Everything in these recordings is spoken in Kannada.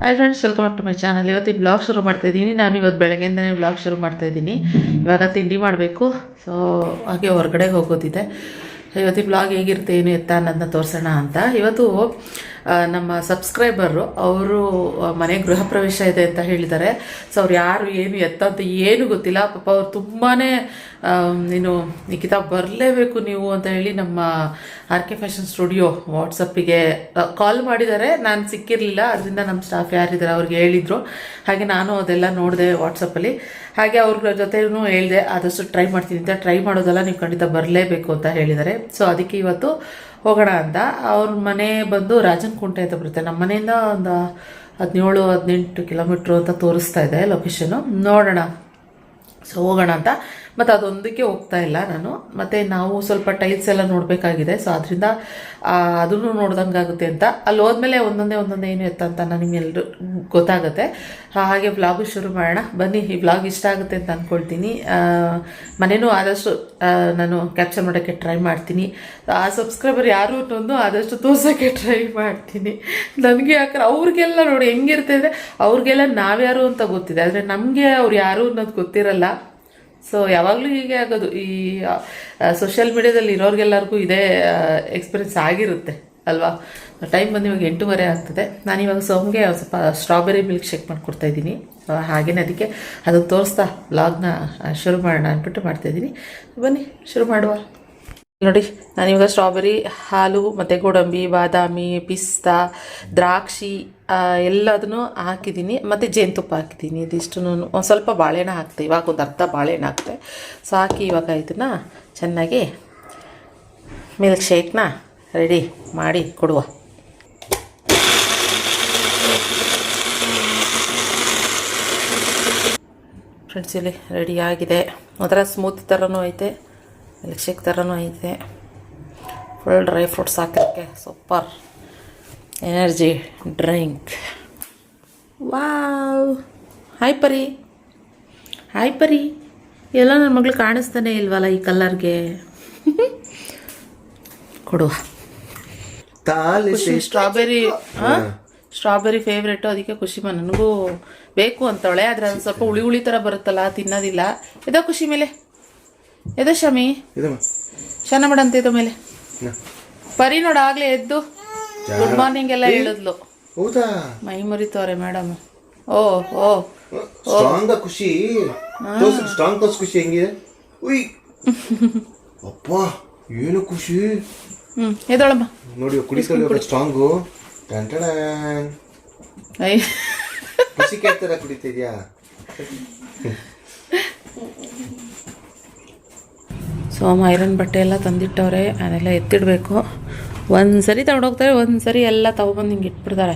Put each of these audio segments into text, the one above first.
Hi friends, welcome back to my channel. ಇವತ್ತಿನ ಬ್ಲಾಗ್ ಶುರು ಮಾಡ್ತಾಯಿದ್ದೀನಿ. ನಾನು ಇವತ್ತು ಬೆಳಗ್ಗೆಯಿಂದನೇ ಬ್ಲಾಗ್ ಶುರು ಮಾಡ್ತಾಯಿದ್ದೀನಿ. ಇವಾಗ ತಿಂಡಿ ಮಾಡಬೇಕು. ಸೊ ಹಾಗೆ ಹೊರಗಡೆ ಹೋಗೋದಿದೆ. ಇವತ್ತಿನ ಬ್ಲಾಗ್ ಹೇಗಿರುತ್ತೆ ಏನು ಎತ್ತ ಅನ್ನೋದನ್ನ ತೋರಿಸೋಣ ಅಂತ. ಇವತ್ತು ನಮ್ಮ ಸಬ್ಸ್ಕ್ರೈಬರು ಅವರು ಮನೆ ಗೃಹ ಪ್ರವೇಶ ಇದೆ ಅಂತ ಹೇಳಿದ್ದಾರೆ. ಸೊ ಅವ್ರು ಯಾರು ಏನು ಎತ್ತ ಅಂತ ಏನು ಗೊತ್ತಿಲ್ಲ. ಪಾಪ ಅವ್ರು ತುಂಬಾ ನೀನು ನಿಖಿತಾ ಬರಲೇಬೇಕು ನೀವು ಅಂತ ಹೇಳಿ ನಮ್ಮ RK ಫ್ಯಾಷನ್ ಸ್ಟುಡಿಯೋ ವಾಟ್ಸಪ್ಪಿಗೆ ಕಾಲ್ ಮಾಡಿದ್ದಾರೆ. ನಾನು ಸಿಕ್ಕಿರಲಿಲ್ಲ, ಅದರಿಂದ ನಮ್ಮ ಸ್ಟಾಫ್ ಯಾರಿದ್ದಾರೆ ಅವ್ರಿಗೆ ಹೇಳಿದರು. ಹಾಗೆ ನಾನು ಅದೆಲ್ಲ ನೋಡಿದೆ ವಾಟ್ಸಪ್ಪಲ್ಲಿ. ಹಾಗೆ ಅವ್ರ ಜೊತೆನೂ ಹೇಳಿದೆ ಆದಷ್ಟು ಟ್ರೈ ಮಾಡ್ತೀನಿ ಅಂತ. ಟ್ರೈ ಮಾಡೋದಲ್ಲ, ನೀವು ಖಂಡಿತ ಬರಲೇಬೇಕು ಅಂತ ಹೇಳಿದ್ದಾರೆ. ಸೊ ಅದಕ್ಕೆ ಇವತ್ತು ಹೋಗೋಣ ಅಂತ. ಅವ್ರ ಮನೆ ಬಂದು ರಾಜನಕುಂಟೆ ಅಂತ ಬರುತ್ತೆ. ನಮ್ಮ ಮನೆಯಿಂದ ಒಂದು 17-18 ಕಿಲೋಮೀಟ್ರು ಅಂತ ತೋರಿಸ್ತಾ ಇದೆ ಲೊಕೇಶನು. ನೋಡೋಣ, ಸೊ ಹೋಗೋಣ ಅಂತ. ಮತ್ತು ಅದೊಂದಕ್ಕೆ ಹೋಗ್ತಾ ಇಲ್ಲ ನಾನು. ಮತ್ತು ನಾವು ಸ್ವಲ್ಪ ಟೈಲ್ಸ್ ಎಲ್ಲ ನೋಡಬೇಕಾಗಿದೆ. ಸೊ ಅದರಿಂದ ಅದನ್ನು ನೋಡ್ದಂಗೆ ಆಗುತ್ತೆ ಅಂತ. ಅಲ್ಲಿ ಹೋದ್ಮೇಲೆ ಒಂದೊಂದೇ ಏನು ಎತ್ತ ಅಂತ ನಿಮಗೆಲ್ಲರೂ ಗೊತ್ತಾಗುತ್ತೆ. ಹಾಗೆ ವ್ಲಾಗು ಶುರು ಮಾಡೋಣ ಬನ್ನಿ. ಈ ವ್ಲಾಗ್ ಇಷ್ಟ ಆಗುತ್ತೆ ಅಂತ ಅಂದ್ಕೊಳ್ತೀನಿ. ಮನೇನೂ ಆದಷ್ಟು ನಾನು ಕ್ಯಾಪ್ಚರ್ ಮಾಡೋಕ್ಕೆ ಟ್ರೈ ಮಾಡ್ತೀನಿ. ಆ ಸಬ್ಸ್ಕ್ರೈಬರ್ ಯಾರು ಅನ್ನೋದು ಆದಷ್ಟು ತೋರ್ಸೋಕ್ಕೆ ಟ್ರೈ ಮಾಡ್ತೀನಿ. ನನಗೆ ಯಾಕಂದ್ರೆ ಅವ್ರಿಗೆಲ್ಲ ನೋಡಿ ಹೆಂಗಿರುತ್ತೆ ಅಂದರೆ, ಅವ್ರಿಗೆಲ್ಲ ನಾವ್ಯಾರು ಅಂತ ಗೊತ್ತಿದೆ, ಆದರೆ ನಮಗೆ ಅವ್ರು ಯಾರು ಅನ್ನೋದು ಗೊತ್ತಿರಲ್ಲ. ಸೊ ಯಾವಾಗಲೂ ಹೀಗೆ ಆಗೋದು. ಈ ಸೋಷಿಯಲ್ ಮೀಡಿಯಾದಲ್ಲಿ ಇರೋರಿಗೆಲ್ಲರಿಗೂ ಇದೇ ಎಕ್ಸ್ಪೀರಿಯನ್ಸ್ ಆಗಿರುತ್ತೆ ಅಲ್ವಾ. ಟೈಮ್ ಬಂದು ಇವಾಗ 8:30 ಆಗ್ತದೆ. ನಾನಿವಾಗ ಸೋಮ್ಗೆ ಸ್ವಲ್ಪ ಸ್ಟ್ರಾಬೆರಿ ಮಿಲ್ಕ್ ಶೇಕ್ ಮಾಡಿಕೊಡ್ತಾಯಿದ್ದೀನಿ. ಹಾಗೇನೆ ಅದಕ್ಕೆ ಅದನ್ನು ತೋರಿಸ್ತಾ ವ್ಲಾಗ್ನ ಶುರು ಮಾಡೋಣ ಅಂದ್ಬಿಟ್ಟು ಮಾಡ್ತಾಯಿದ್ದೀನಿ. ಬನ್ನಿ ಶುರು ಮಾಡುವ. ನೋಡಿ, ನಾನಿವಾಗ ಸ್ಟ್ರಾಬೆರಿ, ಹಾಲು ಮತ್ತು ಗೋಡಂಬಿ, ಬಾದಾಮಿ, ಪಿಸ್ತಾ, ದ್ರಾಕ್ಷಿ ಎಲ್ಲದನ್ನು ಹಾಕಿದ್ದೀನಿ. ಮತ್ತು ಜೇನುತುಪ್ಪ ಹಾಕಿದ್ದೀನಿ. ಇದಿಷ್ಟು ಒಂದು ಸ್ವಲ್ಪ ಬಾಳೆಹಣ್ಣು ಹಾಕ್ತೆ. ಇವಾಗ ಒಂದು ಅರ್ಧ ಬಾಳೆಹಣ್ಣು ಹಾಕ್ತೆ. ಸೊ ಹಾಕಿ ಇವಾಗ ಇದನ್ನು ಚೆನ್ನಾಗಿ ಮಿಲ್ಕ್ ಶೇಕ್ನ ರೆಡಿ ಮಾಡಿ ಕೊಡುವ. ಫ್ರೆಂಡ್ಸ್, ಇಲ್ಲಿ ರೆಡಿ ಆಗಿದೆ. ಒಂಥರ ಸ್ಮೂತ್ ಥರನೂ ಐತೆ, ಮಿಲ್ಕ್ ಶೇಕ್ ಥರನೂ ಐತೆ. ಫುಲ್ ಡ್ರೈ ಫ್ರೂಟ್ಸ್ ಹಾಕೋಕ್ಕೆ super energy drink. Wow! Hi ಪರಿ, ಹಾಯ್ ಪರಿ. ಎಲ್ಲ ನನ್ನ ಮಗಳು ಕಾಣಿಸ್ತಾನೆ ಇಲ್ವಲ್ಲ ಈ ಕಲರ್ಗೆ. ಕೊಡುವ. ಖುಷಿ ಸ್ಟ್ರಾಬೆರಿ, ಸ್ಟ್ರಾಬೆರಿ ಫೇವ್ರೇಟು, ಅದಕ್ಕೆ ಖುಷಿ ನನಗೂ ಬೇಕು ಅಂತವಳೆ. ಆದರೆ ಅದು ಸ್ವಲ್ಪ ಹುಳಿ ಥರ ಬರುತ್ತಲ್ಲ, ತಿನ್ನೋದಿಲ್ಲ. ಇದೋ ಖುಷಿ ಮೇಲೆ ಎದೋ ಶಮಿ ಶನ ಮಾಡಂತ ಇದ್ದೋ ಮೇಲೆ ಪರಿ ನೋಡ ಆಗ್ಲೇ ಎದ್ದು ಗುಡ್ ಮಾರ್ನಿಂಗ್ ಎಲ್ಲ ಹೇಳಿದ್ಲು. ಮೈ ಮುರಿತವ್ರೆ ಮೇಡಮ್. ಓ ಓ ಸ್ಟ್ರಾಂಗ್ ಖುಷಿ, ಸ್ಟ್ರಾಂಗ್ ತೋರ್ಸ್ ಖುಷಿ ಹೆಂಗಿದೆ. ಅಪ್ಪ ಏನು ಖುಷಿ. ಎದೊಳಮ್ಮ ನೋಡಿ, ಕುಡಿಸ್ಕೊಂಡು ಸ್ಟ್ರಾಂಗು. ಖುಷಿ ಕೇಳ್ತಾರ ಕುಡಿತಿದ್ಯಾ. ಸೋಮ ಐರನ್ ಬಟ್ಟೆ ಎಲ್ಲ ತಂದಿಟ್ಟವ್ರೆ, ಅದೆಲ್ಲ ಎತ್ತಿಡಬೇಕು. ಒಂದು ಸರಿ ತಗೊಂಡೋಗ್ತಾರೆ, ಒಂದು ಸರಿ ಎಲ್ಲ ತೊಗೊಬಂದು ಹಿಂಗೆ ಇಟ್ಬಿಡ್ತಾರೆ.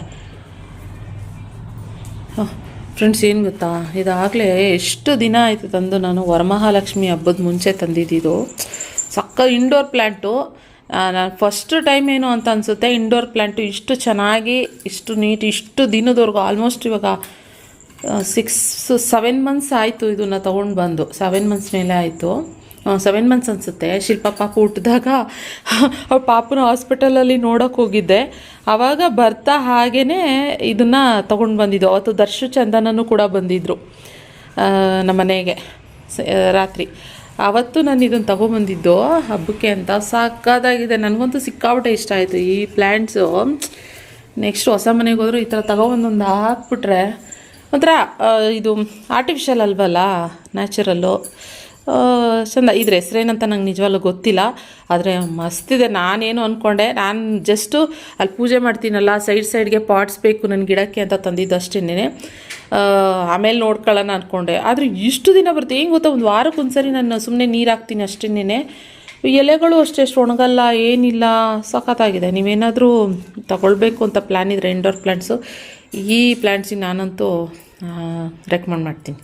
ಫ್ರೆಂಡ್ಸ್, ಏನು ಗೊತ್ತಾ, ಇದಾಗಲೇ ಎಷ್ಟು ದಿನ ಆಯಿತು ತಂದು. ನಾನು ವರಮಹಾಲಕ್ಷ್ಮಿ ಹಬ್ಬದ ಮುಂಚೆ ತಂದಿದ್ದು. Indoor plant. ನಾನು ಫಸ್ಟ್ ಟೈಮ್ ಏನು ಅಂತ ಅನಿಸುತ್ತೆ, ಇಂಡೋರ್ ಪ್ಲ್ಯಾಂಟು ಇಷ್ಟು ಚೆನ್ನಾಗಿ, ಇಷ್ಟು ನೀಟ್, ಇಷ್ಟು ದಿನದವರೆಗೂ ಆಲ್ಮೋಸ್ಟ್ ಇವಾಗ 6-7 ಮಂತ್ಸ್ ಆಯಿತು ಇದನ್ನು ತೊಗೊಂಡು ಬಂದು. 7 ಮಂತ್ಸ್ ಮೇಲೆ ಆಯಿತು. 7 ಮಂತ್ಸ್ ಅನಿಸುತ್ತೆ. ಶಿಲ್ಪ ಪಾಪ ಹುಟ್ಟಿದಾಗ ಅವ್ರ ಪಾಪನ ಹಾಸ್ಪಿಟಲಲ್ಲಿ ನೋಡೋಕೆ ಹೋಗಿದ್ದೆ. ಆವಾಗ ಬರ್ತಾ ಹಾಗೇ ಇದನ್ನು ತೊಗೊಂಡು ಬಂದಿದ್ದು. ಅವತ್ತು ದರ್ಶು ಚಂದನೂ ಕೂಡ ಬಂದಿದ್ದರು ನಮ್ಮ ಮನೆಗೆ ರಾತ್ರಿ. ಆವತ್ತು ನಾನು ಇದನ್ನು ತೊಗೊಂಬಂದಿದ್ದು ಹಬ್ಬಕ್ಕೆ ಅಂತ. ಸಾಕಾದಾಗಿದೆ. ನನಗಂತೂ ಸಿಕ್ಕಾಬಿಟ್ಟೆ ಇಷ್ಟ ಆಯಿತು ಈ ಪ್ಲ್ಯಾಂಟ್ಸು. ನೆಕ್ಸ್ಟ್ ಹೊಸ ಮನೆಗೆ ಹೋದರೂ ಈ ಥರ ತೊಗೊಬಂದೊಂದು ಹಾಕ್ಬಿಟ್ರೆ ಒಂಥರ ಇದು ಆರ್ಟಿಫಿಷಿಯಲ್ ಅಲ್ವಲ್ಲ, ನ್ಯಾಚುರಲ್ಲು, ಚೆಂದ. ಇದ್ರ ಹೆಸ್ರೇನಂತ ನಂಗೆ ನಿಜವಾಗ್ಲೂ ಗೊತ್ತಿಲ್ಲ, ಆದರೆ ಮಸ್ತಿದೆ. ನಾನೇನು ಅಂದ್ಕೊಂಡೆ, ನಾನು ಜಸ್ಟು ಅಲ್ಲಿ ಪೂಜೆ ಮಾಡ್ತೀನಲ್ಲ, ಸೈಡ್ಗೆ ಪಾಟ್ಸ್ ಬೇಕು ನನ್ನ ಗಿಡಕ್ಕೆ ಅಂತ ತಂದಿದ್ದು ಅಷ್ಟೇನೆ. ಆಮೇಲೆ ನೋಡ್ಕೊಳ್ಳೋಣ ಅಂದ್ಕೊಂಡೆ. ಆದರೆ ಇಷ್ಟು ದಿನ ಬರುತ್ತೆ. ಏನು ಗೊತ್ತಾ, ಒಂದು ವಾರಕ್ಕೆ ಒಂದು ಸರಿ ನಾನು ಸುಮ್ಮನೆ ನೀರು ಹಾಕ್ತೀನಿ ಅಷ್ಟೇನೆ. ಎಲೆಗಳು ಅಷ್ಟೇ ಒಣಗಲ್ಲ, ಏನಿಲ್ಲ. ಸಖತ್ತಾಗಿದೆ. ನೀವೇನಾದರೂ ತಗೊಳ್ಬೇಕು ಅಂತ ಪ್ಲ್ಯಾನ್ ಇದ್ದರೆ ಇಂಡೋರ್ ಪ್ಲ್ಯಾಂಟ್ಸು, ಈ ಪ್ಲ್ಯಾಂಟ್ಸಿಗೆ ನಾನಂತೂ ರೆಕಮೆಂಡ್ ಮಾಡ್ತೀನಿ.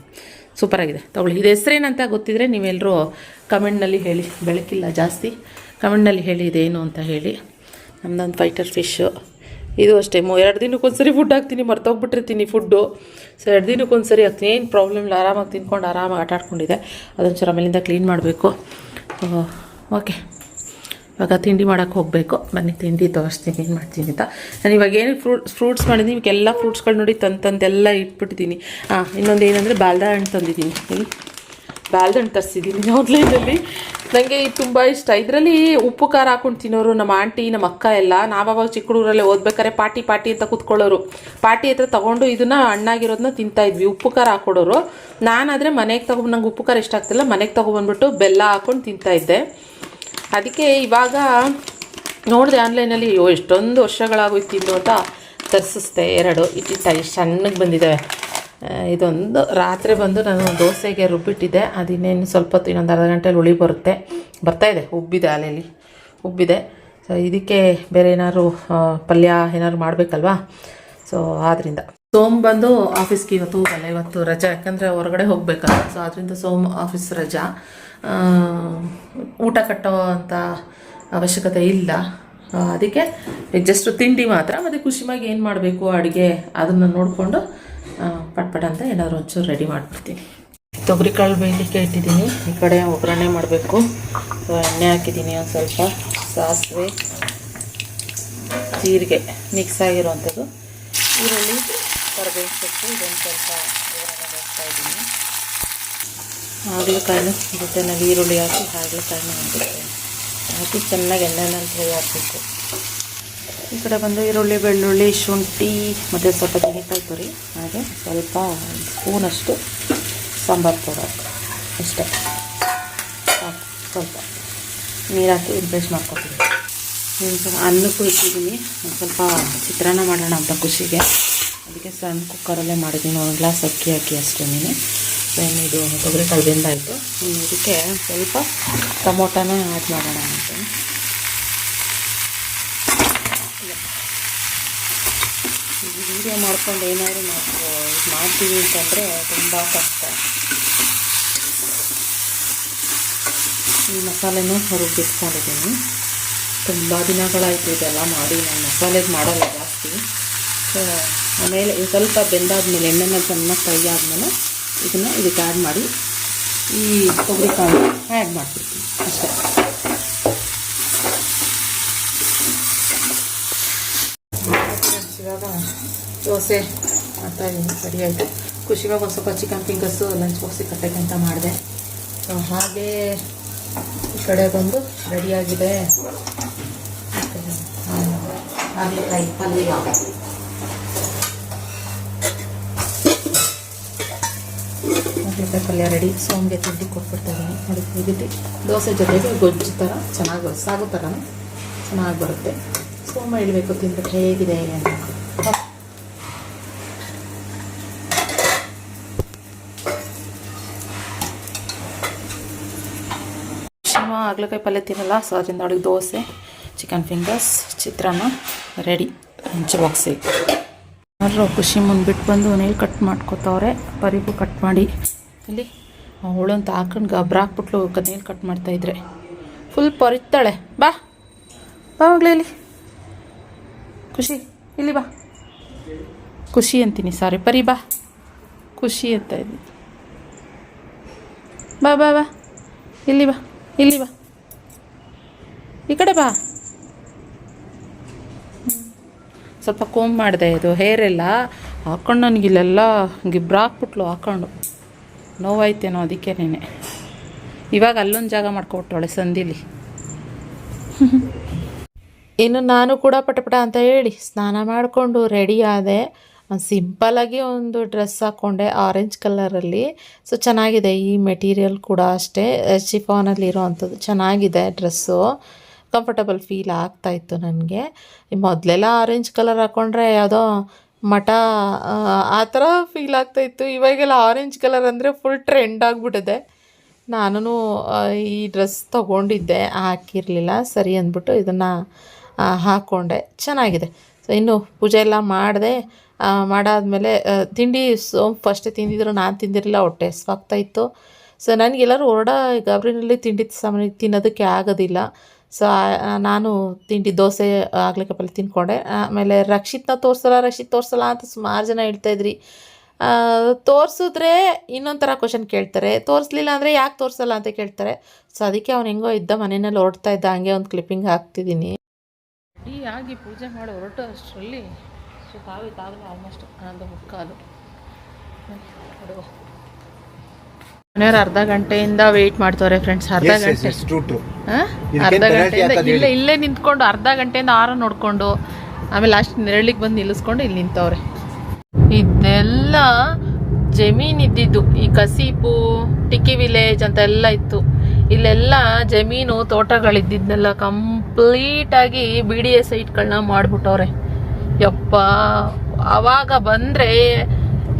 ಸೂಪರಾಗಿದೆ, ತಗೊಳ್ಳಿ. ಇದು ಹೆಸ್ರೇನಂತ ಗೊತ್ತಿದ್ರೆ ನೀವೆಲ್ಲರೂ ಕಮೆಂಟ್ನಲ್ಲಿ ಹೇಳಿ. ಬೆಳಕಿಲ್ಲ ಜಾಸ್ತಿ, ಕಮೆಂಟ್ನಲ್ಲಿ ಹೇಳಿ ಇದೇನು ಅಂತ ಹೇಳಿ. ನಮ್ಮದೊಂದು ಫೈಟರ್ ಫಿಶ್ಶು. ಇದು ಅಷ್ಟೇ 2 ದಿನಕ್ಕೊಂದ್ಸರಿ ಫುಡ್ ಹಾಕ್ತೀನಿ, ಮರ್ತೋಗ್ಬಿಟ್ಟಿರ್ತೀನಿ ಫುಡ್ಡು. ಸೊ 2 ದಿನಕ್ಕೊಂದ್ಸರಿ ಹಾಕ್ತೀನಿ, ಏನು ಪ್ರಾಬ್ಲಮ್ ಇಲ್ಲ. ಆರಾಮಾಗಿ ತಿನ್ಕೊಂಡು ಆರಾಮಾಗಿ ಆಟ ಆಡ್ಕೊಂಡಿದೆ. ಅದೊಂಚೂರು ಆಮೇಲಿಂದ ಕ್ಲೀನ್ ಮಾಡಬೇಕು. ಓಕೆ, ಇವಾಗ ತಿಂಡಿ ಮಾಡೋಕ್ಕೆ ಹೋಗಬೇಕು. ಬನ್ನಿ ತಿಂಡಿ ತೋರಿಸ್ತೀನಿ ಏನು ಮಾಡ್ತೀನಿ ಅಂತ. ನಾನು ಇವಾಗ ಏನು ಫ್ರೂಟ್ಸ್ ಮಾಡಿದ್ದೀನಿ, ಇವಾಗೆಲ್ಲ ಫ್ರೂಟ್ಸ್ಗಳು ನೋಡಿ ತಂದೆಲ್ಲ ಇಟ್ಬಿಟ್ಟಿದ್ದೀನಿ. ಇನ್ನೊಂದು ಏನಂದರೆ ಬಾಲ್ದ ಹಣ್ಣು ತಂದಿದ್ದೀನಿ. ಇಲ್ಲಿ ಬಾಲ್ದ ಹಣ್ಣು ತರಿಸಿದ್ದೀನಿ ಆನ್ಲೈನಲ್ಲಿ. ನನಗೆ ತುಂಬ ಇಷ್ಟ. ಇದರಲ್ಲಿ ಉಪ್ಪು ಖಾರ ಹಾಕೊಂಡು ತಿನ್ನೋರು ನಮ್ಮ ಆಂಟಿ, ನಮ್ಮ ಅಕ್ಕ ಎಲ್ಲ. ನಾವಾಗ ಚಿಕ್ಕ ಹುಡುಗರಲ್ಲೇ ಓದ್ಬೇಕಾರೆ ಪಾಟಿ ಅಂತ ಕೂತ್ಕೊಳ್ಳೋರು. ಪಾಟಿ ಹತ್ರ ತೊಗೊಂಡು ಇದನ್ನು ಹಣ್ಣಾಗಿರೋದನ್ನ ತಿಂತಾಯಿದ್ವಿ, ಉಪ್ಪು ಖಾರ ಹಾಕೊಡೋರು. ನಾನಾದರೆ ಮನೆಗೆ ತಗೊಂಡು, ನಂಗೆ ಉಪ್ಪು ಖಾರ ಇಷ್ಟ ಆಗ್ತಿಲ್ಲ, ಮನೆಗೆ ತೊಗೊಬಂದ್ಬಿಟ್ಟು ಬೆಲ್ಲ ಹಾಕ್ಕೊಂಡು ತಿಂತಾಯಿದ್ದೆ. ಅದಕ್ಕೆ ಇವಾಗ ನೋಡಿದೆ ಆನ್ಲೈನಲ್ಲಿ, ಎಷ್ಟೊಂದು ವರ್ಷಗಳಾಗೋಯ್ತು ತಿಂದು ಅಂತ ತರಿಸಿಸ್ದೆ. 2 ಇಟ್ಟಿಟ್ಟ ಇಷ್ಟು ಸಣ್ಣಗೆ ಬಂದಿದ್ದಾವೆ. ಇದೊಂದು ರಾತ್ರಿ ಬಂದು ನಾನು ದೋಸೆಗೆ ರುಬ್ಬಿಟ್ಟಿದ್ದೆ. ಅದಿನ್ನೇನು ಸ್ವಲ್ಪ ಹೊತ್ತು, ಇನ್ನೊಂದು ಅರ್ಧ ಗಂಟೆಯಲ್ಲಿ ಬರ್ತಾಯಿದೆ, ಉಬ್ಬಿದೆ, ಅಲೆಯಲ್ಲಿ ಉಬ್ಬಿದೆ. ಸೊ ಇದಕ್ಕೆ ಬೇರೆ ಏನಾದ್ರು ಪಲ್ಯ ಏನಾದ್ರು ಮಾಡಬೇಕಲ್ವಾ. ಸೊ ಆದ್ದರಿಂದ ಸೋಮ್ ಬಂದು ಆಫೀಸ್ಗೆ ಇವತ್ತು ಹೋಗಲ್ಲ, ಇವತ್ತು ರಜಾ, ಯಾಕಂದರೆ ಹೊರಗಡೆ ಹೋಗಬೇಕಲ್ಲ. ಸೊ ಅದರಿಂದ ಸೋಮ್ ಆಫೀಸ್ ರಜಾ. ಊಟ ಕಟ್ಟೋ ಅಂಥ ಅವಶ್ಯಕತೆ ಇಲ್ಲ. ಅದಕ್ಕೆ ಜಸ್ಟ್ ತಿಂಡಿ ಮಾತ್ರ. ಮತ್ತು ಖುಷಿಮಾಗಿ ಏನು ಮಾಡಬೇಕು ಅಡುಗೆ ಅದನ್ನು ನೋಡಿಕೊಂಡು ಪಟ್ಪಟ ಅಂತ ಏನಾದರೂ ಒಂಚೂರು ರೆಡಿ ಮಾಡಿಬಿಡ್ತೀನಿ. ತೊಗರಿಕಾಳು ಬೇಯಲಿಕ್ಕೆ ಇಟ್ಟಿದ್ದೀನಿ. ಈ ಕಡೆ ಒಗ್ಗರಣೆ ಮಾಡಬೇಕು. ಸೊ ಎಣ್ಣೆ ಹಾಕಿದ್ದೀನಿ, ಒಂದು ಸ್ವಲ್ಪ ಸಾಸಿವೆ, ಜೀರಿಗೆ ಮಿಕ್ಸ್ ಆಗಿರುವಂಥದ್ದು, ಈರುಳ್ಳಿ, ಕರಿಬೇವು ಸೊಪ್ಪು, ಇದೊಂದು ಸ್ವಲ್ಪ ಒಗ್ಗರಣೆ ಹಾಕ್ತಾಯಿದ್ದೀನಿ. ಹಾಗಲಕಾಯಿನ ಜೊತೆಯಲ್ಲಿ ಈರುಳ್ಳಿ ಹಾಕಿ ಹಾಗಲಕಾಯಿನ ಹಾಕಿ ಚೆನ್ನಾಗಿ ಎಣ್ಣೆನಲ್ಲಿ ಫ್ರೈ ಹಾಕಬೇಕು. ಈ ಕಡೆ ಬಂದು ಈರುಳ್ಳಿ, ಬೆಳ್ಳುಳ್ಳಿ, ಶುಂಠಿ ಮತ್ತು ಸ್ವಲ್ಪ ತೆಂಗಿನಕಾಯಿ ತುರಿ, ಹಾಗೆ ಸ್ವಲ್ಪ ಸ್ಪೂನಷ್ಟು ಸಾಂಬಾರು ಪೌಡರ್, ಇಷ್ಟೇ ಸಾಕು. ಸ್ವಲ್ಪ ನೀರು ಹಾಕಿ ಪೇಸ್ಟ್ ಮಾಡ್ಕೊತೀನಿ. ಅನ್ನಕ್ಕೂ ಇಟ್ಟಿದ್ದೀನಿ. ಸ್ವಲ್ಪ ಚಿತ್ರಾನ್ನ ಮಾಡೋಣ ಅಂತ ಖುಷಿಗೆ, ಅದಕ್ಕೆ ಸಣ್ಣ ಕುಕ್ಕರಲ್ಲೇ ಮಾಡಿದ್ದೀನಿ. 1 ಗ್ಲಾಸ್ ಅಕ್ಕಿ ಹಾಕಿ ಅಷ್ಟೇ. ಇದು ತೊಗರಿಕಾಳು ಬೆಂದಾಯಿತು. ಇದಕ್ಕೆ ಸ್ವಲ್ಪ ಟೊಮೊಟೊನ ಆ್ಯಡ್ ಮಾಡೋಣ ಅಂತ. ವೀಡಿಯೋ ಮಾಡ್ಕೊಂಡು ಏನಾದರೂ ನಾವು ಮಾಡ್ತೀವಿ ಅಂತಂದರೆ ತುಂಬ ಕಷ್ಟ. ಈ ಮಸಾಲೆನೂ ರುಬ್ಬಿಟ್ಕೊಂಡಿದ್ದೀನಿ. ತುಂಬ ದಿನಗಳಾಯಿತು ಇದೆಲ್ಲ ಮಾಡಿ. ನಾನು ಮಸಾಲೆದು ಮಾಡಲ್ಲ ಜಾಸ್ತಿ. ಆಮೇಲೆ ಇದು ಸ್ವಲ್ಪ ಬೆಂದಾದ್ಮೇಲೆ, ಎಣ್ಣೆನ ಚೆನ್ನಾಗಿ ಫ್ರೈ ಆದಮೇಲೆ ಇದನ್ನು ಇದಕ್ಕೆ ಆ್ಯಡ್ ಮಾಡಿ ಈ ತೊಗರಿಕಾಳು ಆ್ಯಡ್ ಮಾಡಿಬಿಡ್ತೀನಿ ಅಷ್ಟೇ. ಇವಾಗ ದೋಸೆ ಮಾಡ್ತಾಯಿದ್ದೀನಿ, ಸರಿ ಆಯಿತು. ಖುಷಿವಾಗ ಒಂದು ಸ್ವಲ್ಪ ಚಿಕನ್ ಫಿಂಗರ್ಸು ಲಂಚ್ ಬಾಕ್ಸಿಗೆ ಕಟ್ಟಕ್ಕೆ ಅಂತ ಮಾಡಿದೆ. ಸೊ ಹಾಗೆ ಈ ಕಡೆ ಬಂದು ರೆಡಿಯಾಗಿದೆ ಹಾಗಲಕಾಯಿ ಪಲ್ಯ. ಹಾಗಲಕಾಯಿ ಪಲ್ಯ ರೆಡಿ. ಸೋಮ್ಗೆ ತಿಂಡಿ ಕೊಟ್ಬಿಡ್ತಾಯಿದ್ದೀನಿ. ನೋಡಿ ಇದಕ್ಕೆ ದೋಸೆ ಜೊತೆಗೆ ಗೊಜ್ಜು ಥರ ಚೆನ್ನಾಗಿ, ಸಾಗು ಥರ ಚೆನ್ನಾಗಿ ಬರುತ್ತೆ. ಸೋಮ ಇಡಬೇಕು, ತಿಂದ್ಬಿಟ್ಟು ಹೇಗಿದೆ ಅಂತ. ಹಾಗಲಕಾಯಿ ಪಲ್ಯ ತಿನ್ನಲ್ಲ, ಸೊ ಅದರಿಂದ ಅವಳಿಗೆ ದೋಸೆ, ಚಿಕನ್ ಫಿಂಗರ್ಸ್, ಚಿತ್ರಾನ್ನ ರೆಡಿ ಲಂಚ್ ಬಾಕ್ಸಿಗೆ. ಎಲ್ಲರೂ ಖುಷಿ ಮುಂದ್ಬಿಟ್ಟು ಬಂದು ನೇಲ್ ಕಟ್ ಮಾಡ್ಕೋತವ್ರೆ. ಪರಿಗೂ ಕಟ್ ಮಾಡಿ ಇಲ್ಲಿ ಅವಳಂತ ಹಾಕೊಂಡು ಗೊಬ್ಬರ ಹಾಕ್ಬಿಟ್ಲು ನೇಲ್ ಕಟ್ ಮಾಡ್ತಾಯಿದ್ರೆ ಫುಲ್ ಪರಿತಾಳೆ. ಬಾ ಮಗಳೇ ಇಲ್ಲಿ, ಖುಷಿ ಇಲ್ಲಿ ಬಾ. ಖುಷಿ ಅಂತೀನಿ, ಸಾರಿ ಪರಿ ಬಾ, ಖುಷಿ ಅಂತ ಇದ್ದೀನಿ. ಬಾ ಬಾ ಬಾ, ಇಲ್ಲಿ ಬಾ, ಇಲ್ಲಿ ಬಾ, ಈ ಕಡೆ ಬಾ. ಸ್ವಲ್ಪ ಕೋಂಬ್ ಮಾಡಿದೆ, ಇದು ಹೇರೆಲ್ಲ ಹಾಕ್ಕೊಂಡು ನನಗಿಲ್ಲೆಲ್ಲ ಗಿಬ್ರ ಹಾಕ್ಬಿಟ್ಲು ಹಾಕ್ಕೊಂಡು. ನೋವಾಯ್ತೇನೋ ಅದಕ್ಕೇನೆ. ಇವಾಗ ಅಲ್ಲೊಂದು ಜಾಗ ಮಾಡ್ಕೊಬಿಟ್ಟವಳೆ ಸಂದಿಲಿ. ಇನ್ನು ನಾನು ಕೂಡ ಪಟಪಟ ಅಂತ ಹೇಳಿ ಸ್ನಾನ ಮಾಡಿಕೊಂಡು ರೆಡಿ ಆದೆ. ಸಿಂಪಲಾಗಿ ಒಂದು ಡ್ರೆಸ್ ಹಾಕ್ಕೊಂಡೆ ಆರೆಂಜ್ ಕಲರಲ್ಲಿ. ಸೊ ಚೆನ್ನಾಗಿದೆ. ಈ ಮೆಟೀರಿಯಲ್ ಕೂಡ ಅಷ್ಟೇ ಶಿಫಾನಲ್ಲಿ ಇರೋವಂಥದ್ದು. ಚೆನ್ನಾಗಿದೆ ಡ್ರೆಸ್ಸು, ಕಂಫರ್ಟಬಲ್ ಫೀಲ್ ಆಗ್ತಾಯಿತ್ತು ನನಗೆ. ಮೊದಲೆಲ್ಲ ಆರೆಂಜ್ ಕಲರ್ ಹಾಕ್ಕೊಂಡ್ರೆ ಯಾವುದೋ ಮಠ ಆ ಥರ ಫೀಲ್ ಆಗ್ತಾಯಿತ್ತು. ಇವಾಗೆಲ್ಲ ಆರೆಂಜ್ ಕಲರ್ ಅಂದರೆ ಫುಲ್ ಟ್ರೆಂಡ್ ಆಗಿಬಿಟ್ಟಿದೆ. ನಾನು ಈ ಡ್ರೆಸ್ ತೊಗೊಂಡಿದ್ದೆ, ಹಾಕಿರಲಿಲ್ಲ, ಸರಿ ಅಂದ್ಬಿಟ್ಟು ಇದನ್ನು ಹಾಕ್ಕೊಂಡೆ. ಚೆನ್ನಾಗಿದೆ. ಸೊ ಇನ್ನು ಪೂಜೆ ಎಲ್ಲ ಮಾಡಿದೆ. ಮಾಡಾದಮೇಲೆ ತಿಂಡಿ ಫಸ್ಟೇ ತಿಂದಿದ್ರು, ನಾನು ತಿಂದಿರಲಿಲ್ಲ, ಹೊಟ್ಟೆ ಹಸ್ವಾಗ್ತಾಯಿತ್ತು. ಸೊ ನನಗೆಲ್ಲರೂ ಗಾಬರಿನಲ್ಲಿ ತಿಂಡಿ ಸಾಮಾನ್ಯ ತಿನ್ನೋದಕ್ಕೆ ಆಗೋದಿಲ್ಲ. ಸೊ ನಾನು ತಿಂಡಿ ದೋಸೆ ಹಾಗಲಕಾಯಿ ಪಲ್ಯ ತಿಂದ್ಕೊಂಡೆ. ಆಮೇಲೆ ರಕ್ಷಿತ್ ತೋರಿಸಲ್ಲ ಅಂತ ಸುಮಾರು ಜನ ಹೇಳ್ತಾಯಿದ್ರಿ. ತೋರಿಸಿದ್ರೆ ಇನ್ನೊಂದು ಥರ ಕ್ವಶನ್ ಕೇಳ್ತಾರೆ, ತೋರಿಸ್ಲಿಲ್ಲ ಅಂದರೆ ಯಾಕೆ ತೋರಿಸಲ್ಲ ಅಂತ ಕೇಳ್ತಾರೆ. ಸೊ ಅದಕ್ಕೆ ಅವ್ನು ಹೆಂಗೋ ಇದ್ದ ಮನೆಯಲ್ಲಿ ಓಡ್ತಾ ಇದ್ದ, ಹಂಗೆ ಒಂದು ಕ್ಲಿಪ್ಪಿಂಗ್ ಹಾಕ್ತಿದ್ದೀನಿ. ಆಗಿ ಪೂಜೆ ಮಾಡಿ ಹೊರಟು ಅಷ್ಟರಲ್ಲಿ ತಾವಿತ್ತಾಗಲೇ ಆಲ್ಮೋಸ್ಟ್ 11:15. ಮನೆಯವ್ರು ಅರ್ಧ ಗಂಟೆಯಿಂದ ವೆಯ್ಟ್ ಮಾಡ್ತವ್ರೆ ಫ್ರೆಂಡ್ಸ್. ಅರ್ಧ ಗಂಟೆಯಿಂದ ಇಲ್ಲೇ ನಿಂತ್ಕೊಂಡು ಅರ್ಧ ಗಂಟೆಯಿಂದ ಆರ ನೋಡ್ಕೊಂಡು ಆಮೇಲೆ ಲಾಸ್ಟ್ ನೆರಳಿಗೆ ಬಂದು ನಿಲ್ಲಿಸ್ಕೊಂಡು ಇಲ್ಲಿ ನಿಂತವ್ರೆ. ಇದೆಲ್ಲ ಜಮೀನ್ ಇದ್ದಿದ್ದು, ಈ ಕಸೀಪು ಟಿಕ್ಕಿ ವಿಲೇಜ್ ಅಂತ ಎಲ್ಲ ಇತ್ತು. ಇಲ್ಲೆಲ್ಲ ಜಮೀನು ತೋಟಗಳಿದ್ದಿದ್ನೆಲ್ಲ ಕಂಪ್ಲೀಟಾಗಿ BDA ಸೈಟ್ಗಳನ್ನ ಮಾಡಿಬಿಟ್ಟವ್ರೆ. ಯಪ್ಪ ಅವಾಗ ಬಂದರೆ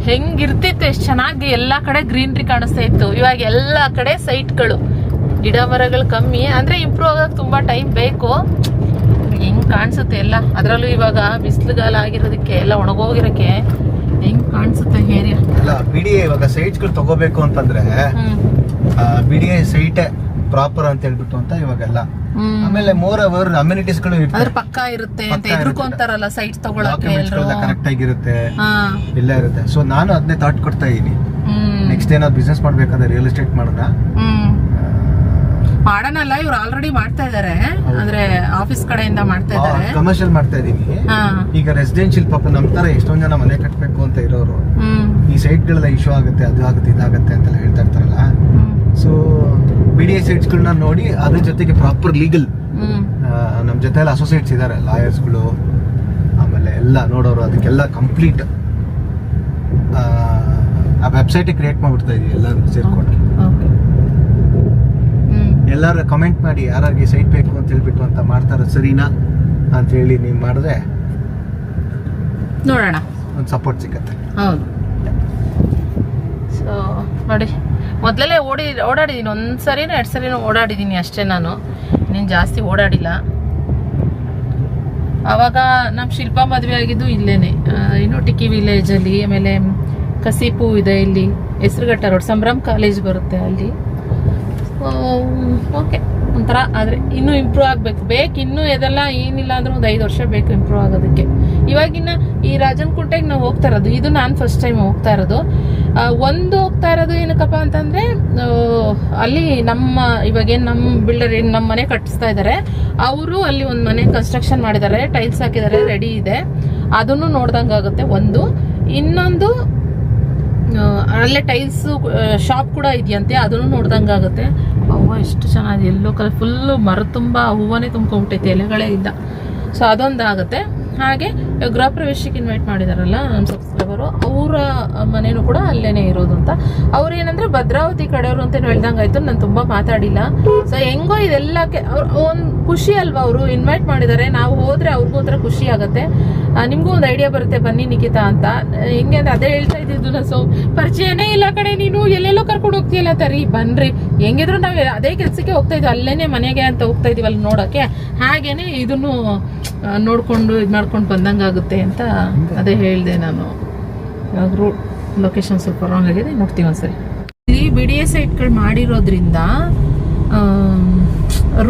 ಹೆಂಗಿರ್ತಿತ್ತು, ಎಷ್ಟು ಚೆನ್ನಾಗಿ ಎಲ್ಲ ಕಡೆ ಗ್ರೀನ್ರಿ ಕಾಣಿಸ್ತಾ ಇತ್ತು. ಇವಾಗ ಎಲ್ಲ ಕಡೆ ಸೈಟ್ಗಳು, ಗಿಡ ಮರಗಳು ಕಮ್ಮಿ. ಅಂದರೆ ಇಂಪ್ರೂವ್ ಆಗೋಕ್ಕೆ ತುಂಬ ಟೈಮ್ ಬೇಕು. ಹೆಂಗೆ ಕಾಣಿಸುತ್ತೆ ಎಲ್ಲ, ಅದರಲ್ಲೂ ಇವಾಗ ಬಿಸಿಲುಗಾಲ ಆಗಿರೋದಕ್ಕೆ ಎಲ್ಲ ಒಣಗೋಗಿರೋಕ್ಕೆ ಹೆಂಗೆ ಕಾಣಿಸುತ್ತೆ ಏರಿಯಾ ಎಲ್ಲ. BDA ಇವಾಗ ಸೈಟ್ಸ್ಗಳು ತಗೋಬೇಕು ಅಂತಂದ್ರೆ BDA ಸೈಟೇ ಪ್ರಾಪರ್ ಅಂತ ಹೇಳ್ಬಿಟ್ಟು ಅಂತ ಇವಾಗೆಲ್ಲ. ಆಮೇಲೆ ಮೋರ್ ಅವರ್ ಅಮ್ಯುನಿಟೀಸ್ಗಳು ಅದ್ರ ಪಕ್ಕ ಇರುತ್ತೆ ಅಂತ ಎದುರ್ಕೊಂತಾರಲ್ಲ ಸೈಟ್ ತಗೊಳಕ್ಕೆ, ಕರೆಕ್ಟ್ ಆಗಿರುತ್ತೆ, ಎಲ್ಲ ಇರುತ್ತೆ. ಸೊ ನಾನು ಅದನ್ನೇ ಥಾಟ್ ಕೊಡ್ತಾ ಇದೀನಿ, ನೆಕ್ಸ್ಟ್ ಏನಾದ್ರು ಬಿಸ್ನೆಸ್ ಮಾಡ್ಬೇಕಂದ್ರೆ ರಿಯಲ್ ಎಸ್ಟೇಟ್ ಮಾಡೋಣಲ್ಲ. ಇವ್ರು ಆಲ್ರೆಡಿ ಮಾಡ್ತಾ ಇದಾರೆ, ಅಂದ್ರೆ ಆಫೀಸ್ ಕಡೆಯಿಂದ ಮಾಡ್ತಾ ಇದಾರೆ, ಕಮರ್ಷಿಯಲ್ ಮಾಡ್ತಾ ಇದೀನಿ. ಈಗ ರೆಸಿಡೆನ್ಶಿಯಲ್ ಪಾಪ ನಮ್ ತರ ಎಷ್ಟೊಂದ್ ಜನ ಮನೆ ಕಟ್ಬೇಕು ಅಂತ ಇರೋರು ಈ ಸೈಟ್ ಗಳೆಲ್ಲ ಇಶ್ಯೂ ಆಗುತ್ತೆ, ಅದು ಆಗುತ್ತೆ, ಇದಾಗುತ್ತೆ ಅಂತೆಲ್ಲ ಹೇಳ್ತಾ ಇರ್ತಾರಲ್ಲ. ಸೊ BDA ಸೈಟ್ಸ್ಗಳನ್ನ ನೋಡಿ ಅದ್ರ ಜೊತೆಗೆ ಪ್ರಾಪರ್ ಲೀಗಲ್ ನಮ್ ಜೊತೆ ಎಲ್ಲ ಅಸೋಸಿಯೇಟ್ಸ್ ಇದಾರೆ, ಲಾಯರ್ಸ್ಗಳು, ಆಮೇಲೆ ಎಲ್ಲ ನೋಡೋರು, ಅದಕ್ಕೆಲ್ಲ ಕಂಪ್ಲೀಟ್ ಆ ವೆಬ್ಸೈಟ್ ಕ್ರಿಯೇಟ್ ಮಾಡ್ಬಿಡ್ತಾ ಇದೀವಿ ಎಲ್ಲರೂ ಸೇರ್ಕೊಂಡು. ಎಲ್ಲಾರು ಕಮೆಂಟ್ ಮಾಡಿ ಯಾರಿಗೆ ಸೈಟ್ ಬೇಕು ಅಂತ ಹೇಳ್ಬಿಟ್ಟು ಅಂತ ಮಾಡ್ತಾರ, ಸರಿನಾ ಅಂತ ಹೇಳಿ ನೀವು ಮಾಡಿದ್ರೆ ನೋಡೋಣ, ಒಂದು ಸಪೋರ್ಟ್ ಸಿಗತ್ತೆ. ಹೌದು. ಸೊ ನೋಡಿ, ಮೊದಲೇ ಓಡಾಡಿದ್ದೀನಿ, ಒಂದ್ಸರಿನೋ 2 ಸರಿನೋ ಓಡಾಡಿದ್ದೀನಿ ಅಷ್ಟೇ. ನಾನು ಇನ್ನೇನು ಜಾಸ್ತಿ ಓಡಾಡಿಲ್ಲ. ಆವಾಗ ನಮ್ಮ ಶಿಲ್ಪ ಮದುವೆ ಆಗಿದ್ದು ಇಲ್ಲೇನೆ, ಇನ್ನು ಟಿಕ್ಕಿ ವಿಲೇಜಲ್ಲಿ. ಆಮೇಲೆ ಕಸೀಪು ಇದೆ ಇಲ್ಲಿ, ಹೆಸರುಘಟ್ಟ ರೋಡ್, ಸಂಭ್ರಮ್ ಕಾಲೇಜ್ ಬರುತ್ತೆ ಅಲ್ಲಿ. ಓಕೆ ಒಂಥರ. ಆದರೆ ಇನ್ನೂ ಇಂಪ್ರೂವ್ ಆಗಬೇಕು. ಇನ್ನೂ ಇದೆಲ್ಲ ಏನಿಲ್ಲ ಅಂದ್ರೆ ಒಂದು 5 ವರ್ಷ ಬೇಕು ಇಂಪ್ರೂವ್ ಆಗೋದಕ್ಕೆ. ಇವಾಗಿನ ಈ ರಾಜನಕುಂಟೆಗೆ ನಾವು ಹೋಗ್ತಾ ಇರೋದು, ಇದು ನಾನು ಫಸ್ಟ್ ಟೈಮ್ ಹೋಗ್ತಾ ಇರೋದು. ಹೋಗ್ತಾ ಇರೋದು ಏನಕ್ಕಪ್ಪ ಅಂತಂದರೆ, ಅಲ್ಲಿ ಇವಾಗೇನು ನಮ್ಮ ಬಿಲ್ಡರ್ ಏನು ನಮ್ಮ ಮನೆ ಕಟ್ಟಿಸ್ತಾ ಇದ್ದಾರೆ, ಅವರು ಅಲ್ಲಿ ಒಂದು ಮನೆ ಕನ್ಸ್ಟ್ರಕ್ಷನ್ ಮಾಡಿದ್ದಾರೆ, ಟೈಲ್ಸ್ ಹಾಕಿದ್ದಾರೆ, ರೆಡಿ ಇದೆ. ಅದನ್ನು ನೋಡ್ದಂಗೆ ಆಗುತ್ತೆ ಒಂದು. ಇನ್ನೊಂದು ಅಲ್ಲೇ ಟೈಲ್ಸು ಶಾಪ್ ಕೂಡ ಇದೆಯಂತೆ, ಅದನ್ನು ನೋಡ್ದಂಗೆ ಆಗುತ್ತೆ. ಹೂವು ಎಷ್ಟು ಚೆನ್ನಾಗಿದೆ, ಎಲ್ಲೋ ಕಲರ್, ಫುಲ್ಲು ಮರ ತುಂಬ ಹೂವನೇ ತುಂಬ್ಕೊಂಬಿಟ್ಟೈತೆ, ಎಲೆಗಳೇ ಇಲ್ಲ. ಸೊ ಅದೊಂದು ಆಗುತ್ತೆ. ಹಾಗೆ ಗೃಹ ಪ್ರವೇಶಕ್ಕೆ ಇನ್ವೈಟ್ ಮಾಡಿದಾರಲ್ಲ ನಮ್ಮ ಸಬ್ಸ್ಕ್ರೈಬರು, ಅವರ ಮನೇನೂ ಕೂಡ ಅಲ್ಲೇನೆ ಇರೋದು ಅಂತ. ಅವ್ರು ಏನಂದ್ರೆ ಭದ್ರಾವತಿ ಕಡೆಯವರು ಅಂತ ಹೇಳ್ದಂಗೆ ಆಯ್ತು. ನಾನು ತುಂಬ ಮಾತಾಡಿಲ್ಲ. ಸೊ ಹೆಂಗೋ ಇದೆಲ್ಲಕ್ಕೆ ಒಂದು ಖುಷಿ ಅಲ್ವಾ, ಅವರು ಇನ್ವೈಟ್ ಮಾಡಿದ್ದಾರೆ, ನಾವು ಹೋದ್ರೆ ಅವ್ರಿಗೂ ಒಂಥರ ಖುಷಿ ಆಗುತ್ತೆ. ನಿಮಗೂ ಒಂದು ಐಡಿಯಾ ಬರುತ್ತೆ, ಬನ್ನಿ ನಿಖಿತಾ ಅಂತ. ಹೆಂಗೆ ಅಂದ್ರೆ ಅದೇ ಹೇಳ್ತಾ ಇದ್ದಿದ್ದು ನಾನು. ಸೊ ಪರಿಚಯನೇ ಇಲ್ಲ ಕಡೆ, ನೀನು ಎಲ್ಲೆಲ್ಲೋ ಕರ್ಕೊಂಡು ಹೋಗ್ತೀಯಲ್ಲ ತರಿ, ಬನ್ರಿ. ಹೆಂಗಿದ್ರು ನಾವು ಅದೇ ಕೆಲಸಕ್ಕೆ ಹೋಗ್ತಾ ಇದ್ವಿ, ಅಲ್ಲೇನೆ ಮನೆಗೆ ಅಂತ ಹೋಗ್ತಾ ಇದೀವಲ್ಲ ನೋಡೋಕ್ಕೆ. ಹಾಗೇನೆ ಇದನ್ನು ನೋಡ್ಕೊಂಡು ಇದು ಮಾಡ್ಕೊಂಡು ಬಂದಂಗೆ ಆಗುತ್ತೆ ಅಂತ ಅದೇ ಹೇಳಿದೆ ನಾನು. ಇವಾಗ ರೂಟ್ ಲೊಕೇಶನ್ ಸ್ವಲ್ಪ ರಾಂಗ್ ಆಗಿದೆ, ನೋಡ್ತೀವಿ ಒಂದ್ಸರಿ. ಇಲ್ಲಿ BDA ಸೈಟ್ಗಳು ಮಾಡಿರೋದ್ರಿಂದ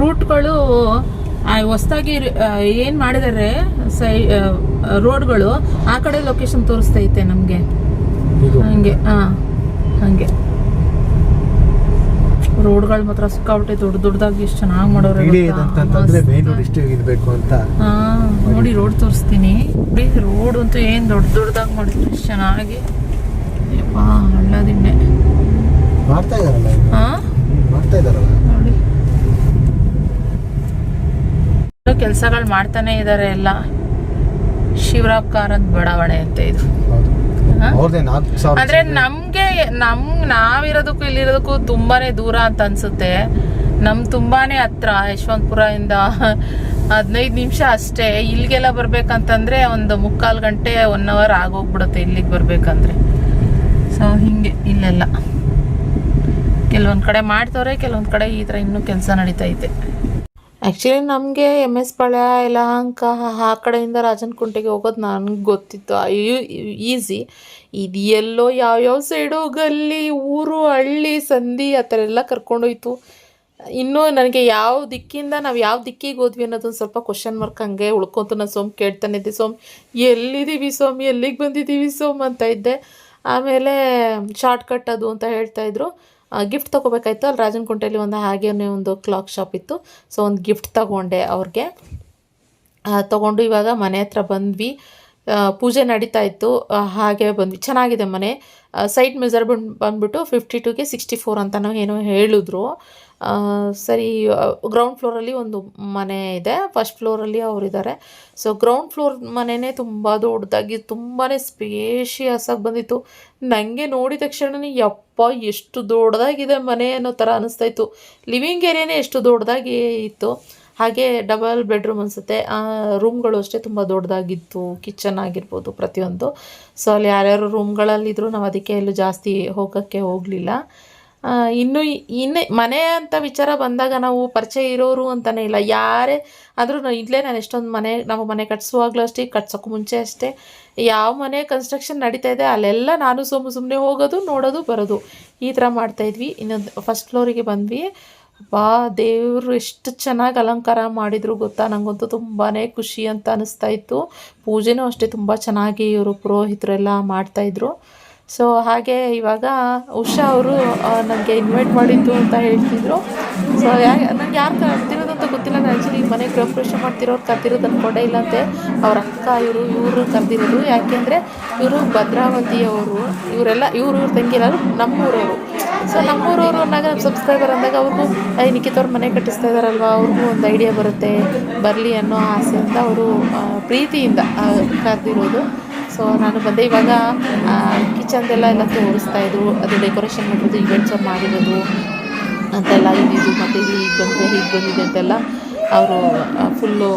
ರೂಟ್ಗಳು ಹೊಸದಾಗಿ ಏನು ಮಾಡಿದ್ದಾರೆ, ರೋಡ್ಗಳು ಆ ಕಡೆ ಲೊಕೇಶನ್ ತೋರಿಸ್ತೈತೆ ನಮಗೆ. ಹಂಗೆ ಹಂಗೆ ರೋಡ್ಗಳು ಮಾತ್ರ ಸಿಕ್ಕಾಬಿಟ್ಟೆ ದೊಡ್ಡದಾಗಿ ಎಷ್ಟು ಚೆನ್ನಾಗಿ ಮಾಡೋರು. ನೋಡಿ ರೋಡ್ ತೋರಿಸ್ತೀನಿ. ರೋಡ್ ಅಂತೂ ಏನು ದೊಡ್ಡದಾಗಿ ಮಾಡಿದ್ರು, ಎಷ್ಟು ಚೆನ್ನಾಗಿ. ಹಳ್ಳದಿಣ್ಣೆ ನೋಡಿ, ಕೆಲಸಗಳು ಮಾಡ್ತಾನೆ ಇದ್ದಾರೆ ಎಲ್ಲ. ಶಿವರಾವ್ ಕಾರಂತ್ ಬಡಾವಣೆ ಅಂತ ಇದು. ಅಂದ್ರೆ ನಮ್ಗೆ ನಾವಿರೋದಕ್ಕೂ ಇಲ್ಲಿರೋದಕ್ಕೂ ತುಂಬಾನೇ ದೂರ ಅಂತ ಅನ್ಸುತ್ತೆ. ತುಂಬಾನೇ ಹತ್ರ, ಯಶವಂತಪುರ ಇಂದ 15 ನಿಮಿಷ ಅಷ್ಟೇ. ಇಲ್ಲಿಗೆಲ್ಲ ಬರ್ಬೇಕಂತಂದ್ರೆ ಒಂದು 3/4 ಗಂಟೆ 1 hour ಆಗೋಗ್ಬಿಡುತ್ತೆ ಇಲ್ಲಿಗೆ ಬರ್ಬೇಕಂದ್ರೆ. ಸೊ ಹಿಂಗೆ ಇಲ್ಲೆಲ್ಲ ಕೆಲವೊಂದು ಕಡೆ ಮಾಡ್ತವ್ರೆ, ಕೆಲವೊಂದು ಕಡೆ ಈ ಥರ ಇನ್ನೂ ಕೆಲಸ ನಡೀತೈತೆ. ಆ್ಯಕ್ಚುಲಿ ನಮಗೆ MS ಪಾಳ್ಯ ಯಲಹಂಕ ಆ ಕಡೆಯಿಂದ ರಾಜನಕುಂಟೆಗೆ ಹೋಗೋದು ನನಗೆ ಗೊತ್ತಿತ್ತು, ಈಸಿ. ಇದು ಎಲ್ಲೋ ಯಾವ್ಯಾವ ಸೈಡು ಗಲ್ಲಿ, ಊರು, ಹಳ್ಳಿ, ಸಂಧಿ ಆ ಥರ ಎಲ್ಲ ಕರ್ಕೊಂಡೋಯ್ತು. ಇನ್ನೂ ನನಗೆ ಯಾವ ದಿಕ್ಕಿಂದ ನಾವು ಯಾವ ದಿಕ್ಕಿಗೆ ಹೋದ್ವಿ ಅನ್ನೋದೊಂದು ಸ್ವಲ್ಪ ಕ್ವಶನ್ ಮಾರ್ಕ್ ಹಂಗೆ ಉಳ್ಕೊತು. ನಾನು ಕೇಳ್ತಾನೆ ಇದ್ದೆ, ಎಲ್ಲಿದ್ದೀವಿ ಎಲ್ಲಿಗೆ ಬಂದಿದ್ದೀವಿ ಅಂತ ಇದ್ದೆ. ಆಮೇಲೆ ಶಾರ್ಟ್ ಕಟ್ ಅದು ಅಂತ ಹೇಳ್ತಾಯಿದ್ರು. ಗಿಫ್ಟ್ ತೊಗೋಬೇಕಾಯ್ತು ಅಲ್ಲಿ ರಾಜನಕುಂಟೆಯಲ್ಲಿ ಹಾಗೇ ಒಂದು ಕ್ಲಾಕ್ ಶಾಪ್ ಇತ್ತು. ಸೊ ಒಂದು ಗಿಫ್ಟ್ ತೊಗೊಂಡೆ ಅವ್ರಿಗೆ. ತೊಗೊಂಡು ಇವಾಗ ಮನೆ ಹತ್ರ ಬಂದ್ವಿ. ಪೂಜೆ ನಡೀತಾ ಇತ್ತು, ಹಾಗೆ ಬಂದ್ವಿ. ಚೆನ್ನಾಗಿದೆ ಮನೆ. ಸೈಟ್ ಮೆಜರ್ಮೆಂಟ್ ಬಂದ್ಬಿಟ್ಟು 52ಗೆ 64 ಅಂತನೋ ಏನೋ ಹೇಳಿದ್ರು. ಸರಿ, ಗ್ರೌಂಡ್ ಫ್ಲೋರಲ್ಲಿ ಒಂದು ಮನೆ ಇದೆ, ಫಸ್ಟ್ ಫ್ಲೋರಲ್ಲಿ ಅವರಿದ್ದಾರೆ. ಸೊ ಗ್ರೌಂಡ್ ಫ್ಲೋರ್ ಮನೆಯೇ ತುಂಬ ದೊಡ್ಡದಾಗಿ ತುಂಬಾ ಸ್ಪೇಷಿಯಸ್ ಆಗಿ ಬಂದಿತ್ತು. ನನಗೆ ನೋಡಿದ ತಕ್ಷಣವೇ ಯಪ್ಪ ಎಷ್ಟು ದೊಡ್ಡದಾಗಿದೆ ಮನೆ ಅನ್ನೋ ಥರ ಅನ್ನಿಸ್ತಾಯಿತ್ತು. ಲಿವಿಂಗ್ ಏರಿಯಾನೇ ಎಷ್ಟು ದೊಡ್ಡದಾಗಿ ಇತ್ತು. ಹಾಗೆ ಡಬಲ್ ಬೆಡ್ರೂಮ್ ಅನಿಸುತ್ತೆ. ರೂಮ್ಗಳು ಅಷ್ಟೇ ತುಂಬ ದೊಡ್ಡದಾಗಿತ್ತು, ಕಿಚನ್ ಆಗಿರ್ಬೋದು ಪ್ರತಿಯೊಂದು. ಸೊ ಅಲ್ಲಿ ಯಾರ್ಯಾರು ರೂಮ್ಗಳಲ್ಲಿದ್ದರೂ ನಾವು ಅದಕ್ಕೆ ಎಲ್ಲೂ ಜಾಸ್ತಿ ಹೋಗೋಕ್ಕೆ ಹೋಗಲಿಲ್ಲ. ಇನ್ನು ಮನೆ ಅಂತ ವಿಚಾರ ಬಂದಾಗ ನಾವು ಪರಿಚಯ ಇರೋರು ಅಂತಲೇ ಇಲ್ಲ, ಯಾರೇ ಆದರೂ ನಾನು ಎಷ್ಟೊಂದು ನಾವು ಮನೆ ಕಟ್ಸುವಾಗಲೂ ಅಷ್ಟೇ, ಕಟ್ಸೋಕ್ಕೂ ಮುಂಚೆ ಅಷ್ಟೇ, ಯಾವ ಮನೆ ಕನ್ಸ್ಟ್ರಕ್ಷನ್ ನಡೀತಾ ಇದೆ ಅಲ್ಲೆಲ್ಲ ನಾನು ಸುಮ್ಮನೆ ಹೋಗೋದು, ನೋಡೋದು, ಬರೋದು, ಈ ಥರ ಮಾಡ್ತಾಯಿದ್ವಿ. ಇನ್ನೊಂದು ಫಸ್ಟ್ ಫ್ಲೋರಿಗೆ ಬಂದ್ವಿ. ದೇವರು ಎಷ್ಟು ಚೆನ್ನಾಗಿ ಅಲಂಕಾರ ಮಾಡಿದ್ರು ಗೊತ್ತಾ. ನನಗಂತೂ ತುಂಬಾ ಖುಷಿ ಅಂತ ಅನಿಸ್ತಾ ಇತ್ತು. ಪೂಜೆನೂ ಅಷ್ಟೇ ತುಂಬ ಚೆನ್ನಾಗಿ ಇವರು ಪುರೋಹಿತರೆಲ್ಲ ಮಾಡ್ತಾಯಿದ್ರು. ಸೊ ಹಾಗೆ ಇವಾಗ ಉಷಾ ಅವರು ನನಗೆ ಇನ್ವೈಟ್ ಮಾಡಿದ್ದು ಅಂತ ಹೇಳ್ತಿದ್ರು. ಸೊ ನನಗೆ ಯಾರು ಕರೆದಿರೋದಂತ ಗೊತ್ತಿಲ್ಲ. ನಾನು ಆ್ಯಕ್ಚುಲಿ ಮನೆ ಗೃಹಪ್ರವೇಶ ಮಾಡ್ತಿರೋರು ಕರೆದಿರೋದು ಅಂದ್ಕೊಂಡೆ, ಇಲ್ಲಂತೆ ಅವ್ರ ಅಕ್ಕ ಇವರು ಕರೆದಿರೋದು. ಯಾಕೆಂದರೆ ಇವರು ಭದ್ರಾವತಿಯವರು, ಇವರು ತಂಗಿ ಎಲ್ಲರೂ ನಮ್ಮೂರವರು. ಸೊ ನಮ್ಮೂರವರು ಅಂದಾಗ ನಮ್ಮ ಸಬ್ಸ್ಕ್ರೈಬರ್ ಅಂದಾಗ ಅವ್ರಿಗೂ ನಿಖಿತವ್ರು ಮನೆ ಕಟ್ಟಿಸ್ತಾ ಇದ್ದಾರಲ್ವ, ಅವ್ರಿಗೂ ಒಂದು ಐಡಿಯಾ ಬರುತ್ತೆ, ಬರಲಿ ಅನ್ನೋ ಆಸೆಯಿಂದ ಅವರು ಪ್ರೀತಿಯಿಂದ ಕರೆದಿರೋದು. ಸೊ ನಾನು ಬಂದೆ. ಇವಾಗ ಕಿಚನ್ದೆಲ್ಲ ತೋರಿಸ್ತಾಯಿದ್ರು, ಅದು ಡೆಕೋರೇಷನ್ ಮಾಡಿರೋದು, ಇವೆಂಟ್ಸ್ ಅವ್ರು ಮಾಡಿರೋದು ಅಂತೆಲ್ಲ, ಇದು ಮತ್ತು ಇದು ಹೀಗೆ ಬಂದಿದೆ ಅಂತೆಲ್ಲ ಅವರು ಫುಲ್ಲು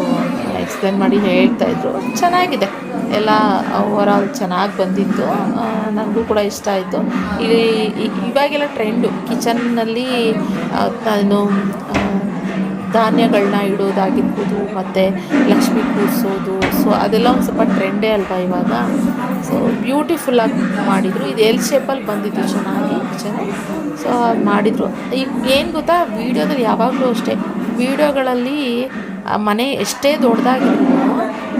ಎಕ್ಸ್ಪ್ಲೇನ್ ಮಾಡಿ ಹೇಳ್ತಾಯಿದ್ರು. ಚೆನ್ನಾಗಿದೆ ಎಲ್ಲ, ಓವರಾಲ್ ಚೆನ್ನಾಗಿ ಬಂದಿತ್ತು. ನನಗೂ ಕೂಡ ಇಷ್ಟ ಆಯಿತು. ಇವಾಗೆಲ್ಲ ಟ್ರೆಂಡು ಕಿಚನ್ನಲ್ಲಿ ನಾನು ಧಾನ್ಯಗಳನ್ನ ಇಡೋದಾಗಿರ್ಬೋದು, ಮತ್ತು ಲಕ್ಷ್ಮಿ ಕೂರಿಸೋದು. ಸೊ ಅದೆಲ್ಲ ಒಂದು ಸ್ವಲ್ಪ ಟ್ರೆಂಡೇ ಅಲ್ವಾ ಇವಾಗ. ಸೊ ಬ್ಯೂಟಿಫುಲ್ಲಾಗಿ ಮಾಡಿದರು. ಇದು ಎಲ್ ಶೇಪಲ್ಲಿ ಬಂದಿತ್ತು ಚೆನ್ನಾಗಿ ಕಿಚನ್. ಸೊ ಮಾಡಿದರು. ಈಗ ಏನು ಗೊತ್ತಾ, ವೀಡಿಯೋದಲ್ಲಿ ಯಾವಾಗಲೂ ಅಷ್ಟೇ, ವೀಡಿಯೋಗಳಲ್ಲಿ ಮನೆ ಎಷ್ಟೇ ದೊಡ್ಡದಾಗಿದ್ರು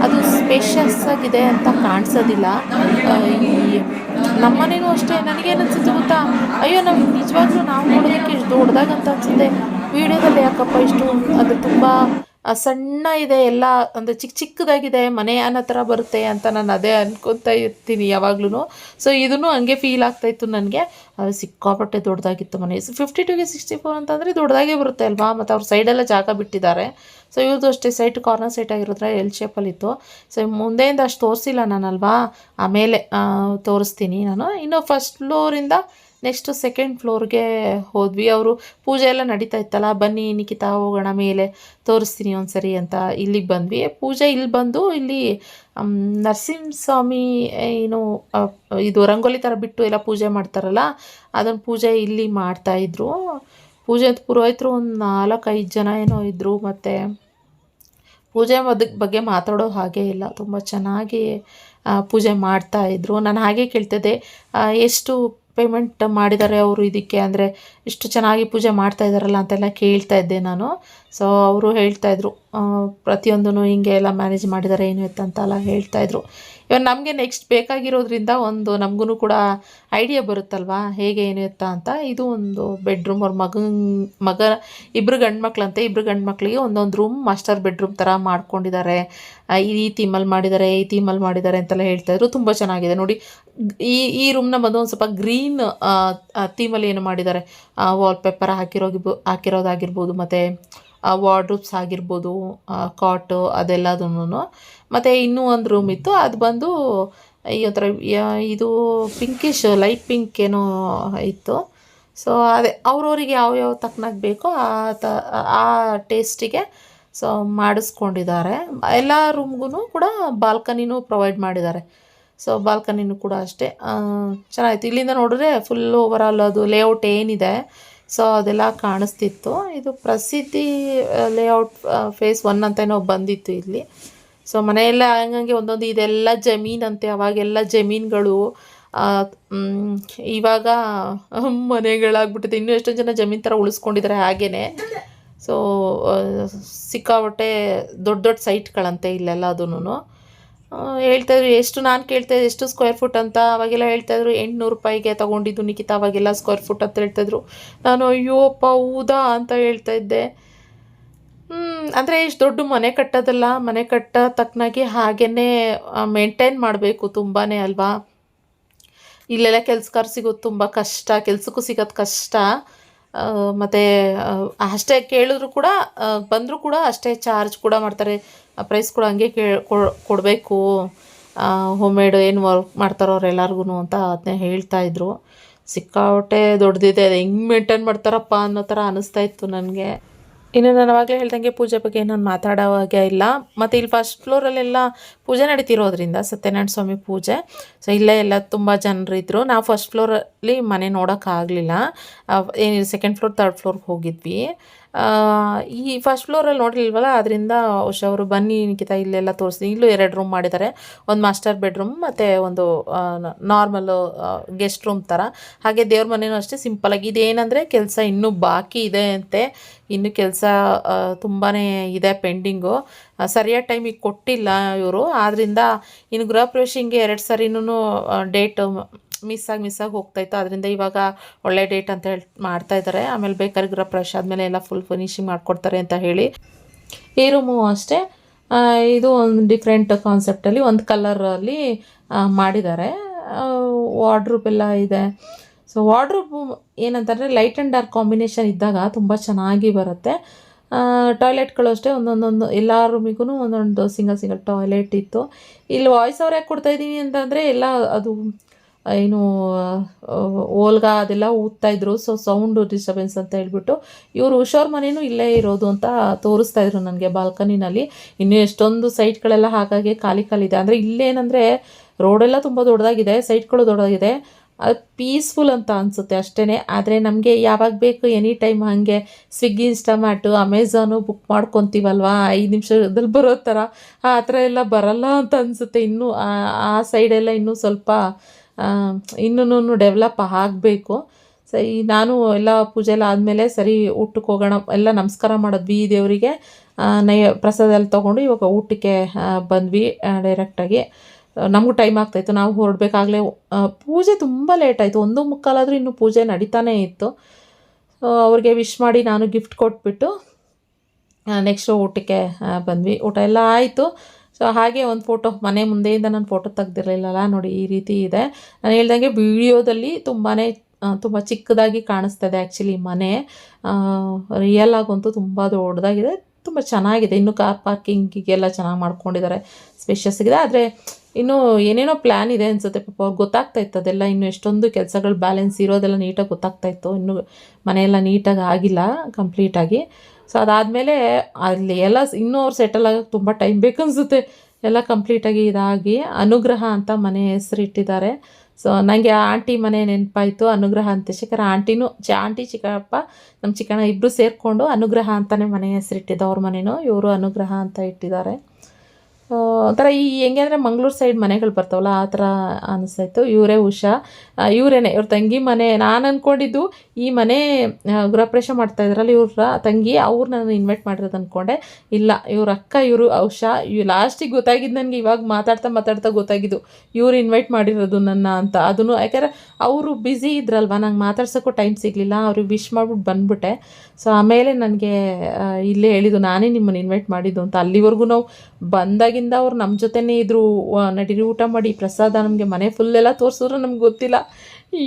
ಅದು ಸ್ಪೇಷಿಯಸ್ ಆಗಿದೆ ಅಂತ ಕಾಣಿಸೋದಿಲ್ಲ. ನಮ್ಮ ಮನೆಯೂ ಅಷ್ಟೇ. ನನಗೇನು ಅನಿಸುತ್ತೆ ಗೊತ್ತಾ, ಅಯ್ಯೋ ನಾವು ನಿಜವಾಗ್ಲೂ ನಾವು ನೋಡೋದಕ್ಕೆ ಇಷ್ಟು ದೊಡ್ಡದಾಗಂತ ಅನಿಸುತ್ತೆ, ವೀಡಿಯೋದಲ್ಲಿ ಯಾಕಪ್ಪ ಇಷ್ಟು ಅದು ತುಂಬ ಸಣ್ಣ ಇದೆ ಎಲ್ಲ, ಅಂದರೆ ಚಿಕ್ಕದಾಗಿದೆ ಮನೆ ಅನ್ನೋ ಥರ ಬರುತ್ತೆ ಅಂತ ನಾನು ಅದೇ ಅನ್ಕೊತಾ ಇರ್ತೀನಿ ಯಾವಾಗ್ಲೂ. ಸೊ ಇದನ್ನು ಹಂಗೆ ಫೀಲ್ ಆಗ್ತಾಯಿತ್ತು ನನಗೆ. ಅದು ಸಿಕ್ಕಾಪಟ್ಟೆ ದೊಡ್ಡದಾಗಿತ್ತು ಮನೆ. 52ಗೆ 64 ಅಂತಂದರೆ ದೊಡ್ಡದಾಗೇ ಬರುತ್ತೆ ಅಲ್ವಾ. ಮತ್ತು ಅವ್ರ ಸೈಡೆಲ್ಲ ಜಾಗ ಬಿಟ್ಟಿದ್ದಾರೆ. ಸೊ ಇವ್ರದ್ದು ಅಷ್ಟೇ ಸೈಟ್ ಕಾರ್ನರ್ ಸೈಟ್ ಆಗಿರೋದ್ರೆ ಎಲ್ ಶೇಪಲ್ಲಿತ್ತು. ಸೊ ಮುಂದೆಯಿಂದ ಅಷ್ಟು ತೋರಿಸಿಲ್ಲ ನಾನಲ್ವಾ, ಆಮೇಲೆ ತೋರಿಸ್ತೀನಿ ನಾನು. ಇನ್ನು ಫಸ್ಟ್ ಫ್ಲೋರಿಂದ ನೆಕ್ಸ್ಟು ಸೆಕೆಂಡ್ ಫ್ಲೋರ್ಗೆ ಹೋದ್ವಿ. ಅವರು ಪೂಜೆ ಎಲ್ಲ ನಡೀತಾ ಇತ್ತಲ್ಲ, ಬನ್ನಿ ನಿಖಿತಾ ಹೋಗೋಣ ಮೇಲೆ ತೋರಿಸ್ತೀನಿ ಒಂದು ಸರಿ ಅಂತ ಇಲ್ಲಿಗೆ ಬಂದ್ವಿ. ಪೂಜೆ ಇಲ್ಲಿ ಬಂದು ಇಲ್ಲಿ ನರಸಿಂಹಸ್ವಾಮಿ ಏನು ಇದು ರಂಗೋಲಿ ಥರ ಬಿಟ್ಟು ಎಲ್ಲ ಪೂಜೆ ಮಾಡ್ತಾರಲ್ಲ, ಅದನ್ನು ಪೂಜೆ ಇಲ್ಲಿ ಮಾಡ್ತಾಯಿದ್ರು. ಪೂಜೆ ಅಂತ ಪುರೋಹಿತರು ಒಂದು 4-5 ಜನ ಏನೋ ಇದ್ದರು. ಮತ್ತು ಪೂಜೆ ಬಗ್ಗೆ ಮಾತಾಡೋ ಹಾಗೇ ಇಲ್ಲ, ತುಂಬ ಚೆನ್ನಾಗಿ ಪೂಜೆ ಮಾಡ್ತಾಯಿದ್ರು. ನಾನು ಹಾಗೆ ಕೇಳ್ತಿದ್ದೆ, ಎಷ್ಟು ಪೇಮೆಂಟ್ ಮಾಡಿದ್ದಾರೆ ಅವರು ಇದಕ್ಕೆ, ಅಂದರೆ ಇಷ್ಟು ಚೆನ್ನಾಗಿ ಪೂಜೆ ಮಾಡ್ತಾಯಿದ್ದಾರಲ್ಲ ಅಂತೆಲ್ಲ ಕೇಳ್ತಾ ಇದ್ದೆ ನಾನು. ಸೊ ಅವರು ಹೇಳ್ತಾಯಿದ್ರು ಪ್ರತಿಯೊಂದೂ ಹಿಂಗೆ ಎಲ್ಲ ಮ್ಯಾನೇಜ್ ಮಾಡಿದ್ದಾರೆ ಏನು ಅಂತೆಲ್ಲ ಹೇಳ್ತಾಯಿದ್ರು. ಇವಾಗ ನಮಗೆ ನೆಕ್ಸ್ಟ್ ಬೇಕಾಗಿರೋದ್ರಿಂದ ಒಂದು ನಮಗೂ ಕೂಡ ಐಡಿಯಾ ಬರುತ್ತಲ್ವಾ ಹೇಗೆ ಏನು ಅಂತ. ಇದು ಒಂದು ಬೆಡ್ರೂಮ್. ಅವ್ರ ಮಗ ಇಬ್ಬರು ಗಂಡು ಮಕ್ಕಳಂತೆ, ಇಬ್ಬರು ಗಂಡು ಮಕ್ಕಳಿಗೆ ಒಂದೊಂದು ರೂಮ್ ಮಾಸ್ಟರ್ ಬೆಡ್ರೂಮ್ ಥರ ಮಾಡ್ಕೊಂಡಿದ್ದಾರೆ. ಈ ಥೀಮಲ್ಲಿ ಮಾಡಿದ್ದಾರೆ ಅಂತೆಲ್ಲ ಹೇಳ್ತಾಯಿದ್ರು. ತುಂಬ ಚೆನ್ನಾಗಿದೆ ನೋಡಿ. ಈ ರೂಮ್ನ ಬಂದು ಒಂದು ಸ್ವಲ್ಪ ಗ್ರೀನ್ ಥೀಮಲ್ಲಿ ಏನು ಮಾಡಿದ್ದಾರೆ, ವಾಲ್ಪೇಪರ್ ಹಾಕಿರೋದಾಗಿರ್ಬೋದು, ಮತ್ತು ವಾರ್ಡ್ರೂಬ್ಸ್ ಆಗಿರ್ಬೋದು, ಕಾಟು ಅದೆಲ್ಲದನ್ನು. ಮತ್ತು ಇನ್ನೂ ಒಂದು ರೂಮ್ ಇತ್ತು, ಅದು ಬಂದು ಈ ಒಂಥರ ಇದು ಪಿಂಕಿಶ್ ಲೈಟ್ ಪಿಂಕ್ ಏನೋ ಇತ್ತು. ಸೊ ಅದೇ ಅವ್ರವ್ರಿಗೆ ಯಾವ್ಯಾವ ತಕ್ಕನಾಗಿ ಬೇಕೋ ಆ ಟೇಸ್ಟಿಗೆ ಸೊ ಮಾಡಿಸ್ಕೊಂಡಿದ್ದಾರೆ. ಎಲ್ಲ ರೂಮ್ಗೂ ಕೂಡ ಬಾಲ್ಕನಿನೂ ಪ್ರೊವೈಡ್ ಮಾಡಿದ್ದಾರೆ. ಸೊ ಬಾಲ್ಕನಿನೂ ಕೂಡ ಅಷ್ಟೇ ಚೆನ್ನಾಗಿತ್ತು. ಇಲ್ಲಿಂದ ನೋಡಿದ್ರೆ ಫುಲ್ ಓವರಾಲ್ ಅದು ಲೇಔಟ್ ಏನಿದೆ ಸೊ ಅದೆಲ್ಲ ಕಾಣಿಸ್ತಿತ್ತು. ಇದು ಪ್ರಸಿದ್ಧಿ ಲೇಔಟ್ ಫೇಸ್ 1 ಅಂತ ಏನೋ ಬಂದಿತ್ತು ಇಲ್ಲಿ. ಸೊ ಮನೆಯೆಲ್ಲ ಹಂಗಂಗೆ ಒಂದೊಂದು ಇದೆಲ್ಲ ಜಮೀನಂತೆ. ಅವಾಗೆಲ್ಲ ಜಮೀನುಗಳು, ಇವಾಗ ಮನೆಗಳಾಗ್ಬಿಟ್ಟಿದೆ. ಇನ್ನೂ ಎಷ್ಟೊಂದು ಜನ ಜಮೀನು ಥರ ಉಳಿಸ್ಕೊಂಡಿದ್ದಾರೆ ಹಾಗೇ. ಸೊ ಸಿಕ್ಕಾಪಟ್ಟೆ ದೊಡ್ಡ ಸೈಟ್ಗಳಂತೆ ಇಲ್ಲೆಲ್ಲ ಅದೂ. ಹೇಳ್ತಾಯಿದ್ರು ಎಷ್ಟು, ನಾನು ಕೇಳ್ತಾಯಿದ್ದೆ ಎಷ್ಟು ಸ್ಕ್ವೇರ್ ಫುಟ್ ಅಂತ. ಅವಾಗೆಲ್ಲ ಹೇಳ್ತಾಯಿದ್ರು 800 ರೂಪಾಯಿಗೆ ತೊಗೊಂಡಿದ್ದು ನಿಖಿತಾ ಅವಾಗೆಲ್ಲ ಸ್ಕ್ವೇರ್ ಫುಟ್ ಅಂತ ಹೇಳ್ತಾಯಿದ್ರು. ನಾನು ಅಯ್ಯೋಪ್ಪ ಹೌದಾ ಅಂತ ಹೇಳ್ತಾಯಿದ್ದೆ. ಅಂದರೆ ಇಷ್ಟು ದೊಡ್ಡ ಮನೆ ಕಟ್ಟೋದಲ್ಲ, ಮನೆ ಕಟ್ಟೋ ತಕ್ಕನಾಗಿ ಹಾಗೇ ಮೇಂಟೈನ್ ಮಾಡಬೇಕು ತುಂಬಾ ಅಲ್ವಾ. ಇಲ್ಲೆಲ್ಲ ಕೆಲ್ಸಗಾರ ಸಿಗೋದು ತುಂಬ ಕಷ್ಟ, ಕೆಲಸಕ್ಕೂ ಸಿಗೋದು ಕಷ್ಟ. ಮತ್ತು ಅಷ್ಟೇ ಕೇಳಿದ್ರು ಕೂಡ ಬಂದರೂ ಕೂಡ ಅಷ್ಟೇ ಚಾರ್ಜ್ ಕೂಡ ಮಾಡ್ತಾರೆ, ಪ್ರೈಸ್ ಕೂಡ ಹಂಗೆ ಕೊಡಬೇಕು. ಹೋಮ್ ಮೇಡ್ ಏನು ವರ್ಕ್ ಮಾಡ್ತಾರೋ ಅವ್ರು ಎಲ್ಲರಿಗೂ ಅಂತ ಅದನ್ನೇ ಹೇಳ್ತಾಯಿದ್ರು. ಸಿಕ್ಕಾಪಟ್ಟೆ ದೊಡ್ಡದಿದೆ, ಅದು ಹೆಂಗೆ ಮೇಂಟೈನ್ ಮಾಡ್ತಾರಪ್ಪ ಅನ್ನೋ ಥರ ಅನ್ನಿಸ್ತಾ ಇತ್ತು ನನಗೆ. ಇನ್ನು ನಾನು ಅವಾಗಲೇ ಹೇಳ್ದಂಗೆ ಪೂಜೆ ಬಗ್ಗೆ ನಾನು ಮಾತಾಡೋ ಹಾಗೆ ಇಲ್ಲ. ಮತ್ತು ಇಲ್ಲಿ ಫಸ್ಟ್ ಫ್ಲೋರಲ್ಲೆಲ್ಲ ಪೂಜೆ ನಡೀತಿರೋದ್ರಿಂದ ಸತ್ಯನಾರಾಯಣ ಸ್ವಾಮಿ ಪೂಜೆ, ಸೊ ಇಲ್ಲೇ ಎಲ್ಲ ತುಂಬ ಜನರಿದ್ದರು. ನಾವು ಫಸ್ಟ್ ಫ್ಲೋರಲ್ಲಿ ಮನೆ ನೋಡೋಕ್ಕಾಗಲಿಲ್ಲ, ಏನಿಲ್ಲ ಸೆಕೆಂಡ್ ಫ್ಲೋರ್ ತರ್ಡ್ ಫ್ಲೋರ್ಗೆ ಹೋಗಿದ್ವಿ. ಈ ಫಸ್ಟ್ ಫ್ಲೋರಲ್ಲಿ ನೋಡಿಲ್ವಲ್ಲ, ಅದರಿಂದ ಅವರು ಬನ್ನಿ ನಿಖಿತಾ ಇಲ್ಲೆಲ್ಲ ತೋರಿಸಿ. ಇಲ್ಲೂ 2 ರೂಮ್ ಮಾಡಿದ್ದಾರೆ, ಒಂದು ಮಾಸ್ಟರ್ ಬೆಡ್ರೂಮ್ ಮತ್ತು ಒಂದು ನಾರ್ಮಲ್ಲು ಗೆಸ್ಟ್ ರೂಮ್ ಥರ. ಹಾಗೆ ದೇವ್ರ ಮನೆಯೂ ಅಷ್ಟೇ ಸಿಂಪಲಾಗಿ. ಇದೇನೆಂದರೆ ಕೆಲಸ ಇನ್ನೂ ಬಾಕಿ ಇದೆ ಅಂತೆ, ಇನ್ನೂ ಕೆಲಸ ತುಂಬಾ ಇದೆ ಪೆಂಡಿಂಗು. ಸರಿಯಾದ ಟೈಮಿಗೆ ಕೊಟ್ಟಿಲ್ಲ ಇವರು, ಆದ್ದರಿಂದ ಇನ್ನು ಗೃಹ ಪ್ರವೇಶಿಂಗೆ 2 ಸರಿನೂ ಡೇಟ್ ಮಿಸ್ ಆಗಿ ಹೋಗ್ತಾಯಿತ್ತು. ಅದರಿಂದ ಇವಾಗ ಒಳ್ಳೆ ಡೇಟ್ ಅಂತ ಹೇಳಿ ಮಾಡ್ತಾಯಿದ್ದಾರೆ. ಆಮೇಲೆ ಬೇಕಾದ್ರೆ ಗೃಹ ಪ್ರವೇಶ ಆದಮೇಲೆ ಎಲ್ಲ ಫುಲ್ ಫಿನಿಶಿಂಗ್ ಮಾಡಿಕೊಡ್ತಾರೆ ಅಂತ ಹೇಳಿ. ಈ ರೂಮು ಅಷ್ಟೇ, ಇದು ಒಂದು ಡಿಫ್ರೆಂಟ್ ಕಾನ್ಸೆಪ್ಟಲ್ಲಿ ಒಂದು ಕಲರಲ್ಲಿ ಮಾಡಿದ್ದಾರೆ. ವಾರ್ಡ್ರೂಬ್ ಎಲ್ಲ ಇದೆ. ಸೊ ವಾರ್ಡ್ರೂಬ್ ಏನಂತಂದರೆ ಲೈಟ್ ಆ್ಯಂಡ್ ಡಾರ್ಕ್ ಕಾಂಬಿನೇಷನ್ ಇದ್ದಾಗ ತುಂಬ ಚೆನ್ನಾಗಿ ಬರುತ್ತೆ. ಟಾಯ್ಲೆಟ್ಗಳು ಅಷ್ಟೇ ಒಂದೊಂದೊಂದು ಎಲ್ಲ ರೂಮಿಗೂ ಒಂದೊಂದು ಸಿಂಗಲ್ ಟಾಯ್ಲೆಟ್ ಇತ್ತು. ಇಲ್ಲಿ ವಾಯ್ಸ್ ಅವ್ರು ಯಾಕೆ ಕೊಡ್ತಾಯಿದ್ದೀನಿ ಅಂತಂದರೆ ಎಲ್ಲ ಅದು ಏನು ಓಲ್ಗ ಅದೆಲ್ಲ ಊದ್ತಾಯಿದ್ರು, ಸೊ ಸೌಂಡು ಡಿಸ್ಟರ್ಬೆನ್ಸ್ ಅಂತ ಹೇಳ್ಬಿಟ್ಟು ಇವರು ಉಷೋರ್ ಮನೇನೂ ಇಲ್ಲೇ ಇರೋದು ಅಂತ ತೋರಿಸ್ತಾಯಿದ್ರು ನನಗೆ ಬಾಲ್ಕನಿನಲ್ಲಿ. ಇನ್ನೂ ಎಷ್ಟೊಂದು ಸೈಟ್ಗಳೆಲ್ಲ ಹಾಗಾಗಿ ಖಾಲಿ ಇದೆ. ಅಂದರೆ ಇಲ್ಲೇನಂದರೆ ರೋಡೆಲ್ಲ ತುಂಬ ದೊಡ್ಡದಾಗಿದೆ, ಸೈಟ್ಗಳು ದೊಡ್ಡದಾಗಿದೆ, ಅದು ಪೀಸ್ಫುಲ್ ಅಂತ ಅನಿಸುತ್ತೆ ಅಷ್ಟೇ. ಆದರೆ ನಮಗೆ ಯಾವಾಗ ಬೇಕು ಎನಿ ಟೈಮ್ ಹಾಗೆ ಸ್ವಿಗ್ಗಿ, ಇನ್ಸ್ಟಾಮ್ಯಾಟು, ಅಮೆಝಾನು ಬುಕ್ ಮಾಡ್ಕೊತೀವಲ್ವ 5 ನಿಮಿಷದಲ್ಲಿ ಬರೋ ಥರ, ಆ ಥರ ಎಲ್ಲ ಬರಲ್ಲ ಅಂತ ಅನಿಸುತ್ತೆ. ಇನ್ನೂ ಆ ಸೈಡೆಲ್ಲ ಇನ್ನೂ ಸ್ವಲ್ಪ ಇನ್ನೂ ಡೆವಲಪ್ ಆಗಬೇಕು. ಸರಿ, ನಾನು ಎಲ್ಲ ಪೂಜೆ ಎಲ್ಲ ಆದಮೇಲೆ ಸರಿ ಊಟಕ್ಕೆ ಹೋಗೋಣ, ಎಲ್ಲ ನಮಸ್ಕಾರ ಮಾಡಿದ್ವಿ ದೇವರಿಗೆ, ಪ್ರಸಾದ ಎಲ್ಲ ತೊಗೊಂಡು ಇವಾಗ ಊಟಕ್ಕೆ ಬಂದ್ವಿ ಡೈರೆಕ್ಟಾಗಿ. ನಮಗೂ ಟೈಮ್ ಆಗ್ತಾಯಿತ್ತು, ನಾವು ಹೊರಡಬೇಕಾಗಲೇ. ಪೂಜೆ ತುಂಬ ಲೇಟ್ ಆಯಿತು, 1:15 ಇನ್ನೂ ಪೂಜೆ ನಡೀತಾನೇ ಇತ್ತು. ಅವ್ರಿಗೆ ವಿಶ್ ಮಾಡಿ ನಾನು ಗಿಫ್ಟ್ ಕೊಟ್ಬಿಟ್ಟು ನೆಕ್ಸ್ಟು ಊಟಕ್ಕೆ ಬಂದ್ವಿ. ಊಟ ಎಲ್ಲ ಆಯಿತು. ಸೊ ಹಾಗೆ ಒಂದು ಫೋಟೋ, ಮನೆ ಮುಂದೆಯಿಂದ ನಾನು ಫೋಟೋ ತೆಗ್ದಿರಲಿಲ್ಲಲ್ಲ, ನೋಡಿ ಈ ರೀತಿ ಇದೆ. ನಾನು ಹೇಳ್ದಂಗೆ ವಿಡಿಯೋದಲ್ಲಿ ತುಂಬ ಚಿಕ್ಕದಾಗಿ ಕಾಣಿಸ್ತದೆ ಆ್ಯಕ್ಚುಲಿ ಮನೆ. ರಿಯಲ್ ಆಗಂತೂ ತುಂಬ ದೊಡ್ಡದಾಗಿದೆ, ತುಂಬ ಚೆನ್ನಾಗಿದೆ. ಇನ್ನೂ ಕಾರ್ ಪಾರ್ಕಿಂಗಿಗೆಲ್ಲ ಚೆನ್ನಾಗಿ ಮಾಡ್ಕೊಂಡಿದ್ದಾರೆ, ಸ್ಪೇಷಿಯಸ್ ಆಗಿದೆ. ಆದರೆ ಇನ್ನೂ ಏನೇನೋ ಪ್ಲ್ಯಾನ್ ಇದೆ ಅನಿಸುತ್ತೆ ಪಾಪ, ಅವ್ರಿಗೆ ಗೊತ್ತಾಗ್ತಾಯಿತ್ತು ಅದೆಲ್ಲ. ಇನ್ನೂ ಎಷ್ಟೊಂದು ಕೆಲಸಗಳು ಬ್ಯಾಲೆನ್ಸ್ ಇರೋದೆಲ್ಲ ನೀಟಾಗಿ ಗೊತ್ತಾಗ್ತಾಯಿತ್ತು. ಇನ್ನೂ ಮನೆಯೆಲ್ಲ ನೀಟಾಗಿ ಆಗಿಲ್ಲ ಕಂಪ್ಲೀಟಾಗಿ. ಸೊ ಅದಾದಮೇಲೆ ಅಲ್ಲಿ ಎಲ್ಲ ಇನ್ನೂ ಅವ್ರು ಸೆಟಲ್ ಆಗೋಕ್ಕೆ ತುಂಬ ಟೈಮ್ ಬೇಕು ಅನಿಸುತ್ತೆ. ಎಲ್ಲ ಕಂಪ್ಲೀಟಾಗಿ ಇದಾಗಿ ಅನುಗ್ರಹ ಅಂತ ಮನೆ ಹೆಸರು ಇಟ್ಟಿದ್ದಾರೆ. ಸೊ ನನಗೆ ಆಂಟಿ ಮನೆ ನೆನಪಾಯಿತು, ಅನುಗ್ರಹ ಅಂತ. ಯಾಕಂದ್ರೆ ಆಂಟಿ ಚಿಕ್ಕಪ್ಪ ನಮ್ಮ ಚಿಕ್ಕಣ್ಣ ಇಬ್ಬರು ಸೇರಿಕೊಂಡು ಅನುಗ್ರಹ ಅಂತಲೇ ಮನೆ ಹೆಸರಿಟ್ಟಿದ್ದು. ಅವ್ರ ಮನೆಯೂ ಇವರು ಅನುಗ್ರಹ ಅಂತ ಇಟ್ಟಿದ್ದಾರೆ. ಒಂಥರ ಈ ಹೆಂಗೆ ಅಂದರೆ ಮಂಗಳೂರು ಸೈಡ್ ಮನೆಗಳು ಬರ್ತಾವಲ್ಲ ಆ ಥರ ಅನ್ನಿಸ್ತಾಯಿತ್ತು. ಇವರೇ ಉಷಾ, ಇವರೇನೆ ಇವ್ರ ತಂಗಿ ಮನೆ. ನಾನು ಅಂದ್ಕೊಂಡಿದ್ದು ಈ ಮನೆ ಗೃಹಪ್ರವೇಶ ಮಾಡ್ತಾಯಿದ್ರಲ್ಲ ಇವ್ರ ತಂಗಿ, ಅವ್ರು ನಾನು ಇನ್ವೈಟ್ ಮಾಡಿರೋದು ಅಂದ್ಕೊಂಡೆ. ಇಲ್ಲ, ಇವ್ರ ಅಕ್ಕ ಇವರು ಉಷಾ. ಲಾಸ್ಟಿಗೆ ಗೊತ್ತಾಗಿದ್ದು ನನಗೆ, ಇವಾಗ ಮಾತಾಡ್ತಾ ಗೊತ್ತಾಗಿದ್ದು ಇವ್ರು ಇನ್ವೈಟ್ ಮಾಡಿರೋದು ನನ್ನ ಅಂತ. ಅದನ್ನು ಯಾಕೆಂದರೆ ಅವರು ಬ್ಯುಸಿ ಇದ್ರಲ್ವ, ನಂಗೆ ಮಾತಾಡ್ಸೋಕ್ಕೂ ಟೈಮ್ ಸಿಗಲಿಲ್ಲ. ಅವ್ರಿಗೆ ವಿಶ್ ಮಾಡಿಬಿಟ್ಟು ಬಂದುಬಿಟ್ಟೆ. ಸೊ ಆಮೇಲೆ ನನಗೆ ಇಲ್ಲೇ ಹೇಳಿದ್ದು, ನಾನೇ ನಿಮ್ಮನ್ನು ಇನ್ವೈಟ್ ಮಾಡಿದ್ದು ಅಂತ. ಅಲ್ಲಿವರೆಗೂ ನಾವು ಬಂದಾಗಿಂದ ಅವ್ರು ನಮ್ಮ ಜೊತೆನೇ ಇದ್ದರು. ನಡೀರಿ ಊಟ ಮಾಡಿ, ಪ್ರಸಾದ ನಮಗೆ ಮನೆ ಫುಲ್ಲೆಲ್ಲ ತೋರಿಸಿದ್ರು ನಮ್ಗೆ ಗೊತ್ತಿಲ್ಲ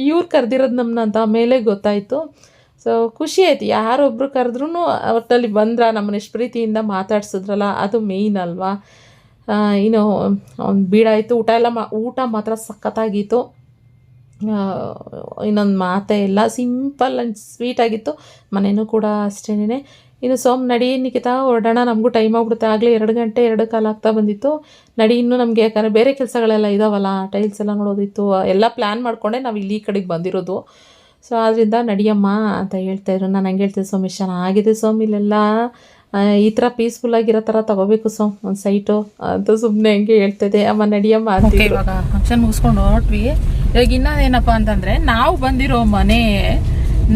ಇವ್ರು ಕರೆದಿರೋದು ನಮ್ಮನ್ನ ಅಂತ. ಆಮೇಲೆ ಗೊತ್ತಾಯಿತು. ಸೊ ಖುಷಿ ಆಯ್ತು, ಯಾರೊಬ್ಬರು ಕರೆದ್ರೂ ಒಟ್ಟಲ್ಲಿ ಬಂದ್ರ, ನಮ್ಮನ್ನ ಎಷ್ಟು ಪ್ರೀತಿಯಿಂದ ಮಾತಾಡ್ಸಿದ್ರಲ್ಲ, ಅದು ಮೇಯ್ನ್ ಅಲ್ವಾ. ಇನ್ನು ಒಂದು ಬೀಡಾಯಿತು. ಊಟ ಮಾತ್ರ ಸಖತ್ತಾಗಿತ್ತು. ಇನ್ನೊಂದು ಮಾತೇ ಇಲ್ಲ, ಸಿಂಪಲ್ ಆ್ಯಂಡ್ ಸ್ವೀಟಾಗಿತ್ತು. ಮನೆಯೂ ಕೂಡ ಅಷ್ಟೇನೆ. ಇನ್ನು ನಡಿ ನಿಖಿತಾ ಹೊರಡೋಣ, ನಮಗೂ ಟೈಮ್ ಆಗ್ಬಿಡುತ್ತೆ. ಆಗಲೇ 2 ಗಂಟೆ 2:15 ಆಗ್ತಾ ಬಂದಿತ್ತು. ನಡಿ, ಇನ್ನೂ ನಮಗೆ ಯಾಕಂದರೆ ಬೇರೆ ಕೆಲಸಗಳೆಲ್ಲ ಇದಾವಲ್ಲ, ಟೈಲ್ಸ್ ಎಲ್ಲ ನೋಡೋದಿತ್ತು, ಎಲ್ಲ ಪ್ಲ್ಯಾನ್ ಮಾಡಿಕೊಂಡೆ ನಾವು ಇಲ್ಲಿ ಈ ಕಡೆಗೆ ಬಂದಿರೋದು. ಸೊ ಆದ್ದರಿಂದ ನಡಿಯಮ್ಮ ಅಂತ ಹೇಳ್ತಾಯಿದ್ರು. ನಾನು ಹಂಗೆ ಹೇಳ್ತಿದ್ದೆ, ಸ್ವಾಮಿ ಚೆನ್ನಾಗಿದೆ ಸ್ವಾಮಿ ಇಲ್ಲೆಲ್ಲ, ಈ ಥರ ಪೀಸ್ಫುಲ್ಲಾಗಿರೋ ಥರ ತೊಗೋಬೇಕು ಒಂದು ಸೈಟು ಅಂತ ಸುಮ್ಮನೆ ಹಂಗೆ ಹೇಳ್ತಾಯಿದ್ದೆ. ಅಮ್ಮ ನಡಿಯಮ್ಮ ಅಂತ. ಇವಾಗ ಫಂಕ್ಷನ್ ಮುಗಿಸ್ಕೊಂಡು ಹೊರಟ್ವಿ. ಇವಾಗ ಇನ್ನೊಂದೇನಪ್ಪ ಅಂತಂದರೆ, ನಾವು ಬಂದಿರೋ ಮನೆ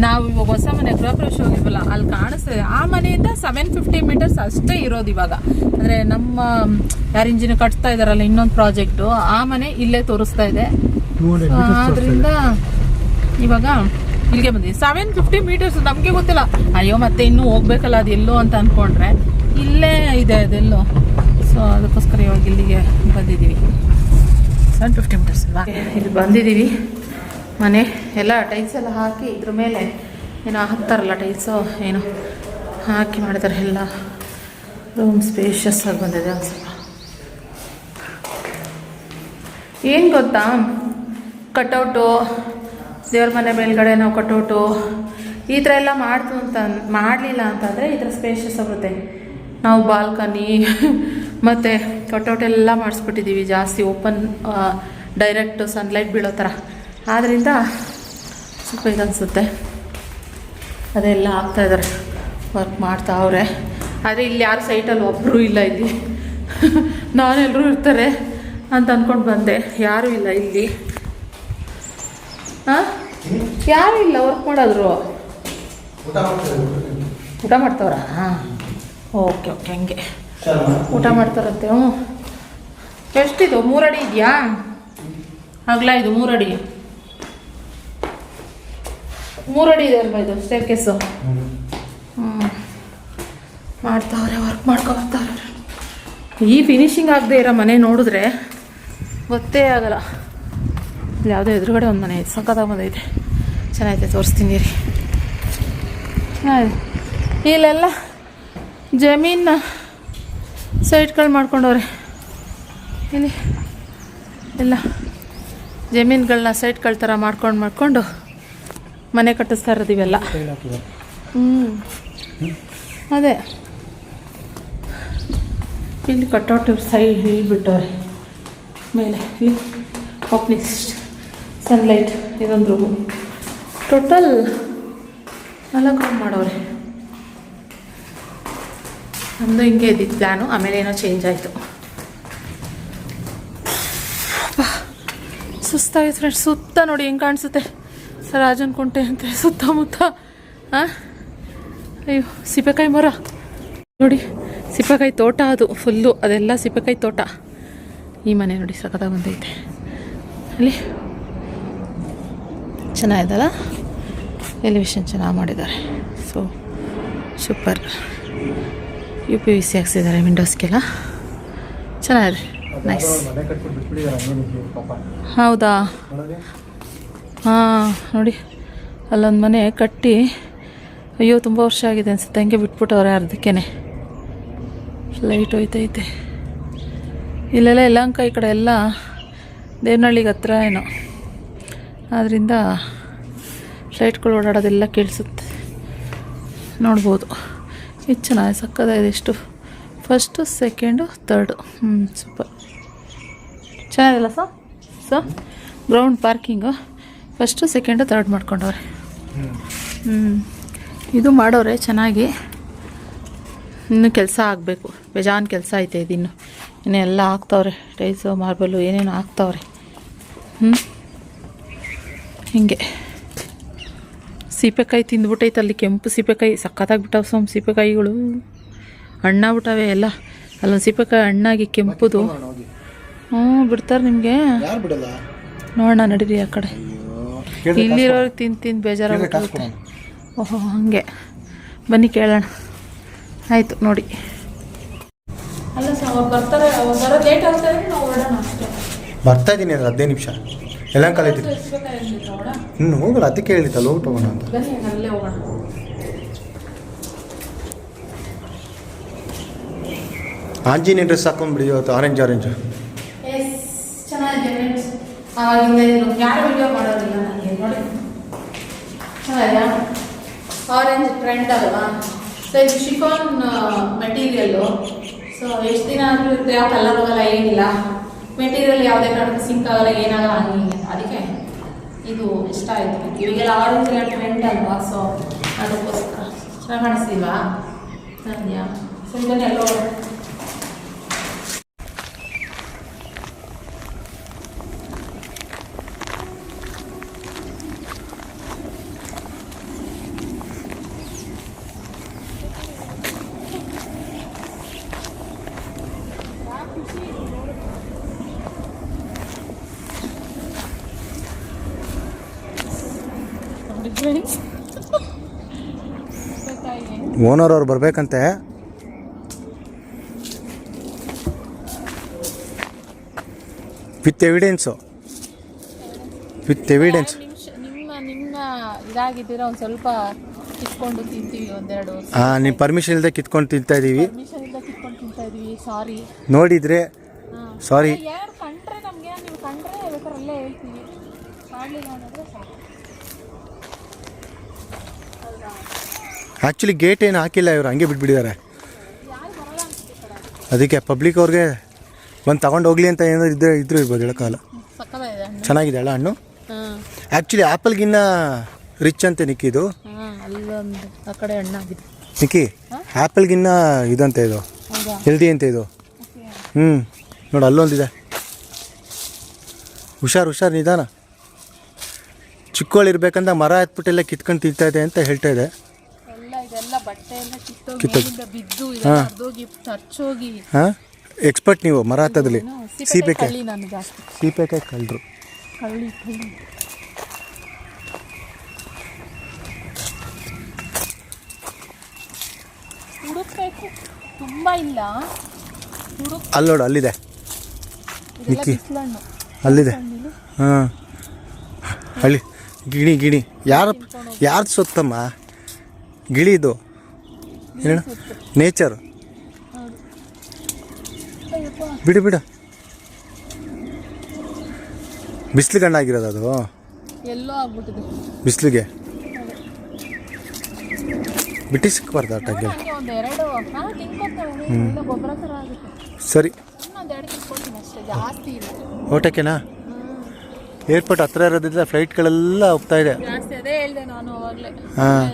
ನಾವು ಇವಾಗ ಹೊಸ ಮನೆ ಗೃಹಪ್ರವೇಶ ಹೋಗಿಲ್ವಲ್ಲ, ಅಲ್ಲಿ ಕಾಣಿಸ್ತದೆ. ಆ ಮನೆಯಿಂದ 750 ಮೀಟರ್ಸ್ ಅಷ್ಟೇ ಇರೋದು ಇವಾಗ. ಅಂದರೆ ನಮ್ಮ ಯಾರು ಇಂಜಿನಿಯರ್ ಕಟ್ತಾ ಇದಾರಲ್ಲ ಇನ್ನೊಂದು ಪ್ರಾಜೆಕ್ಟು, ಆ ಮನೆ ಇಲ್ಲೇ ತೋರಿಸ್ತಾ ಇದೆ. ಆದ್ರಿಂದ ಇವಾಗ ಇಲ್ಲಿಗೆ ಬಂದಿದೆ. 750 ಮೀಟರ್ಸ್ ನಮಗೆ ಗೊತ್ತಿಲ್ಲ. ಅಯ್ಯೋ ಮತ್ತೆ ಇನ್ನೂ ಹೋಗ್ಬೇಕಲ್ಲ ಅದು ಎಲ್ಲೋ ಅಂತ ಅಂದ್ಕೊಂಡ್ರೆ ಇಲ್ಲೇ ಇದೆ ಅದೆಲ್ಲೋ. ಸೊ ಅದಕ್ಕೋಸ್ಕರ ಇವಾಗ ಇಲ್ಲಿಗೆ ಬಂದಿದ್ದೀವಿ. 750 ಮೀಟರ್ಸ್ ಅಲ್ವಾ. ಇಲ್ಲಿ ಬಂದಿದ್ದೀವಿ. ಮನೆ ಎಲ್ಲ ಟೈಲ್ಸ್ ಎಲ್ಲ ಹಾಕಿ ಇದ್ರ ಮೇಲೆ ಏನೋ ಹಾಕ್ತಾರಲ್ಲ ಟೈಲ್ಸು ಏನು ಹಾಕಿ ಮಾಡಿದ್ದಾರೆ. ಎಲ್ಲ ರೂಮ್ ಸ್ಪೇಷಿಯಸ್ ಆಗಿ ಬಂದಿದೆ. ಒಂದು ಸ್ವಲ್ಪ ಏನು ಗೊತ್ತಾ, ಕಟೌಟು ದೇವ್ರ ಮನೆ ಮೇಲ್ಗಡೆ ನಾವು ಕಟೌಟು ಈ ಥರ ಎಲ್ಲ ಮಾಡಲಿಲ್ಲ ಅಂತಂದರೆ ಈ ಥರ ಸ್ಪೇಷಿಯಸ್ ಆಗುತ್ತೆ. ನಾವು ಬಾಲ್ಕನಿ ಮತ್ತು ಕಟೌಟ್ ಎಲ್ಲ ಮಾಡಿಸ್ಬಿಟ್ಟಿದ್ದೀವಿ, ಜಾಸ್ತಿ ಓಪನ್ ಡೈರೆಕ್ಟ್ ಸನ್ಲೈಟ್ ಬೀಳೋ ಥರ. ಆದ್ದರಿಂದ ಸ್ವಲ್ಪ ಇದನ್ನಿಸುತ್ತೆ. ಅದೆಲ್ಲ ಆಗ್ತಾಯಿದ್ದಾರೆ, ವರ್ಕ್ ಮಾಡ್ತಾವ್ರೆ. ಆದರೆ ಇಲ್ಲಿ ಯಾರು ಸೈಟಲ್ಲಿ ಒಬ್ಬರೂ ಇಲ್ಲ. ಇಲ್ಲಿ ನಾನೆಲ್ಲರೂ ಇರ್ತಾರೆ ಅಂತ ಅಂದ್ಕೊಂಡು ಬಂದೆ, ಯಾರೂ ಇಲ್ಲ ಇಲ್ಲಿ. ಹಾಂ, ಯಾರೂ ಇಲ್ಲ ವರ್ಕ್ ಮಾಡೋದ್ರು. ಊಟ ಮಾಡ್ತಾವ್ರಾ? ಹಾಂ, ಓಕೆ ಓಕೆ, ಹಂಗೆ ಊಟ ಮಾಡ್ತಾರಂತೆ. ಹ್ಞೂ. ಎಷ್ಟಿದು? 3 ಅಡಿ ಇದೆಯಾ? ಅಗಲ ಇದು 3 ಅಡಿ. 3 ಅಡಿ ಇದೆ ಅಲ್ವಾ ಇದು ಸ್ಟೇರ್ ಕೇಸು? ಮಾಡ್ತಾವ್ರೆ, ವರ್ಕ್ ಮಾಡ್ಕೊಬರ್ತಾವ್ರೆ. ಈ ಫಿನಿಶಿಂಗ್ ಆಗದೆ ಇರೋ ಮನೆ ನೋಡಿದ್ರೆ ಗೊತ್ತೇ ಆಗಲ್ಲ. ಇಲ್ಲಿ ಯಾವುದೋ ಎದುರುಗಡೆ ಒಂದು ಮನೆ ಐತೆ, ಸಕ್ಕತ್ತಾಗಿ ಬಂದೈತೆ, ಚೆನ್ನಾಗೈತೆ, ತೋರಿಸ್ತೀನಿ ರೀ. ಇಲ್ಲೆಲ್ಲ ಜಮೀನ ಸೈಟ್ಗಳು ಮಾಡ್ಕೊಂಡವ್ರೆ. ಇಲ್ಲಿ ಎಲ್ಲ ಜಮೀನುಗಳನ್ನ ಸೈಟ್ಗಳ ಥರ ಮಾಡ್ಕೊಂಡು ಮನೆ ಕಟ್ಟಿಸ್ತಾ ಇರೋದು ಇವೆಲ್ಲ. ಅದೇ ಇಲ್ಲಿ ಕಟ್ಔಟ್ ಸೈಡ್ ಇಲ್ಲಿ ಬಿಟ್ಟವ್ರೆ ಮೇಲೆ. ಇಲ್ಲಿ ಓಪನಿಂಗ್ ಸನ್ಲೈಟ್, ಇದೊಂದು ರೂಮು. ಟೋಟಲ್ 4 ರೂಮ್ ಮಾಡವ್ರೆ. ನಮ್ಮದು ಹಿಂಗೆ ಇದ್ದಿದ್ದು ಪ್ಲ್ಯಾನು, ಆಮೇಲೆ ಏನೋ ಚೇಂಜ್ ಆಯಿತು. ಸುಸ್ತಾಗಿ ಫ್ರೆಂಡ್ಸ್. ಸುತ್ತ ನೋಡಿ ಹೆಂಗೆ ಕಾಣಿಸುತ್ತೆ ರಾಜನ ಕುಂಟೆ ಅಂತ ಸುತ್ತಮುತ್ತ. ಅಯ್ಯೋ, ಸಿಪ್ಪೆಕಾಯಿ ಮರ ನೋಡಿ, ಸಿಪ್ಪೆಕಾಯಿ ತೋಟ ಅದು ಫುಲ್ಲು, ಅದೆಲ್ಲ ಸಿಪ್ಪೆಕಾಯಿ ತೋಟ. ಈ ಮನೆ ನೋಡಿ ಸಖತ್ತಾಗಿ ಬಂದೈತೆ. ಅಲ್ಲಿ ಚೆನ್ನಾಗಿದಲ್ಲ, ಎಲಿವೇಶನ್ ಚೆನ್ನಾಗಿ ಮಾಡಿದ್ದಾರೆ. So super. UPVC ಹಾಕ್ಸಿದ್ದಾರೆ ವಿಂಡೋಸ್ಗೆಲ್ಲ, ಚೆನ್ನಾಗಿದೆ, ನೈಸ್. ಹೌದಾ? ಹಾಂ, ನೋಡಿ ಅಲ್ಲೊಂದು ಮನೆ ಕಟ್ಟಿ ಅಯ್ಯೋ ತುಂಬ ವರ್ಷ ಆಗಿದೆ ಅನ್ಸುತ್ತೆ, ಹಂಗೆ ಬಿಟ್ಬಿಟ್ಟವ್ರೆ ಅರ್ಧಕ್ಕೇ. ಲೈಟ್ ಹೋಯ್ತೈತೆ ಇಲ್ಲೆಲ್ಲ. ಯಲಹಂಕ ಈ ಕಡೆ ಎಲ್ಲ ದೇವನಹಳ್ಳಿಗೆ ಹತ್ರ ಏನೋ, ಆದ್ದರಿಂದ ಫ್ಲೈಟ್ಗಳು ಓಡಾಡೋದೆಲ್ಲ ಕೇಳಿಸುತ್ತೆ, ನೋಡ್ಬೋದು. ಇದು ಚೆನ್ನಾಗಿ ಸಕ್ಕದಾಗಿದೆ. ಎಷ್ಟು? First, second, third. ಸೂಪರ್, ಚೆನ್ನಾಗಿಲ್ಲ so ground parking first, second, third ಮಾಡ್ಕೊಂಡವ್ರೆ. ಇದು ಮಾಡೋರೆ ಚೆನ್ನಾಗಿ. ಇನ್ನೂ ಕೆಲಸ ಆಗಬೇಕು, ಬೇಜಾನ್ ಕೆಲಸ ಐತೆ ಇದಿನ್ನು. ಇನ್ನೆಲ್ಲ ಹಾಕ್ತವ್ರೆ, ಟೈಲ್ಸು ಮಾರ್ಬಲು ಏನೇನು ಹಾಕ್ತವ್ರೆ. ಹೀಗೆ ಸೀಪೆಕಾಯಿ ತಿಂದ್ಬಿಟ್ಟೈತೆ ಅಲ್ಲಿ, ಕೆಂಪು ಸೀಪೆಕಾಯಿ ಸಕ್ಕತ್ತಾಗ್ಬಿಟ್ಟವು. ಸೀಪೆಕಾಯಿಗಳು ಹಣ್ಣಾಗ್ಬಿಟ್ಟವೆ ಎಲ್ಲ. ಅಲ್ಲೊಂದು ಸೀಪೆಕಾಯಿ ಹಣ್ಣಾಗಿ ಕೆಂಪುದು. ಬಿಡ್ತಾರೆ ನಿಮಗೆ? ನೋಡೋಣ ನಡೀರಿ ಆ ಕಡೆ. ಇಲ್ಲಿರೋರು ತಿಂದು ಬೇಜಾರಾಗುತ್ತೆ. ಓಹೋ, ಹಾಗೆ ಬನ್ನಿ ಕೇಳೋಣ. ಆಯಿತು ನೋಡಿ. ಅಲ್ಲ ಸರ್, ಅವ್ರು ಬರ್ತಾರೆ, ಅವ್ರು ಬರೋದು ಲೇಟ್ ಆಗ್ತಾರೆ, ನಾವು ಹೊರಡೋಣ ಅಷ್ಟೇ. ಬರ್ತಾ ಇದ್ದೀನಿ ಅಂದ್ರೆ 15 ನಿಮಿಷ ಯಲಹಂಕ ಇದ್ದೀನಿ. ಹೋಗಲ್ಲ, ಅದಕ್ಕೆ ಹೇಳಿದ್ದಲ್ಲ, ಹೋಗಿ ಹೋಗೋಣ ಅಂತ. ಬನ್ನಿ, ಅಲ್ಲೇ ಹೋಗೋಣ. ಆಂಜಿನ ಡ್ರೆಸ್ ಹಾಕೊಂಡ್ಬಿಡಿ ಇವತ್ತು, ಆರೆಂಜ್. ಚೆನ್ನಾಗಿದೆ. ಆವಾಗಿಂದ ಯಾರು ವಿಡಿಯೋ ಮಾಡೋದಿಲ್ಲ ನನಗೆ ನೋಡಿ. ಚೆನ್ನಾಗಿದೆ, ಆರೆಂಜ್ ಟ್ರೆಂಡ್ ಅಲ್ವಾ. ಸೊ ಇದು ಶಿಫಾನ್ ಮೆಟೀರಿಯಲ್ಲು. ಸೊ ಎಷ್ಟು ದಿನ ಆದರೂ ಇರುತ್ತೆ, ಯಾವ ಕಲರ್ ಹೋಗಲ್ಲ, ಏನಿಲ್ಲ. ಮೆಟೀರಿಯಲ್ ಯಾವುದೇ ಕಾರಣಕ್ಕೂ ಸಿಂಕ್ ಆಗಲ್ಲ, ಏನಾಗಲ್ಲ, ಹಂಗೆ. ಅದಕ್ಕೆ ಇದು ಇಷ್ಟ ಆಯಿತು. ಇವಾಗೆಲ್ಲ ಆರೆಂಜ್ ಎಲ್ಲ ಟ್ರೆಂಡ್ ಅಲ್ವಾ, ಸೊ ಅದಕ್ಕೋಸ್ಕರ ಚೆನ್ನಾಗಿ ಕಾಣಿಸ್ತಿಲ್ವಾ? ಇದೆಯಾ? ಸೊ ಇದನ್ನೆಲ್ಲ ಫ್ರೆಂಡ್ಸ್ ಓನರ್ ಅವ್ರು ಬರ್ಬೇಕಂತೆ. With evidence. ನಿಮ್ಮ ಇದಾಗಿದ್ದೀರಾ ಒಂದು ಸ್ವಲ್ಪ ಕಿತ್ಕೊಂಡು ತಿಂತೀವಿ ಒಂದೆರಡು. ಹಾಂ, ನಿಮ್ಮ ಪರ್ಮಿಷನ್ ಇಲ್ಲದೆ ಕಿತ್ಕೊಂಡು ತಿಂತಾ ಇದ್ದೀವಿ. ಪರ್ಮಿಷನ್ ಇಲ್ಲದೆ ಕಿತ್ಕೊಂಡು ತಿಂತಾ ಇದೀವಿ. ಸಾರಿ. ನೋಡಿದರೆ ಸಾರಿ. ಯಾರು ಕಂಡ್ರೆ ನಮಗೆ, ನೀವು ಕಂಡ್ರೆ ಬೇಕಾದ್ರೆ ಅಲ್ಲೇ ಹೇಳ್ತೀವಿ, ಮಾಡಲಿಲ್ಲ ಅನ್ನೋದ್ರೆ ಸಾಕು. ಆ್ಯಕ್ಚುಲಿ ಗೇಟ್ ಏನು ಹಾಕಿಲ್ಲ, ಇವರು ಹಂಗೆ ಬಿಟ್ಬಿಟ್ಟಿದ್ದಾರೆ. ಅದಕ್ಕೆ ಪಬ್ಲಿಕ್ ಅವ್ರಿಗೆ ಬಂದು ತಗೊಂಡು ಹೋಗ್ಲಿ ಅಂತ ಏನಾದ್ರು ಇದ್ರೂ ಇರ್ಬೋದು, ಹೇಳೋಕ್ಕಾಗಲ್ಲ. ಚೆನ್ನಾಗಿದೆ ಅಲ್ಲ ಹಣ್ಣು. ಆ್ಯಕ್ಚುಲಿ ಆ್ಯಪಲ್ಗಿನ್ನ ರಿಚ್ ಅಂತೆ ನಿಕ್ಕಿದು. ಅಲ್ಲೊಂದು ಆ ಕಡೆ ಹಣ್ಣಾಗಿದೆ ನಿಕ್ಕಿ. ಆ್ಯಪಲ್ಗಿನ್ನ ಇದಂತೆ ಇದು, ಹೆಲ್ದಿ ಅಂತೆ ಇದು. ನೋಡು ಅಲ್ಲೊಂದಿದೆ. ಹುಷಾರು ನಿಧಾನ. ಚಿಕ್ಕವಳಿರ್ಬೇಕಂದ ಮರ ಹತ್ಬಿಟ್ಟೆಲ್ಲ ಕಿತ್ಕೊಂಡು ತಿಂತಾ ಇದೆ ಅಂತ ಹೇಳ್ತಾ ಇದೆ. ಹಾಂ, ಎಕ್ಸ್ಪರ್ಟ್ ನೀವು ಮರ ಹತ್ತೋದ್ರಲ್ಲಿ. ಸೀಪೆಕಾಯಿ ಕಳ್ಳರು. ಹುಡುಕ್ಬೇಕು, ತುಂಬಾ ಇಲ್ಲ. ಅಲ್ಲಿ ನೋಡು, ಅಲ್ಲಿದೆ ನಿಕ್ಕಿ, ಅಲ್ಲಿದೆ. ಹಾಂ, ಹಳ್ಳಿ ಗಿಣಿ ಯಾರ್ದು ಸೊತ್ತಮ್ಮ ಗಿಳಿದು? ಏನು ನೇಚರ್. ಬಿಡು ಬಿಸಿಲು ಗಣ್ಣಾಗಿರೋದು ಅದು. ಎಲ್ಲೋ ಆಗ್ಬಿಟ್ಟಿದೆ ಬಿಸಿಲಿಗೆ ಬಿಟ್ಟು ಸಿಕ್ಕಬಾರ್ದು ಆ ಟಗ್ಗೆ. ಸರಿ, ಊಟಕ್ಕೆನಾ? ಏರ್ಪೋರ್ಟ್ ಹತ್ರ ಇರೋದ್ರಿಂದ ಫ್ಲೈಟ್ಗಳೆಲ್ಲ ಹೋಗ್ತಾ ಇದೆ. ಹಾಂ,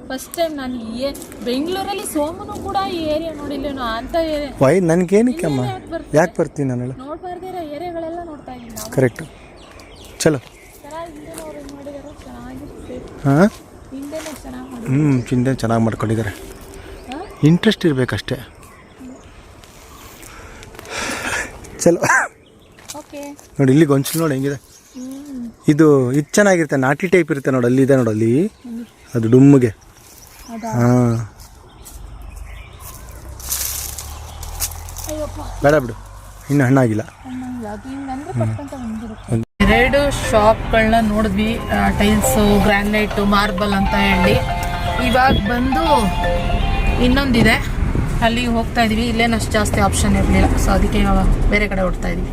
ಫಸ್ಟ್ ಟೈಮ್ ನಾನು ಬೆಂಗಳೂರಲ್ಲಿ ಸೋಮನು ಕೂಡ ಈ ಏರಿಯಾ ನೋಡಿಲ್ಲ ಅಂತ ಏರಿಯಾ. ವೈ ನನಗೇನಕ್ಕಮ್ಮ, ಯಾಕೆ ಬರ್ತೀನಿ ನಾನು? ನೋಡ್ಬಾರ್ದಿರೋ ಏರಿಯಾಗಳೆಲ್ಲ ನೋಡ್ತಾ ಇದ್ದೀನಿ. ಕರೆಕ್ಟ್. ಚಲೋ. ಹಾಂ, ಚಿಂತೆ ಚೆನ್ನಾಗಿ ಮಾಡ್ಕೊಂಡಿದ್ದಾರೆ. ಇಂಟ್ರೆಸ್ಟ್ ಇರಬೇಕಷ್ಟೇ. ಚಲೋ. ನೋಡಿ ಇಲ್ಲಿ ಗೊಂಚಲು ನೋಡಿ ಹೆಂಗಿದೆ. ಇದು ಚೆನ್ನಾಗಿರುತ್ತೆ, ನಾಟಿ ಟೈಪ್ ಇರುತ್ತೆ ನೋಡಿ. ಅಲ್ಲಿದೆ ನೋಡಿ, ಅಲ್ಲಿ ಅದು ಡುಮ್ಮಗೆ. ಹಾಂ, ಬೇಡ ಬಿಡು, ಇನ್ನು ಹಣ್ಣಾಗಿಲ್ಲ. ಎರಡು ಶಾಪ್ಗಳನ್ನ ನೋಡಿದ್ವಿ, ಟೈಲ್ಸು, ಗ್ರಾನೈಟು, ಮಾರ್ಬಲ್ ಅಂತ ಹೇಳಿ. ಇವಾಗ ಬಂದು ಇನ್ನೊಂದಿದೆ, ಅಲ್ಲಿಗೆ ಹೋಗ್ತಾ ಇದೀವಿ. ಇಲ್ಲೇನು ಅಷ್ಟು ಜಾಸ್ತಿ ಆಪ್ಷನ್ ಇರಲಿಲ್ಲ, ಸೊ ಅದಕ್ಕೆ ಇವಾಗ ಬೇರೆ ಕಡೆ ಹೊಡ್ತಾ ಇದೀವಿ.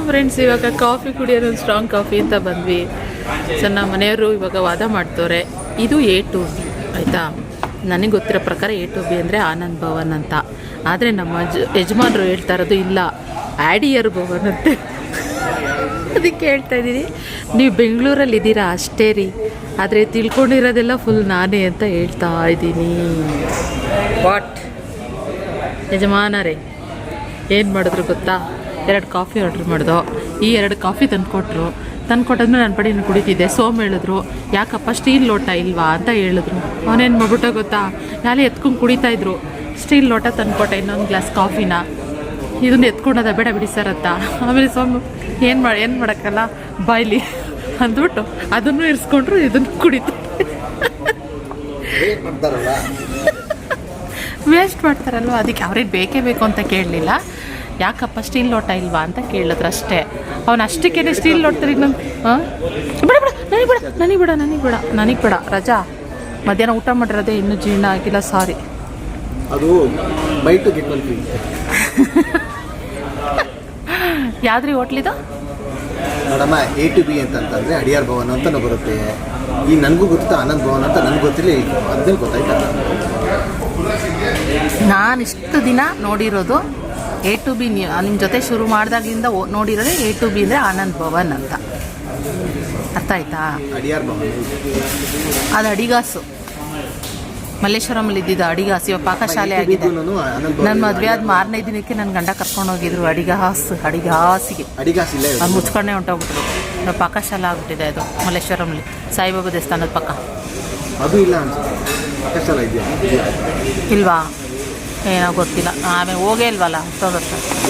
ಫ್ರೆಂಡ್ಸ್, ಇವಾಗ ಕಾಫಿ ಕುಡಿಯೋದು, ಸ್ಟ್ರಾಂಗ್ ಕಾಫಿ ಅಂತ ಬಂದ್ವಿ. ಸೊ ನಮ್ಮ ಮನೆಯವರು ಇವಾಗ ವಾದ ಮಾಡ್ತವ್ರೆ, ಇದು A2B ಆಯಿತಾ. ನನಗೆ ಗೊತ್ತಿರೋ ಪ್ರಕಾರ A2B ಅಂದರೆ ಆನಂದ್ ಭವನ್ ಅಂತ. ಆದರೆ ನಮ್ಮ ಯಜಮಾನರು ಹೇಳ್ತಾ ಇರೋದು ಇಲ್ಲ, ಆಡಿಯರ್ ಭವನ್ ಅಂತೆ. ಅದಕ್ಕೆ ಹೇಳ್ತಾ ಇದ್ದೀನಿ, ನೀವು ಬೆಂಗಳೂರಲ್ಲಿ ಇದ್ದೀರಾ ಅಷ್ಟೇ ರೀ, ಆದರೆ ತಿಳ್ಕೊಂಡಿರೋದೆಲ್ಲ ಫುಲ್ ನಾನೇ ಅಂತ ಹೇಳ್ತಾ ಇದ್ದೀನಿ. ವಾಟ್ ಯಜಮಾನರೇ, ಏನು ಮಾಡಿದ್ರು ಗೊತ್ತಾ? 2 ಕಾಫಿ ಆರ್ಡ್ರ್ ಮಾಡ್ದೋ. ಈ 2 ಕಾಫಿ ತಂದುಕೊಟ್ರು. ತಂದುಕೊಟ್ಟಾದ್ಮೇಲೆ ನನ್ನ ಪಡಿ ಕುಡಿತಿದ್ದೆ. ಸೋಮ್ ಹೇಳಿದ್ರು, ಯಾಕಪ್ಪ ಸ್ಟೀಲ್ ಲೋಟ ಇಲ್ವಾ ಅಂತ ಹೇಳಿದ್ರು. ಅವನೇನು ಮಾಡ್ಬಿಟ್ಟ ಗೊತ್ತಾ, ನಾಳೆ ಎತ್ಕೊಂಡು ಕುಡಿತಾಯಿದ್ರು. ಸ್ಟೀಲ್ ಲೋಟ ತಂದುಕೊಟ್ಟೆ, ಇನ್ನೊಂದು ಗ್ಲಾಸ್ ಕಾಫಿನ. ಇದನ್ನು ಎತ್ಕೊಂಡದ, ಬೇಡ ಬಿಡಿ ಸರ್ ಅಂತ. ಆಮೇಲೆ ಸೋಮು ಏನು ಮಾಡೋಕ್ಕಲ್ಲ ಬಾಯ್ಲಿ ಅಂದ್ಬಿಟ್ಟು ಅದನ್ನು ಇರಿಸ್ಕೊಂಡ್ರು, ಇದನ್ನು ಕುಡಿತು. ವೇಸ್ಟ್ ಮಾಡ್ತಾರಲ್ವ, ಅದಕ್ಕೆ ಅವ್ರಿಗೆ ಬೇಕೇ ಬೇಕು ಅಂತ ಕೇಳಲಿಲ್ಲ. ಯಾಕಪ್ಪ ಸ್ಟೀಲ್ ಲೋಟ ಇಲ್ವಾ ಅಂತ ಕೇಳಿದ್ರು ಅಷ್ಟೇ. ಅವನು ಅಷ್ಟಕ್ಕೇ ಸ್ಟೀಲ್ ಲೋಟದಲ್ಲಿ ಇನ್ನೊಂದು ನನಗೆ ಬೇಡ ರಜಾ, ಮಧ್ಯಾಹ್ನ ಊಟ ಮಾಡಿರೋದೇ ಇನ್ನೂ ಜೀರ್ಣ ಆಗಿಲ್ಲ, ಸಾರಿ. ಅದು ಬೈಟು ಗೆಟ್ ಯಾವ್ದ್ರಿ ಹೋಟ್ಲಿದು ನೋಡಮ್ಮ. A2B ಅಂತಂತಂದರೆ ಅಡಿಯಾರ್ ಭವನ್ ಅಂತಲೂ ಬರುತ್ತೆ. ಈ ನನಗೂ ಗೊತ್ತಾ ಆನಂದ್ ಭವನ್ ಅಂತ, ನನಗೆ ಗೊತ್ತಿಲ್ಲ, ಅದನ್ನು ಗೊತ್ತಾಯ್ತಲ್ಲ. ನಾನು ಇಷ್ಟು ದಿನ ನೋಡಿರೋದು A2B, ನಿಮ್ಮ ಜೊತೆ ಶುರು ಮಾಡಿದಾಗಿಂದ ನೋಡಿರೋದೇ A2B ಅಂದರೆ ಆನಂದ್ ಭವನ್ ಅಂತ. ಅರ್ಥ ಆಯ್ತಾ? ಅಡಿಯಾರ್ ಭವನ್ ಅದು ಅಡಿಗಾಸು, ಮಲ್ಲೇಶ್ವರಮಲ್ಲಿ ಇದ್ದಿದ್ದು ಅಡಿಗಾಸು. ಇವಾಗ ಪಾಕಶಾಲೆ ಆಗಿದೆ. ನನ್ನ ಮದುವೆ ಆದ 4ನೇ ದಿನಕ್ಕೆ ನನ್ನ ಗಂಡ ಕರ್ಕೊಂಡು ಹೋಗಿದ್ರು ಅಡಿಗಾಸಿಗೆ. ಅದು ಮುಚ್ಕೊಂಡೇ ಹೊಂಟೋಗ್ಬಿಟ್ರು. ಇವಾಗ ಪಾಕಶಾಲೆ ಆಗ್ಬಿಟ್ಟಿದೆ ಅದು ಮಲ್ಲೇಶ್ವರಮಲ್ಲಿ, ಸಾಯಿಬಾಬಾ ದೇವಸ್ಥಾನದ ಪಕ್ಕ. ಅದು ಇಲ್ಲ ಇಲ್ವಾ? ಏನೋ ಗೊತ್ತಿಲ್ಲ, ಆಮೇಲೆ ಹೋಗೇ ಇಲ್ವಲ್ಲ,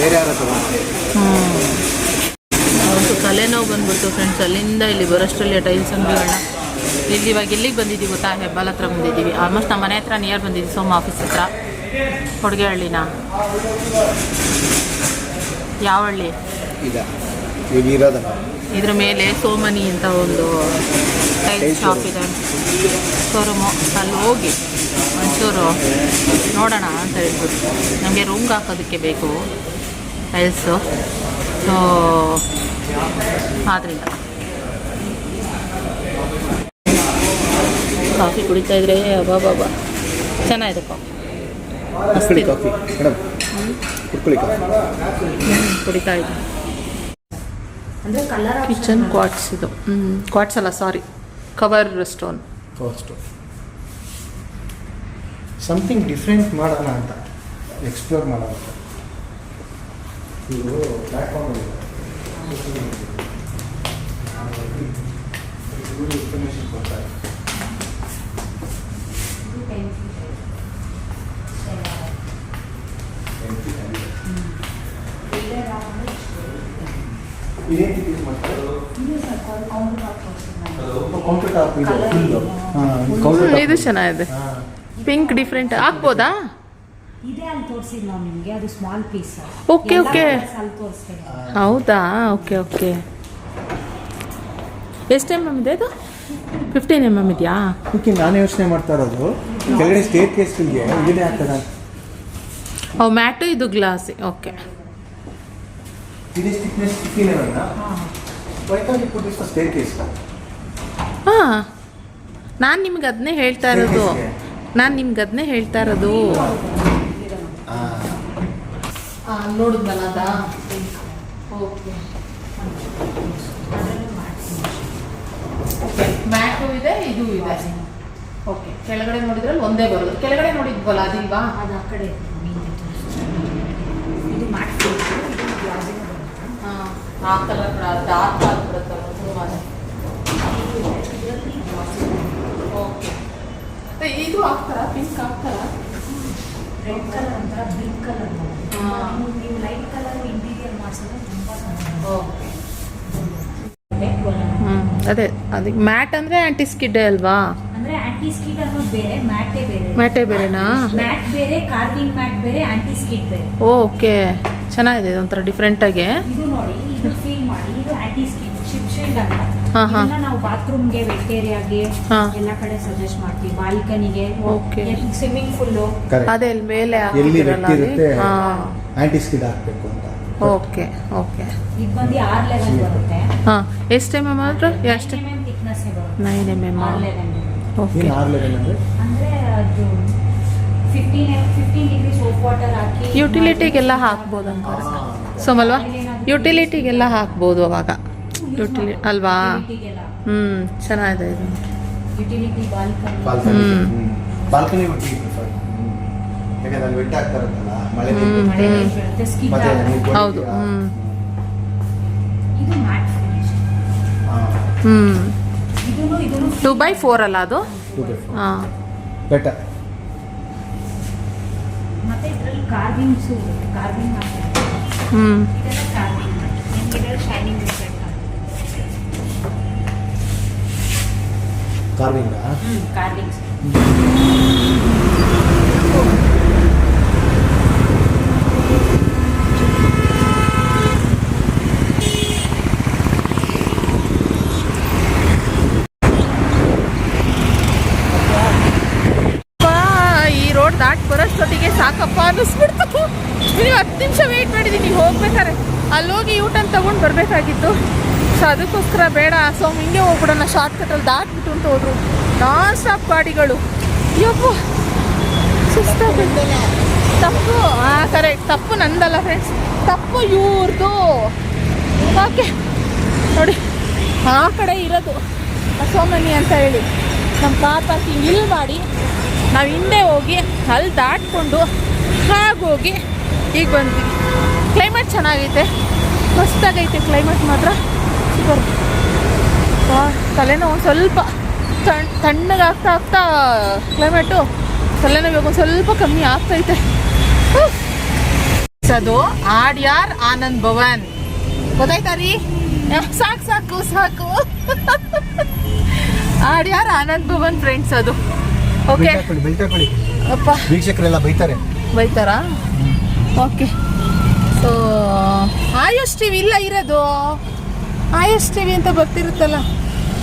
ಬೇರೆ ಯಾರು. ತಲೆನೋವು ಬಂದ್ಬಿಡ್ತು ಫ್ರೆಂಡ್ಸ್. ಅಲ್ಲಿಂದ ಇಲ್ಲಿ ಬರೋಷ್ಟರಲ್ಲಿ ಟೈಲ್ಸ್ ಅಂಗಡಿಗಳನ್ನ ಇಲ್ಲಿ ಇವಾಗ ಎಲ್ಲಿಗೆ ಬಂದಿದ್ದೀವಿ ಗೊತ್ತಾ? ಹೆಬ್ಬಾಲ್ ಹತ್ರ ಬಂದಿದ್ದೀವಿ. ಆಲ್ಮೋಸ್ಟ್ ನಮ್ಮ ಮನೆ ಹತ್ರ ನಿಯರ್ ಬಂದಿದ್ದೀವಿ, ಸೋಮ ಆಫೀಸ್ ಹತ್ರ. ಕೊಡ್ಗೆಹಳ್ಳಿನ ಯಾವ ಹಳ್ಳಿ? ಇದ್ರ ಮೇಲೆ ಸೋಮನಿ ಅಂತ ಒಂದು ಟೈಲ್ಸ್ ಶಾಪ್ ಇದೆ, ಶೋರೂಮು. ಅಲ್ಲಿ ಹೋಗಿ ಒಂಚೂರು ನೋಡೋಣ ಅಂತ ಹೇಳ್ಬೋದು. ನಮಗೆ ರೂಮ್ಗೆ ಹಾಕೋದಕ್ಕೆ ಬೇಕು ಟೈಲ್ಸು. ಸೊ ಆದ್ದರಿಂದ ಕಾಫಿ ಕುಡಿತಾ ಇದ್ರೆ ಅಬ್ಬಾ ಚೆನ್ನಾಗಿದೆ ಕಾಫಿ. ಕುಡಿತಾ ಇದ್ದೆ. ಕಿಚನ್ ಕ್ವಾಟ್ಸ್ ಇದು. ಕ್ವಾಟ್ಸ್ ಅಲ್ಲ, ಸಾರಿ, ಕವರ್ ಸ್ಟೋನ್. ಸಮಥಿಂಗ್ ಡಿಫ್ರೆಂಟ್ ಮಾಡೋಣ ಅಂತ ಎಕ್ಸ್ಪ್ಲೋರ್ ಮಾಡೋಣ. ಇದು ಪ್ಲಾಟ್ಫಾರ್ಮ್ ಇನ್ಫಾರ್ಮೇಷನ್ ಕೊಡ್ತಾರೆ. ಇದು ಚೆನ್ನಾಗಿದೆ. ಪಿಂಕ್ ಡಿಫ್ರೆಂಟ್ ಹಾಕ್ಬೋದಾ? ಇದೆ ಅಲ್ಲಿ ತೋರಿಸಿದ್ದು ನಾವು ನಿಮಗೆ, ಅದು ಸ್ಮಾಲ್ ಪೀಸ್. ಓಕೆ ಓಕೆ, ಹೌದಾ? Okay okay. ಎಷ್ಟು MM ಇದೆ ಇದು? 15 MM ಇದೆಯಾ? ಓಕೆ, ನಾನು ಯೋಚನೆ ಮಾಡ್ತಾ ಇರೋದು ಕೆಳಗಡೆ ಸ್ಟೇರ್ ಕೇಸ್ಗೆ ಇದೇ ಆಗ್ತದೆ. ಅವು ಮ್ಯಾಟು, ಇದು ಗ್ಲಾಸ್. ಓಕೆ. ಹಾಂ, ನಾನು ನಿಮ್ಗೆ ಅದನ್ನೇ ಹೇಳ್ತಾ ಇರೋದು. ನೋಡಿದ್ನಲ್ಲ ಅದಾ? ಓಕೆ. ಮ್ಯಾಟು ಇದೆ, ಇದು ಇದೆ. ಓಕೆ. ಕೆಳಗಡೆ ನೋಡಿದ್ರಲ್ಲಿ ಒಂದೇ ಬರೋದು. ಕೆಳಗಡೆ ನೋಡಿದ್ವಲ್ಲ ಅದಿಲ್ವಾ? ಅದು ಆ ಕಡೆ ಇದು ಮಾಡ್ತೀವಿ. ಹಾಂ, ಆ ಕಲರ್ ಡಾರ್ಕ್ ಆಗಿಬಿಡುತ್ತಲ್ಲ ತುಂಬಾನೇ. ಓಕೆ. ಇದು ಹಾಕ್ತಾರ? ಪಿಂಕ್ ಹಾಕ್ತಾರ? ರೆಡ್ ಕಲರ್ ಅಂತ ಬಿಗ್ ಕಲರ್. ನೀವು ಲೈಟ್ ಕಲರ್ ಇಂಟೀರಿಯರ್ ಮಾಡಿಸಿದ್ರೆ ತುಂಬ ಚೆನ್ನಾಗಿ. ಓಕೆ. ಅದೇ ಅದಕ್ಕೆ ಮ್ಯಾಟ್ ಅಂದರೆ ಆಂಟಿ ಸ್ಕಿಡ್ ಅಲ್ವಾ? ಅಂದ್ರೆ ಆಂಟಿ ಸ್ಕಿಡ್ ಅನ್ನೋದು ಬೇರೆ, ಮ್ಯಾಟೇ ಬೇರೆನಾ? ಮ್ಯಾಟ್ ಬೇರೆ, ಕಾರ್ವಿಂಗ್ ಮ್ಯಾಟ್ ಬೇರೆ, ಆಂಟಿ ಸ್ಕಿಡ್ ಬೇರೆ. ಓಕೆ, ಚೆನ್ನಾಗಿದೆ. ಒಂಥರ ಡಿಫ್ರೆಂಟಾಗಿ. ಇದು ನೋಡಿ, ಇದು ಫೀಲ್ ಮಾಡಿ, ಇದು ಆಂಟಿ ಸ್ಕಿಡ್ ಶಿಪ್ ಶೀಲ್ಡ್ ಅಂತ. ಹಾಂ. ನಾವು ಬಾತ್ರೂಮ್ಗೆ, ವೆಟ್ ಏರಿಯಾಗೆ ಎಲ್ಲ ಕಡೆ ಸಜೆಸ್ಟ್ ಮಾಡ್ತೀವಿ. ಬಾಲ್ಕನಿಗೆ, ಸ್ವಿಮ್ಮಿಂಗ್ ಪೂಲು. ಅದೇ ಅಲ್ಲಿ ಮೇಲೆ ಆಂಟಿ ಸ್ಕಿಡ್ ಹಾಕಬೇಕು ಅಂತ. Okay okay. ಇದು ಬಂದು 6 ಲೆವೆಲ್ ಬರುತ್ತೆ. ಹಾಂ, ಎಷ್ಟು MM ಆದರೂ? ಎಷ್ಟು? 9 mm thickness ಬರುತ್ತೆ. 9 MM. 6 ಲೆವೆಲ್. ಓಕೆ. ಅಂದ್ರೆ ಅದು 15 ಡಿಗ್ರಿ ಸೋಪ್ ವಾಟರ್ ಹಾಕಿ ಯುಟಿಲಿಟಿಗೆಲ್ಲ ಹಾಕ್ಬೋದು ಅಂತಾರೆ ಸೋಮಲ್ವಾ? ಯುಟಿಲಿಟಿಗೆಲ್ಲ ಹಾಕ್ಬೋದು ಅವಾಗ. ಯುಟಿಲಿಟಿ ಅಲ್ವಾ? ಚೆನ್ನಾಗಿದೆ ಇದು. Utility balcony. ಬಾಲ್ಕನಿ ಯಾಕಂದ್ರೆ ಅಲ್ಲಿ ವೆಟ್ ಆಗ್ತಾ ಇರುತ್ತಲ್ಲ, ಮಳೆ ಬರುತ್ತೆ, ಸ್ಕಿಡ್ ಆಗುತ್ತೆ. ಹೌದು. ಇದು ಮ್ಯಾಟ್ ಫಿನಿಶ್. ಇದನ್ನು 2x4 ಅಲ್ಲ ಅದು? ಹಾಂ. ಬೆಟರ್. ಮತ್ತೆ ಇದರಲ್ಲಿ ಕಾರ್ವಿಂಗ್ಸ್ ಇರುತ್ತೆ. ಕಾರ್ವಿಂಗ್ ಮಾಡ್ತಾರೆ. ಇದೆಲ್ಲ ಕಾರ್ವಿಂಗ್ ಮಾಡ್ತಾರೆ. ನಿಮಗೆ ಇದರಲ್ಲಿ ಶೈನಿಂಗ್ ಇರುತ್ತೆ. ಕಾರ್ವಿಂಗ್. ಕಾರ್ವಿಂಗ್ಸ್. ದಾಟ್ ಬರೋಷ್ಟೊತ್ತಿಗೆ ಸಾಕಪ್ಪ ಅನ್ನಿಸ್ಬಿಡ್ತು. ನೀವು 10 ನಿಮಿಷ ವೆಯ್ಟ್ ಮಾಡಿದ್ದೀನಿ ಹೋಗ್ಬೇಕಾರೆ. ಅಲ್ಲೋಗಿ ಯೂಟರ್ನ್ ತೊಗೊಂಡು ಬರಬೇಕಾಗಿತ್ತು. ಸೊ ಅದಕ್ಕೋಸ್ಕರ ಬೇಡ, ಸೊ ಹಿಂಗೆ ಹೋಗ್ಬಿಡೋಣ, ಶಾರ್ಟ್ ಕಟ್ಟಲ್ಲಿ ದಾಟ್ಬಿಟ್ಟು ಅಂತ ಹೋದ್ರು. ನಾನ್ ಸ್ಟಾಪ್ ಗಾಡಿಗಳು. ಯಪ್ಪ ಸುಸ್ತಾಗ್ಬಿಟ್ಟು. ತಪ್ಪು ಕರೆಕ್ಟ್, ತಪ್ಪು ನಂದಲ್ಲ ಫ್ರೆಂಡ್ಸ್, ತಪ್ಪು ಇವ್ರದ್ದು. ಓಕೆ ನೋಡಿ, ಆ ಕಡೆ ಇರೋದು ಸೋಮನಿ ಅಂತ ಹೇಳಿ ನಮ್ಮ ಕಾರ್ ಪಾರ್ಕಿಂಗ್ ಇಲ್ಲಿ ಮಾಡಿ ನಾವು ಹಿಂದೆ ಹೋಗಿ ಅಲ್ಲಿ ದಾಟ್ಕೊಂಡು ಹಾಗೋಗಿ ಈಗ ಬಂದ್ವಿ. ಕ್ಲೈಮೇಟ್ ಚೆನ್ನಾಗೈತೆ, ಮಸ್ತಾಗೈತೆ ಕ್ಲೈಮೇಟ್ ಮಾತ್ರ ಸೂಪರ್. ತಲೆನೋವು ಒಂದು ಸ್ವಲ್ಪ ತಣ್ಣಗಾಗ್ತಾ ಆಗ್ತಾ ಕ್ಲೈಮೇಟು ತಲೆನೋವು ಒಂದು ಸ್ವಲ್ಪ ಕಮ್ಮಿ ಆಗ್ತೈತೆ. ಅದು ಆಡ್ಯಾರ್ ಆನಂದ್ ಭವನ್ ಗೊತ್ತಾಯ್ತಾ ರೀ? ಸಾಕು ಸಾಕು ಸಾಕು. ಆಡ್ಯಾರ ಆನಂದ್ ಭವನ್ ಫ್ರೆಂಡ್ಸ್ ಅದು. ಓಕೆ ಬೆಲ್ಟ್ ಹಾಕೊಳ್ಳಿ. ಅಪ್ಪ ವೀಕ್ಷಕರೆಲ್ಲ ಬೈತಾರಾ? ಓಕೆ. ಸೊ ಆಯುಷ್ ಟಿವಿ ಇಲ್ಲ ಇರೋದು. ಆಯುಷ್ ಟಿವಿ ಅಂತ ಬರ್ತಿರುತ್ತಲ್ಲ,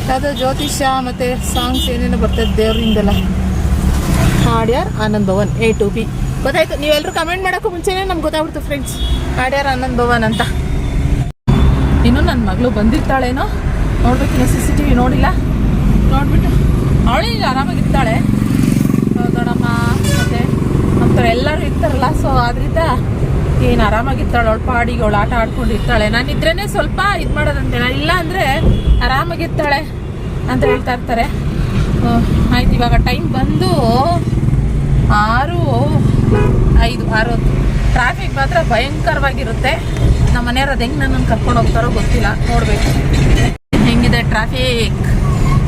ಯಾವುದೋ ಜ್ಯೋತಿಷ್ಯ ಮತ್ತು ಸಾಂಗ್ಸ್ ಏನೇನೋ ಬರ್ತದೆ ದೇವ್ರಿಂದೆಲ್ಲ. ಆಡ್ಯಾರ್ Anand Bhavan A to B ಗೊತ್ತಾಯ್ತು. ನೀವೆಲ್ಲರೂ ಕಮೆಂಟ್ ಮಾಡೋಕ್ಕೂ ಮುಂಚೆನೇ ನಮ್ಗೆ ಗೊತ್ತಾಗ್ಬಿಡ್ತು ಫ್ರೆಂಡ್ಸ್, ಆಡ್ಯಾರ್ ಆನಂದ್ ಭವನ್ ಅಂತ. ಇನ್ನು ನನ್ನ ಮಗಳು ಬಂದಿರ್ತಾಳೇನೋ ನೋಡ್ಬೇಕಿಲ್ಲ, CCTV ನೋಡಿಲ್ಲ. ನೋಡ್ಬಿಟ್ಟು ಅವಳೀಗ ಆರಾಮಾಗಿರ್ತಾಳೆ. ದೊಡ್ಡಮ್ಮ ಮತ್ತು ನಮ್ಮ ಎಲ್ಲರೂ ಇರ್ತಾರಲ್ಲ, ಸೊ ಅದರಿಂದ ಏನು ಆರಾಮಾಗಿರ್ತಾಳೆ. ಅವಳು ಪಾಡಿಗೆ ಅವಳು ಆಟ ಆಡ್ಕೊಂಡಿರ್ತಾಳೆ. ನಾನಿದ್ರೇ ಸ್ವಲ್ಪ ಇದು ಮಾಡೋದಂತೇಳ, ಇಲ್ಲ ಅಂದರೆ ಆರಾಮಾಗಿರ್ತಾಳೆ ಅಂತ ಹೇಳ್ತಾ ಇರ್ತಾರೆ. ಆಯ್ತು, ಇವಾಗ ಟೈಮ್ ಬಂದು 6:05 ಟ್ರಾಫಿಕ್ ಮಾತ್ರ ಭಯಂಕರವಾಗಿರುತ್ತೆ. ನಮ್ಮ ಮನೆಯವ್ರು ಅದು ಹೆಂಗೆ ನನ್ನನ್ನು ಕರ್ಕೊಂಡು ಹೋಗ್ತಾರೋ ಗೊತ್ತಿಲ್ಲ, ನೋಡಬೇಕು ಹೆಂಗಿದೆ ಟ್ರಾಫಿಕ್.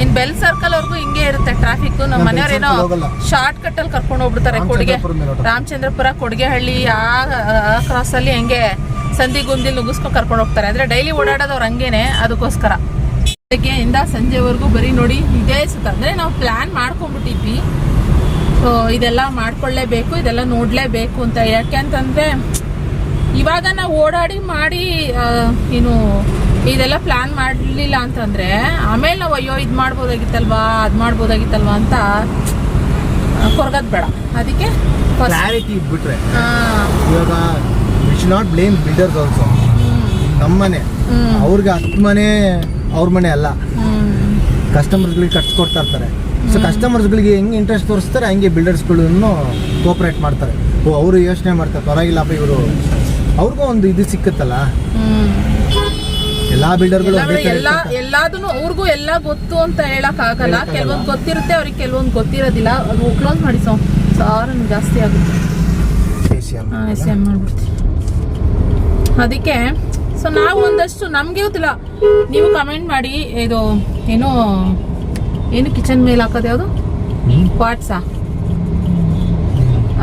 ಇನ್ನು ಬೆಲ್ ಸರ್ಕಲ್ವರೆಗೂ ಹಿಂಗೆ ಇರುತ್ತೆ ಟ್ರಾಫಿಕ್ಕು. ನಮ್ಮ ಮನೆಯವ್ರೇನೋ ಶಾರ್ಟ್ ಕಟ್ಟಲ್ಲಿ ಕರ್ಕೊಂಡು ಹೋಗ್ಬಿಡ್ತಾರೆ. ಕೊಡುಗೆ ರಾಮಚಂದ್ರಪುರ ಕೊಡುಗೆಹಳ್ಳಿ ಆ ಕ್ರಾಸಲ್ಲಿ ಹೆಂಗೆ ಸಂದಿಗುಂದಿಲ್ ನುಗ್ಗಿಸ್ಕೊಂಡು ಕರ್ಕೊಂಡು ಹೋಗ್ತಾರೆ. ಅಂದರೆ ಡೈಲಿ ಓಡಾಡೋದು ಅವ್ರು ಹಂಗೇನೆ, ಅದಕ್ಕೋಸ್ಕರ ಬೆಳಗ್ಗೆಯಿಂದ ಸಂಜೆವರೆಗೂ ಬರೀ ನೋಡಿ ಇದೇ ಸುತ್ತ. ಅಂದರೆ ನಾವು ಪ್ಲ್ಯಾನ್ ಮಾಡ್ಕೊಂಡ್ಬಿಟ್ಟಿದ್ವಿ, ಸೊ ಇದೆಲ್ಲ ಮಾಡ್ಕೊಳ್ಳೇಬೇಕು, ಇದೆಲ್ಲ ನೋಡಲೇಬೇಕು ಅಂತ. ಯಾಕೆ ಅಂತಂದರೆ ಇವಾಗ ನಾವು ಓಡಾಡಿ ಮಾಡಿ ಏನು ಇದೆಲ್ಲ ಪ್ಲ್ಯಾನ್ ಮಾಡಲಿಲ್ಲ ಅಂತಂದರೆ ಆಮೇಲೆ ನಾವು ಅಯ್ಯೋ ಇದು ಮಾಡ್ಬೋದಾಗಿತ್ತಲ್ವಾ ಅದು ಮಾಡ್ಬೋದಾಗಿತ್ತಲ್ವಾ ಅಂತ ಕೊರಗದ್ ಬೇಡ. ಅದಕ್ಕೆ ಕ್ಲಾರಿಟಿ ಇಟ್ಬಿಟ್ರೆ ಇವಾಗ we should not blame builders also. ನಮ್ಮ ಮನೆ ಅವ್ರಿಗೆ 10 ಮನೆ ಅವ್ರ ಮನೆ ಅಲ್ಲ, ಕಸ್ಟಮರ್ಸ್ಗಳಿಗೆ ಕಟ್ಸ್ಕೊಡ್ತಾ ಇರ್ತಾರೆ. ಸೊ ಕಸ್ಟಮರ್ಸ್ಗಳಿಗೆ ಹೆಂಗೆ ಇಂಟ್ರೆಸ್ಟ್ ತೋರಿಸ್ತಾರೆ ಹಂಗೆ ಬಿಲ್ಡರ್ಸ್ಗಳನ್ನು ಕೋಆಪರೇಟ್ ಮಾಡ್ತಾರೆ. ಅವರು ಯೋಚನೆ ಮಾಡ್ತಾರೆ ಪರವಾಗಿಲ್ಲಪ್ಪ ಇವರು, ಅವ್ರಿಗೂ ಒಂದು ಇದು ಸಿಕ್ಕತ್ತಲ್ಲ. ಎಲ್ಲಾ ಬಿಲ್ಡರ್ಗಳು ಎಲ್ಲದನ್ನು ಅವ್ರಿಗೂ ಎಲ್ಲ ಗೊತ್ತು ಅಂತ ಹೇಳಕ್ ಆಗಲ್ಲ. ಕೆಲವೊಂದು ಗೊತ್ತಿರುತ್ತೆ ಅವ್ರಿಗೆ, ಕೆಲವೊಂದು ಗೊತ್ತಿರೋದಿಲ್ಲ. ಅದು ಕ್ಲೋಸ್ ಮಾಡಿ ಸಾರು ಜಾಸ್ತಿ ಆಗುತ್ತೆ. ACM ಮಾಡ್ಬಿಡ್ತೀವಿ ಅದಕ್ಕೆ. ಸೊ ನಾವು ಒಂದಷ್ಟು ನಮ್ಗೆ ಗೊತ್ತಿಲ್ಲ, ನೀವು ಕಮೆಂಟ್ ಮಾಡಿ. ಇದು ಏನು ಕಿಚನ್ ಮೇಲೆ ಹಾಕೋದು ಯಾವುದು ಕ್ವಾಟ್ಸಾ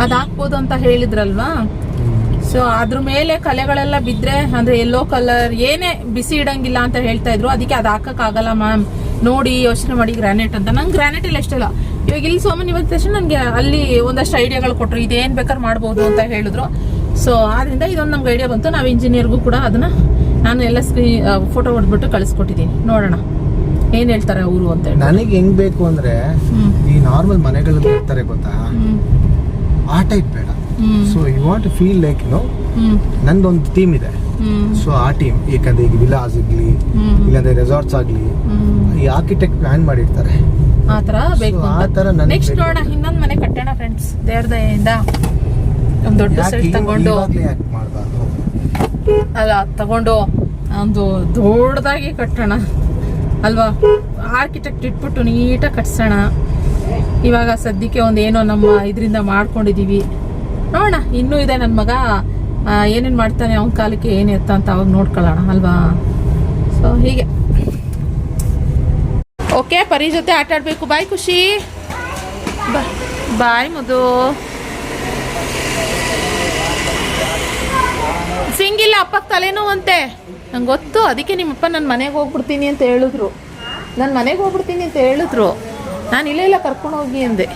ಅದು ಹಾಕ್ಬೋದು ಅಂತ ಹೇಳಿದ್ರಲ್ವಾ. ಸೊ ಅದ್ರ ಮೇಲೆ ಕಲೆಗಳೆಲ್ಲ ಬಿದ್ದರೆ ಅಂದರೆ ಯೆಲ್ಲೋ ಕಲರ್ ಏನೇ ಬಿಸಿ ಇಡಂಗಿಲ್ಲ ಅಂತ ಹೇಳ್ತಾ ಇದ್ರು. ಅದಕ್ಕೆ ಅದು ಹಾಕೋಕ್ಕಾಗಲ್ಲ ಮ್ಯಾಮ್, ನೋಡಿ ಯೋಚನೆ ಮಾಡಿ ಗ್ರಾನೈಟ್ ಅಂತ. ನಂಗೆ ಗ್ರಾನೈಟ್ ಇಲ್ಲ ಇಷ್ಟಲ್ಲ. ಇವಾಗ ಇಲ್ಲಿ ಸೋಮನ್ ಇವತ್ತು ತಕ್ಷಣ ನನಗೆ ಅಲ್ಲಿ ಒಂದಷ್ಟು ಐಡಿಯಾಗಳು ಕೊಟ್ಟರು, ಇದೇನು ಬೇಕಾದ್ರೆ ಮಾಡ್ಬೋದು ಅಂತ ಹೇಳಿದ್ರು. ಸೊ ಆದ್ದರಿಂದ ಇದೊಂದು ನಮ್ಗೆ ಐಡಿಯಾ ಬಂತು. ನಾವು ಇಂಜಿನಿಯರ್ಗೂ ಕೂಡ ಅದನ್ನು ನಾನು ಎಲ್ಲ ಫೋಟೋ ಹೊಡೆದ್ಬಿಟ್ಟು ಕಳಿಸ್ಕೊಟ್ಟಿದ್ದೀನಿ, ನೋಡೋಣ ಏನು ಹೇಳ್ತಾರೆ ಅವರು ಅಂತ ಹೇಳಿ. ನನಗೆ ಹೆಂಗ್ ಬೇಕು ಅಂದರೆ ಈ ನಾರ್ಮಲ್ ಮನೆಗಳು ಇರ್ತಾರೆ ಗೊತ್ತಾ, ಆ ಟೈಪ್ ಬೇಡ. So you want to feel like ನಂದೊಂದು ಟೀಮ್ ಇದೆ. ಸೊ ಆ ಟೀಮ್, ಯಾಕಂದ್ರೆ ಈಗ ವಿಲಾಸ್ ಇರ್ಲಿ ಇಲ್ಲಾಂದ್ರೆ ರೆಸಾರ್ಟ್ಸ್ ಆಗ್ಲಿ, ಈ ಆರ್ಕಿಟೆಕ್ಟ್ ಪ್ಲಾನ್ ಮಾಡಿರ್ತಾರೆ, ಆ ತರ ಬೇಕು. ಆ ತರ ನೆಕ್ಸ್ಟ್ ನೋಡೋಣ, ಇನ್ನೊಂದು ಮನೆ ಕಟ್ಟೋಣ ಫ್ರೆಂಡ್ಸ್ ದೇವ್ರ ದಯೆಯಿಂದ. ಒಂದು ದೊಡ್ಡ ಸೈಟ್ ತಗೊಂಡು ಅಲ್ಲ ತಗೊಂಡು ಒಂದು ದೊಡ್ಡದಾಗಿ ಕಟ್ಟೋಣ ಅಲ್ವಾ. ಆರ್ಕಿಟೆಕ್ಟ್ ಇಟ್ಬಿಟ್ಟು ನೀಟಾಗಿ ಕಟ್ಸೋಣ. ಇವಾಗ ಸದ್ಯಕ್ಕೆ ಒಂದು ಏನೋ ನಮ್ಮ ಇದರಿಂದ ಮಾಡ್ಕೊಂಡಿದ್ದೀವಿ, ನೋಡೋಣ. ಇನ್ನೂ ಇದೆ ನನ್ನ ಮಗ ಏನೇನು ಮಾಡ್ತಾನೆ, ಅವನ ಕಾಲಕ್ಕೆ ಏನು ಎತ್ತ ಅಂತ ಅವಾಗ ನೋಡ್ಕೊಳ್ಳೋಣ ಅಲ್ವಾ. ಸೊ ಹೀಗೆ ಓಕೆ. ಪರಿ ಜೊತೆ ಆಟ ಆಡಬೇಕು. ಬಾಯ್ ಖುಷಿ, ಬಾಯ್ ಮುದು. ಸಿಂಗಿಲ್ಲ ಅಪ್ಪಕ್ಕೆ ತಲೆನೋವಂತೆ ನಂಗೆ ಗೊತ್ತು. ಅದಕ್ಕೆ ನಿಮ್ಮಪ್ಪ ನನ್ನ ಮನೆಗೆ ಹೋಗ್ಬಿಡ್ತೀನಿ ಅಂತ ಹೇಳಿದ್ರು, ನಾನು ಇಲ್ಲ ಕರ್ಕೊಂಡು ಹೋಗಿ ಅಂದೆ.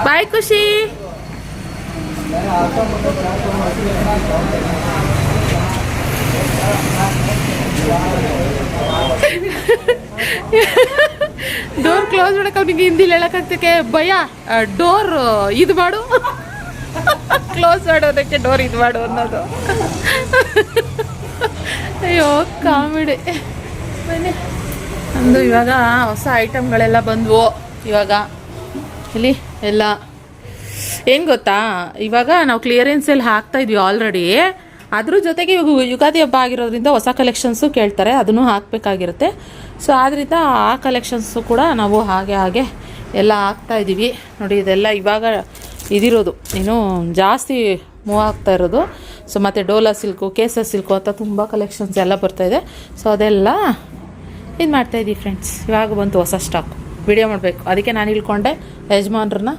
ಬಾಯ್ ಖುಷಿ. ಡೋರ್ ಕ್ಲೋಸ್ ಮಾಡಕ್ಕೆ ಅವನಿಗೆ ಹಿಂದಿಲಿ ಹೇಳಕ್ಕಾಗ್ತಕ್ಕೆ ಭಯ. ಡೋರ್ ಇದು ಮಾಡು, ಕ್ಲೋಸ್ ಮಾಡೋದಕ್ಕೆ ಡೋರ್ ಇದು ಮಾಡು ಅನ್ನೋದು. ಅಯ್ಯೋ ಕಾಮಿಡಿ. ಬನ್ನಿ, ಅಂದು ಇವಾಗ ಹೊಸ ಐಟಮ್ಗಳೆಲ್ಲ ಬಂದವು. ಇವಾಗ ಇಲ್ಲಿ ಎಲ್ಲ ಏನು ಗೊತ್ತಾ, ಇವಾಗ ನಾವು ಕ್ಲಿಯರೆನ್ಸಲ್ಲಿ ಹಾಕ್ತಾಯಿದ್ವಿ ಆಲ್ರೆಡಿ. ಅದ್ರ ಜೊತೆಗೆ ಇವಾಗ ಯುಗಾದಿ ಹಬ್ಬ ಆಗಿರೋದ್ರಿಂದ ಹೊಸ ಕಲೆಕ್ಷನ್ಸು ಕೇಳ್ತಾರೆ, ಅದನ್ನು ಹಾಕಬೇಕಾಗಿರುತ್ತೆ. ಸೊ ಆದ್ದರಿಂದ ಆ ಕಲೆಕ್ಷನ್ಸು ಕೂಡ ನಾವು ಹಾಗೆ ಎಲ್ಲ ಹಾಕ್ತಾಯಿದ್ದೀವಿ ನೋಡಿ. ಇದೆಲ್ಲ ಇವಾಗ ಇದಿರೋದು ಇನ್ನೂ ಜಾಸ್ತಿ ಮೂವ್ ಆಗ್ತಾ ಇರೋದು. ಸೊ ಮತ್ತು ಡೋಲಾ ಸಿಲ್ಕು, ಕೇಸರ್ ಸಿಲ್ಕು ಅಂತ ತುಂಬ ಕಲೆಕ್ಷನ್ಸ್ ಎಲ್ಲ ಬರ್ತಾಯಿದೆ. ಸೊ ಅದೆಲ್ಲ ಇದು ಮಾಡ್ತಾಯಿದ್ದೀವಿ ಫ್ರೆಂಡ್ಸ್. ಇವಾಗ ಬಂತು ಹೊಸ ಸ್ಟಾಕ್, ವಿಡಿಯೋ ಮಾಡಬೇಕು. ಅದಕ್ಕೆ ನಾನು ಇಳ್ಕೊಂಡೆ, ಯಜಮಾನ್ರನ್ನ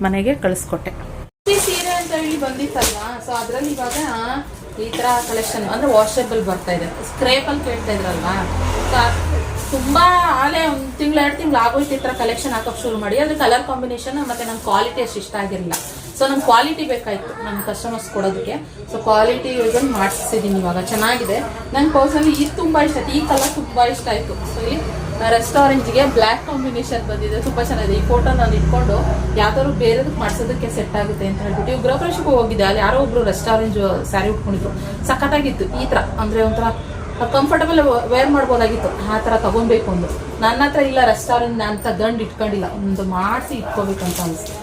ಮನೆಗೆ ಕಳಿಸ್ಕೊಟ್ಟೆ. ಸೀರೆ ಅಂತ ಹೇಳಿ ಬಂದಿತ್ತಲ್ವಾ, ಸೊ ಅದರಲ್ಲಿ ಇವಾಗ ಈ ಥರ ಕಲೆಕ್ಷನ್ ಅಂದರೆ ವಾಷೇಬಲ್ ಬರ್ತಾ ಇದೆ. ಸ್ಕ್ರೇಪಲ್ಲಿ ಕೇಳ್ತಾ ಇದ್ರಲ್ವಾ, ಸೊ ತುಂಬ ಆಲೇ 1 ತಿಂಗಳು 2 ತಿಂಗಳು ಆಗೋಯ್ತು ಈ ಥರ ಕಲೆಕ್ಷನ್ ಹಾಕೋಕೆ ಶುರು ಮಾಡಿ. ಅದು ಕಲರ್ ಕಾಂಬಿನೇಷನ್ ಮತ್ತು ನಮ್ಮ ಕ್ವಾಲಿಟಿ ಅಷ್ಟು ಇಷ್ಟ ಆಗಿರಲಿಲ್ಲ. ಸೊ ನಮ್ಗೆ ಕ್ವಾಲಿಟಿ ಬೇಕಾಯಿತು ನಮ್ಮ ಕಸ್ಟಮರ್ಸ್ ಕೊಡೋದಕ್ಕೆ. ಸೊ ಕ್ವಾಲಿಟಿ ಇದನ್ನು ಮಾಡಿಸಿದ್ದೀನಿ ಇವಾಗ. ಚೆನ್ನಾಗಿದೆ. ನಂಗೆ ಪರ್ಸನಲಿ ಇದು ತುಂಬ ಇಷ್ಟ ಆಯ್ತು. ಈ ಕಲರ್ ತುಂಬ ಇಷ್ಟ ಆಯಿತು. ಸೊ ಇಲ್ಲಿ ರೆಸ್ಟೋರೆಂಟ್ಗೆ ಬ್ಲ್ಯಾಕ್ ಕಾಂಬಿನೇಷನ್ ಬಂದಿದೆ, ತುಂಬ ಚೆನ್ನಾಗಿದೆ. ಈ ಫೋಟೋ ನಾನು ಇಟ್ಕೊಂಡು ಯಾವ್ದಾದ್ರು ಬೇರೆದಕ್ಕೆ ಮಾಡಿಸೋದಕ್ಕೆ ಸೆಟ್ ಆಗುತ್ತೆ ಅಂತ ಹೇಳ್ಬಿಟ್ಟು ಇವು ಗೃಹಪ್ರವೇಶಕ್ಕೆ ಹೋಗಿದ್ದೆ. ಅಲ್ಲಿ ಯಾರೋ ಒಬ್ರು ರೆಸ್ಟೋರೆಂಟ್ ಸ್ಯಾರಿ ಉಟ್ಕೊಂಡಿದ್ರು, ಸಖತ್ತಾಗಿತ್ತು. ಈ ಥರ ಅಂದರೆ ಒಂಥರ ಕಂಫರ್ಟಬಲ್ ವೇರ್ ಮಾಡ್ಬೋದಾಗಿತ್ತು. ಆ ಥರ ತೊಗೊಬೇಕು ಒಂದು. ನನ್ನ ಹತ್ರ ಇಲ್ಲ ರೆಸ್ಟೋರೆಂಟ್ ಅಂತ ಗಂಡು ಇಟ್ಕೊಂಡಿಲ್ಲ, ಒಂದು ಮಾಡಿಸಿ ಇಟ್ಕೋಬೇಕಂತ ಅನಿಸ್ತು.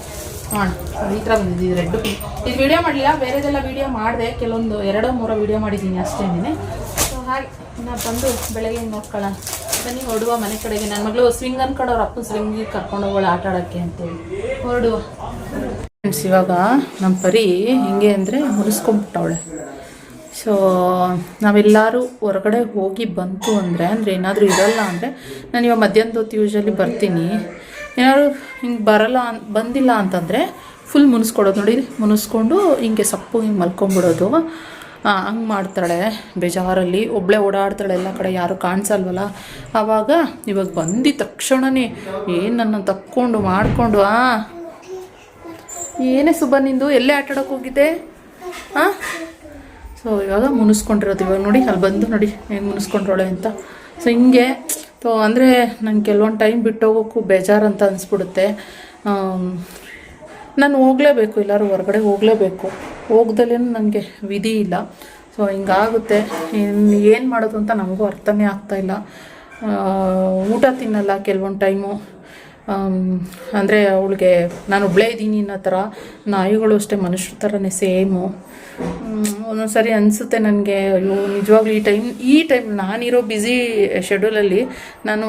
ಹಾಂ, ಈ ಥರ ಬಂದಿದ್ದು ರೆಡ್ ಪಿಂಕ್. ಇದು ವಿಡಿಯೋ ಮಾಡಲಿಲ್ಲ, ಬೇರೆದೆಲ್ಲ ವಿಡಿಯೋ ಮಾಡಿದೆ. ಕೆಲವೊಂದು 2-3 ವಿಡಿಯೋ ಮಾಡಿದ್ದೀನಿ ಅಷ್ಟೇನೆ. ಸೊ ಹಾಗೆ ನಾನು ಬಂದು ಬೆಳಗ್ಗೆ ನೋಡ್ಕೊಳ್ಳೋಣ ಬನ್ನಿ, ಹೊರಡುವ ಮನೆ ಕಡೆಗೆ. ನನ್ನ ಮಗಳು ಸ್ವಿಂಗ್ ಅನ್ಕೊಂಡು ಅವ್ರ ಅಪ್ಪನ ಸ್ವಿಂಗಿಗೆ ಕರ್ಕೊಂಡು ಹೋಗೋಳು ಆಟ ಆಡೋಕ್ಕೆ ಅಂತೇಳಿ ಹೊರಡುವ. ಫ್ರೆಂಡ್ಸ್, ಇವಾಗ ನಮ್ಮ ಪರಿ ಹಿಂಗೆ ಅಂದರೆ ಮುರಿಸ್ಕೊಂಬಿಟ್ಟವಳೆ. ಸೊ ನಾವೆಲ್ಲರೂ ಹೊರಗಡೆ ಹೋಗಿ ಬಂತು ಅಂದರೆ ಏನಾದರೂ ಇರಲ್ಲ ಅಂದರೆ ನಾನು ಇವಾಗ ಮಧ್ಯಾಹ್ನದ ಹೊತ್ತು ಯೂಶ್ವಲಿ ಬರ್ತೀನಿ. ಏನಾದ್ರು ಹಿಂಗೆ ಬಂದಿಲ್ಲ ಅಂತಂದರೆ ಫುಲ್ ಮುನಿಸ್ಕೊಡೋದು ನೋಡಿ, ಮುನಿಸ್ಕೊಂಡು ಹಿಂಗೆ ಸಪ್ಪು ಹಿಂಗೆ ಮಲ್ಕೊಂಬಿಡೋದು. ಹಂಗೆ ಮಾಡ್ತಾಳೆ. ಬೇಜಾರಲ್ಲಿ ಒಬ್ಬಳೇ ಓಡಾಡ್ತಾಳೆ ಎಲ್ಲ ಕಡೆ, ಯಾರು ಕಾಣಿಸಲ್ವಲ್ಲ. ಆವಾಗ ಇವಾಗ ಬಂದಿದ್ದ ತಕ್ಷಣವೇ ಏನು ನನ್ನ ತಕ್ಕೊಂಡು ಮಾಡಿಕೊಂಡು ಏನೇ ಸುಬ್ಬ ನಿಂದು ಎಲ್ಲೇ ಆಟಾಡೋಕೆ ಹೋಗಿದ್ದೆ? ಹಾಂ, ಸೊ ಇವಾಗ ಮುನಿಸ್ಕೊಂಡಿರೋದು. ಇವಾಗ ನೋಡಿ ಅಲ್ಲಿ ಬಂದು ನೋಡಿ ಹೆಂಗೆ ಮುನಿಸ್ಕೊಂಡ್ರೋಳೆ ಅಂತ. ಸೊ ಹಿಂಗೆ ಅಂದರೆ ನಂಗೆ ಕೆಲವೊಂದು ಟೈಮ್ ಬಿಟ್ಟು ಹೋಗೋಕ್ಕೂ ಬೇಜಾರು ಅಂತ ಅನಿಸ್ಬಿಡುತ್ತೆ. ನಾನು ಹೋಗಲೇಬೇಕು, ಎಲ್ಲರೂ ಹೊರಗಡೆ ಹೋಗಲೇಬೇಕು. ಹೋಗ್ದಲೇನು ನನಗೆ ವಿಧಿ ಇಲ್ಲ. ಸೊ ಹಿಂಗಾಗುತ್ತೆ. ಏನು ಮಾಡೋದು ಅಂತ ನಮಗೂ ಅರ್ಥನೇ ಆಗ್ತಾಯಿಲ್ಲ. ಊಟ ತಿನ್ನಲ್ಲ ಕೆಲವೊಂದು ಟೈಮು. ಅಂದರೆ ಅವಳಿಗೆ ನಾನು ಒಬ್ಬಳೇ ಇದ್ದೀನಿ ಅನ್ನೋ ಥರ. ನಾಯಿಗಳು ಅಷ್ಟೇ ಮನುಷ್ಯರ ಥರನೇ ಸೇಮು. ಒಂದೊಂದು ಸರಿ ಅನಿಸುತ್ತೆ ನನಗೆ, ಅಯ್ಯೋ ನಿಜವಾಗ್ಲೂ ಈ ಟೈಮ್ ನಾನಿರೋ ಬ್ಯುಸಿ ಶೆಡ್ಯೂಲಲ್ಲಿ ನಾನು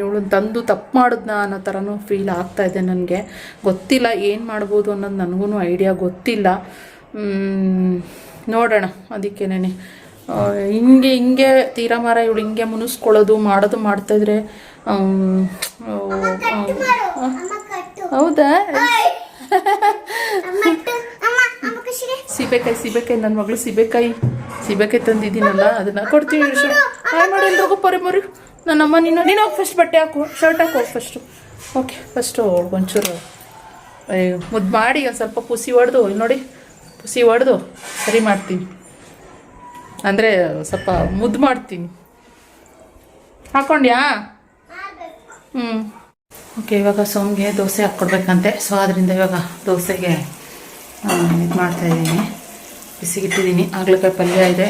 ಇವಳು ತಂದು ತಪ್ಪು ಮಾಡಿದ್ನ ಅನ್ನೋ ಥರನೂ ಫೀಲ್ ಆಗ್ತಾಯಿದೆ ನನಗೆ. ಗೊತ್ತಿಲ್ಲ ಏನು ಮಾಡ್ಬೋದು ಅನ್ನೋದು ನನಗೂ ಐಡಿಯಾ ಗೊತ್ತಿಲ್ಲ. ನೋಡೋಣ. ಅದಕ್ಕೇನೆ ಹಿಂಗೆ ತೀರಾ ಮಾರ ಇವಳು ಹಿಂಗೆ ಮುನಿಸ್ಕೊಳ್ಳೋದು ಮಾಡೋದು ಮಾಡ್ತಾಯಿದ್ರೆ ಹೌದಾ? ಸೀಬೆಕಾಯಿ ನನ್ನ ಮಗಳು ಸೀಬೆಕಾಯಿ ತಂದಿದ್ದೀನಲ್ಲ, ಅದನ್ನು ಕೊಡ್ತೀವಿ. ಹಾಯ್ ಮಾಡಿ ಎಲ್ರಿಗೂ ಮರಿ. ನನ್ನಮ್ಮ ನೀನು ಹೋಗಿ ಫಸ್ಟ್ ಬಟ್ಟೆ ಹಾಕು, ಶರ್ಟ್ ಹಾಕು ಫಸ್ಟು. ಓಕೆ, ಫಸ್ಟು ಒಂಚೂರು ಮುದ್ದು ಮಾಡಿ ಒಂದು ಸ್ವಲ್ಪ ಪುಸಿ ಹೊಡೆದು, ಇಲ್ಲಿ ನೋಡಿ ಪುಸಿ ಹೊಡೆದು ಸರಿ ಮಾಡ್ತೀನಿ. ಅಂದರೆ ಸ್ವಲ್ಪ ಮುದ್ದು ಮಾಡ್ತೀನಿ. ಹಾಕ್ಕೊಂಡ್ಯಾ? ಓಕೆ, ಇವಾಗ ಸೋಮ್ಗೆ ದೋಸೆ ಹಾಕ್ಕೊಡ್ಬೇಕಂತೆ. ಸೊ ಅದರಿಂದ ಇವಾಗ ದೋಸೆಗೆ ಇದು ಮಾಡ್ತಾಯಿದ್ದೀನಿ. ಬಿಸಿಗಿಟ್ಟಿದ್ದೀನಿ. ಹಾಗಲಕಾಯಿ ಪಲ್ಯ ಇದೆ.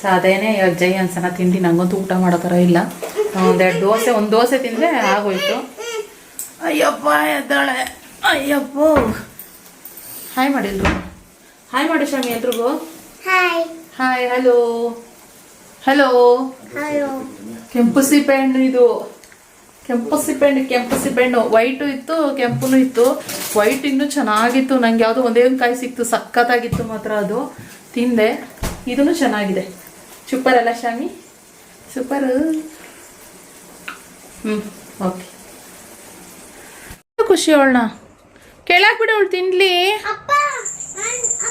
ಸೊ ಅದೇನೇ ಇವಾಗ ಜೈ ಅನ್ಸನ ತಿಂಡಿ. ನನಗಂತೂ ಊಟ ಮಾಡೋ ಥರ ಇಲ್ಲ. ಒಂದು ದೋಸೆ ತಿಂದರೆ ಆಗೋಯ್ತು. ಅಯ್ಯಪ್ಪ ಎದ್ದಾಳೆ. ಅಯ್ಯಪ್ಪೋ. ಹಾಯ್ ಮಾಡಿ ಎಲ್ರಿಗೂ. ಹಾಯ್ ಮಾಡಿ ಶಾಮಿ ಎಲ್ರಿಗೂ. ಹಾಯ್. ಹಲೋ. ಕೆಂಪು ಸಿಪೆಹಣ್ಣು ಇದು. ಕೆಂಪು ಸಿಪೆಹಣ್ಣು ವೈಟು ಇತ್ತು, ಕೆಂಪುನೂ ಇತ್ತು. ವೈಟ್ ಇನ್ನೂ ಚೆನ್ನಾಗಿತ್ತು. ನಂಗೆ ಯಾವುದೋ ಒಂದೇ ಒಂದು ಕಾಯಿ ಸಿಕ್ತು, ಸಖತ್ತಾಗಿತ್ತು ಮಾತ್ರ. ಅದು ತಿಂದೆ. ಇದೂ ಚೆನ್ನಾಗಿದೆ. ಸೂಪರ್ ಅಲ್ಲ ಶಾಮಿ? ಸೂಪರು. ಓಕೆ. ಖುಷಿ ಅವಳನ್ನ ಕೇಳಾಕ್ಬಿಡು, ಅವಳು ತಿನ್ಲಿ.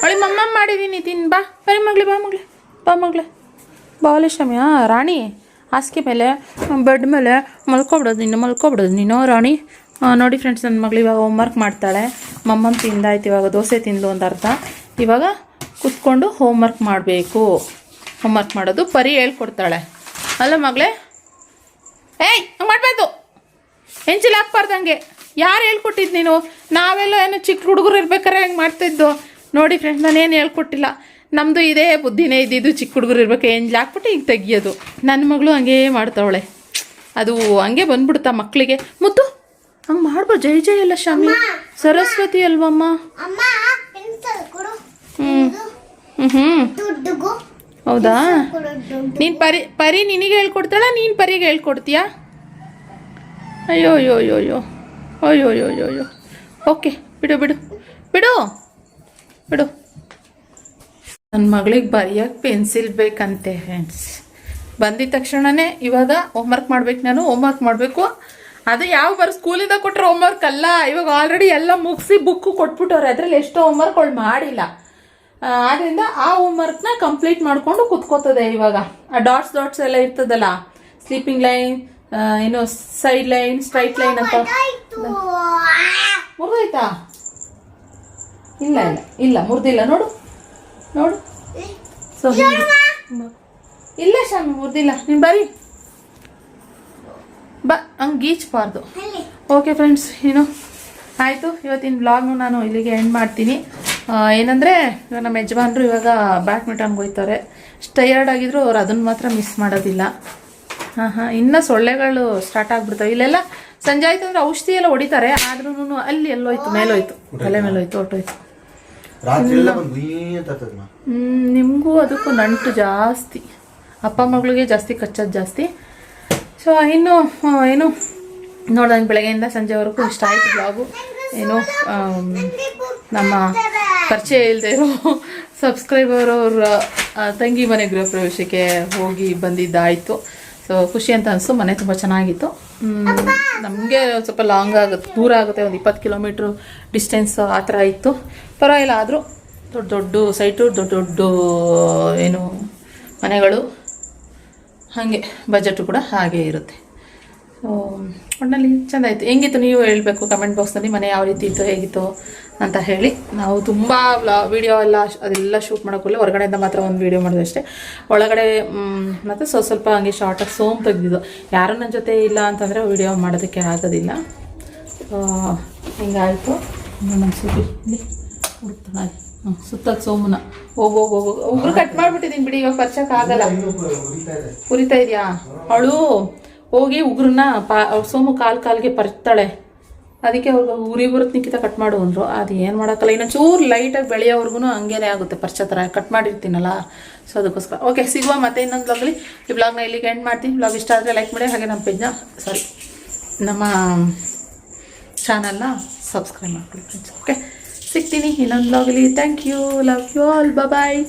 ಅವಳಿ ಮಮ್ಮ ಮಾಡಿದ್ದೀನಿ, ತಿನ್ ಬಾ. ಬರೀ ಮಗಳೇ, ಬಾ ಮಗಳೇ. ಬಾವಲೆ ಶಾಮಿ. ರಾಣಿ ಹಾಸಿಗೆ ಮೇಲೆ ಬೆಡ್ ಮೇಲೆ ಮಲ್ಕೊಬಿಡೋದು ನೀನು ರಾಣಿ. ನೋಡಿ ಫ್ರೆಂಡ್ಸ್, ನನ್ನ ಮಗಳು ಇವಾಗ ಹೋಮ್ವರ್ಕ್ ಮಾಡ್ತಾಳೆ. ಮಮ್ಮನ ತಿಂದಾಯ್ತು. ಇವಾಗ ದೋಸೆ ತಿಂದು ಒಂದು ಅರ್ಧ. ಇವಾಗ ಕೂತ್ಕೊಂಡು ಹೋಮ್ವರ್ಕ್ ಮಾಡಬೇಕು. ಹೋಮ್ವರ್ಕ್ ಮಾಡೋದು ಪರಿ ಹೇಳ್ಕೊಡ್ತಾಳೆ ಅಲ್ಲ ಮಗಳೇ? ಏಯ್ ಹಂಗೆ ಮಾಡಬಾರ್ದು, ಹೆಂಚಿಲ್ ಹಾಕ್ಬಾರ್ದಂಗೆ. ಯಾರು ಹೇಳ್ಕೊಟ್ಟಿದ್ದು ನೀನು? ನಾವೆಲ್ಲ ಏನು ಚಿಕ್ಕ ಹುಡುಗರು ಇರ್ಬೇಕಾರೆ ಹೆಂಗೆ ಮಾಡ್ತಾಯಿದ್ದು. ನೋಡಿ ಫ್ರೆಂಡ್ಸ್, ನಾನೇನು ಹೇಳ್ಕೊಟ್ಟಿಲ್ಲ. ನಮ್ಮದು ಇದೇ ಬುದ್ಧಿನೇ ಇದ್ದಿದ್ದು. ಚಿಕ್ಕ ಹುಡುಗರು ಇರ್ಬೇಕು, ಎಂಜಲ್ ಹಾಕ್ಬಿಟ್ಟು ಈಗ ತೆಗಿಯೋದು. ನನ್ನ ಮಗಳು ಹಂಗೇ ಮಾಡ್ತಾವಳೆ. ಅದು ಹಂಗೆ ಬಂದ್ಬಿಡ್ತಾ ಮಕ್ಕಳಿಗೆ. ಮುದ್ದು ಹಂಗೆ ಮಾಡ್ಬೋದು. ಜೈ ಅಲ್ಲ ಶಾಮಿ, ಸರಸ್ವತಿ ಅಲ್ವಮ್ಮ? ಹೌದಾ? ನೀನು ಪರಿ ನಿನಗೆ ಹೇಳ್ಕೊಡ್ತಾಳ, ನೀನು ಪರಿಗೆ ಹೇಳ್ಕೊಡ್ತೀಯಾ? ಅಯ್ಯೋ. ಓಕೆ, ಬಿಡು. ನನ್ನ ಮಗಳಿಗೆ ಬರೆಯೋಕ್ಕೆ ಪೆನ್ಸಿಲ್ ಬೇಕಂತೆ ಫ್ರೆಂಡ್ಸ್. ಬಂದಿದ ತಕ್ಷಣವೇ ಇವಾಗ ಹೋಮ್ವರ್ಕ್ ಮಾಡ್ಬೇಕು. ನಾನು ಹೋಮ್ವರ್ಕ್ ಮಾಡಬೇಕು. ಅದು ಯಾವ ಸ್ಕೂಲಿಂದ ಕೊಟ್ಟರೆ ಹೋಮ್ವರ್ಕ್ ಅಲ್ಲ, ಇವಾಗ ಆಲ್ರೆಡಿ ಎಲ್ಲ ಮುಗಿಸಿ ಬುಕ್ಕು ಕೊಟ್ಬಿಟ್ಟವ್ರೆ, ಅದ್ರಲ್ಲಿ ಎಷ್ಟೋ ಹೋಮ್ವರ್ಕ್ ಅವಳು ಮಾಡಿಲ್ಲ. ಆದ್ದರಿಂದ ಆ ಹೋಮ್ವರ್ಕ್ನ ಕಂಪ್ಲೀಟ್ ಮಾಡಿಕೊಂಡು ಕುತ್ಕೋತದೆ. ಇವಾಗ ಆ ಡಾಟ್ಸ್ ಎಲ್ಲ ಇರ್ತದಲ್ಲ, ಸ್ಲೀಪಿಂಗ್ ಲೈನ್, ಏನು ಸೈಡ್ ಲೈನ್, ಸ್ಟ್ರೈಟ್ ಲೈನ್ ಅಂತ. ಮುರಿದೋಯ್ತಾ? ಇಲ್ಲ ಮುರಿದಿಲ್ಲ, ನೋಡು. ಸೊ ಇಲ್ಲ ಶಾಮಿ, ಮುರಿದಿಲ್ಲ. ನೀನು ಬರೀ ಹಂಗೆ ಗೀಚ್ಬಾರ್ದು. ಓಕೆ ಫ್ರೆಂಡ್ಸ್, ಆಯಿತು. ಇವತ್ತಿನ ಬ್ಲಾಗ್ನು ನಾನು ಇಲ್ಲಿಗೆ ಎಂಡ್ ಮಾಡ್ತೀನಿ. ಏನಂದರೆ ಇವಾಗ ನಮ್ಮ ಯಜಮಾನ್ರು ಇವಾಗ ಬ್ಯಾಡ್ಮಿಂಟನ್ಗೆ ಹೋಗ್ತಾರೆ. ಟಯರ್ಡ್ ಆಗಿದ್ರು ಅವ್ರು ಅದನ್ನು ಮಾತ್ರ ಮಿಸ್ ಮಾಡೋದಿಲ್ಲ. ಇನ್ನು ಸೊಳ್ಳೆಗಳು ಸ್ಟಾರ್ಟ್ ಆಗ್ಬಿಡ್ತಾವೆ ಇಲ್ಲೆಲ್ಲ. ಸಂಜೆ ಆಯ್ತು ಅಂದರೆ ಔಷಧಿ ಎಲ್ಲ ಹೊಡಿತಾರೆ, ಆದ್ರೂ ಅಲ್ಲಿ ಎಲ್ಲೋಯ್ತು, ಮೇಲೋಯ್ತು, ತಲೆ ಮೇಲೋಯ್ತು, ಹೊಟ್ಟೋಯ್ತು. ನಿಮಗೂ ಅದಕ್ಕೂ ನಂಟು ಜಾಸ್ತಿ, ಅಪ್ಪ ಮಗಳಿಗೆ ಜಾಸ್ತಿ ಕಚ್ಚೋದು ಜಾಸ್ತಿ. ಸೊ ಇನ್ನು ಏನು ನೋಡ್ದಂಗೆ ಬೆಳಗ್ಗೆಯಿಂದ ಸಂಜೆವರೆಗೂ ಇಷ್ಟ ಆಯಿತು ಬ್ಲಾಗು. ನಮ್ಮ ಪರಿಚಯ ಇಲ್ಲದೆ ಇರೋ ಸಬ್ಸ್ಕ್ರೈಬರ್ ಅವ್ರ ತಂಗಿ ಮನೆ ಗೃಹ ಪ್ರವೇಶಕ್ಕೆ ಹೋಗಿ ಬಂದಿದ್ದಾಯಿತು. ಸೊ ಖುಷಿ ಅಂತ ಅನಿಸ್ತು. ಮನೆ ತುಂಬ ಚೆನ್ನಾಗಿತ್ತು. ನಮಗೆ ಸ್ವಲ್ಪ ಲಾಂಗ್ ಆಗುತ್ತೆ, ದೂರ ಆಗುತ್ತೆ, ಒಂದು 20 ಕಿಲೋಮೀಟ್ರ್ ಡಿಸ್ಟೆನ್ಸ್ ಆ ಥರ ಇತ್ತು. ಪರವಾಗಿಲ್ಲ, ಆದರೂ ದೊಡ್ಡ ಸೈಟು, ದೊಡ್ಡ ಮನೆಗಳು, ಹಾಗೆ ಬಜೆಟು ಕೂಡ ಹಾಗೆ ಇರುತ್ತೆ. ಸೊ ಒಟ್ಟಿನಲ್ಲಿ ಚೆಂದ ಆಯಿತು. ಹೆಂಗಿತ್ತು ನೀವು ಹೇಳಬೇಕು ಕಮೆಂಟ್ ಬಾಕ್ಸ್ನಲ್ಲಿ, ಮನೆ ಯಾವ ರೀತಿ ಇತ್ತು, ಹೇಗಿತ್ತು ಅಂತ ಹೇಳಿ. ನಾವು ತುಂಬ ವೀಡಿಯೋ ಎಲ್ಲ ಅದೆಲ್ಲ ಶೂಟ್ ಮಾಡೋಕ್ಕಲ್ಲ, ಹೊರಗಡೆಯಿಂದ ಮಾತ್ರ ಒಂದು ವೀಡಿಯೋ ಮಾಡಿದೆ ಅಷ್ಟೇ. ಒಳಗಡೆ ಮತ್ತು ಸ್ವಲ್ಪ ಹಂಗೆ ಶಾರ್ಟಾಗಿ ಸೋಮ್ ತೆಗೆದಿದ್ದು. ಯಾರು ನನ್ನ ಜೊತೆ ಇಲ್ಲ ಅಂತಂದರೆ ವೀಡಿಯೋ ಮಾಡೋದಕ್ಕೆ ಆಗೋದಿಲ್ಲ. ಹಿಂಗಾಯಿತು. ನಮ್ಮ ಸುದ್ದಿ ಇಲ್ಲಿ ಹುಡುಕ್ತಾನೆ ಸುತ್ತದ ಸೋಮನ ಹೋಗೋಗು ಉಗುರು ಕಟ್ ಮಾಡಿಬಿಟ್ಟಿದ್ದೀನಿ ಬಿಡಿ, ಇವಾಗ ಪರ್ಚಕ್ಕಾಗಲ್ಲ. ಉರಿತಾ ಇದೆಯಾ? ಅವಳು ಹೋಗಿ ಉಗುರನ್ನ ಸೋಮು ಕಾಲ್ಗೆ ಪರ್ತಾಳೆ. ಅದಕ್ಕೆ ಅವ್ರಿಗೆ ಉರಿ ಬರುತ್ತೆ, ನಿಕ್ಕಿತ ಕಟ್ ಮಾಡು ಅಂದರು. ಅದು ಏನು ಮಾಡೋಕ್ಕಲ್ಲ, ಇನ್ನೊಂದು ಚೂರು ಲೈಟಾಗಿ ಬೆಳೆಯೋವರೆಗೂ ಹಂಗೇನೆ ಆಗುತ್ತೆ, ಪರ್ಚ ಥರ ಕಟ್ ಮಾಡಿರ್ತೀನಲ್ಲ. ಸೊ ಅದಕ್ಕೋಸ್ಕರ ಓಕೆ, ಸಿಗುವ ಮತ್ತೆ ಇನ್ನೊಂದು ಬ್ಲಾಗಲ್ಲಿ. ಈ ಬ್ಲಾಗ್ನ ಇಲ್ಲಿಗೆ ಎಂಡ್ ಮಾಡ್ತೀನಿ. ಬ್ಲಾಗ್ ಇಷ್ಟ ಆದರೆ ಲೈಕ್ ಮಾಡಿ, ಹಾಗೆ ನಮ್ಮ ಪೇಜ್ನ ನಮ್ಮ ಚಾನಲ್ನ ಸಬ್ಸ್ಕ್ರೈಬ್ ಮಾಡ್ಕೊಳ್ಳಿ ಫ್ರೆಂಡ್ಸ್. ಓಕೆ, ಸಿಗ್ತೀನಿ ಇನ್ನೊಂದು ಬ್ಲಾಗಲ್ಲಿ. Thank you, love you all, bye.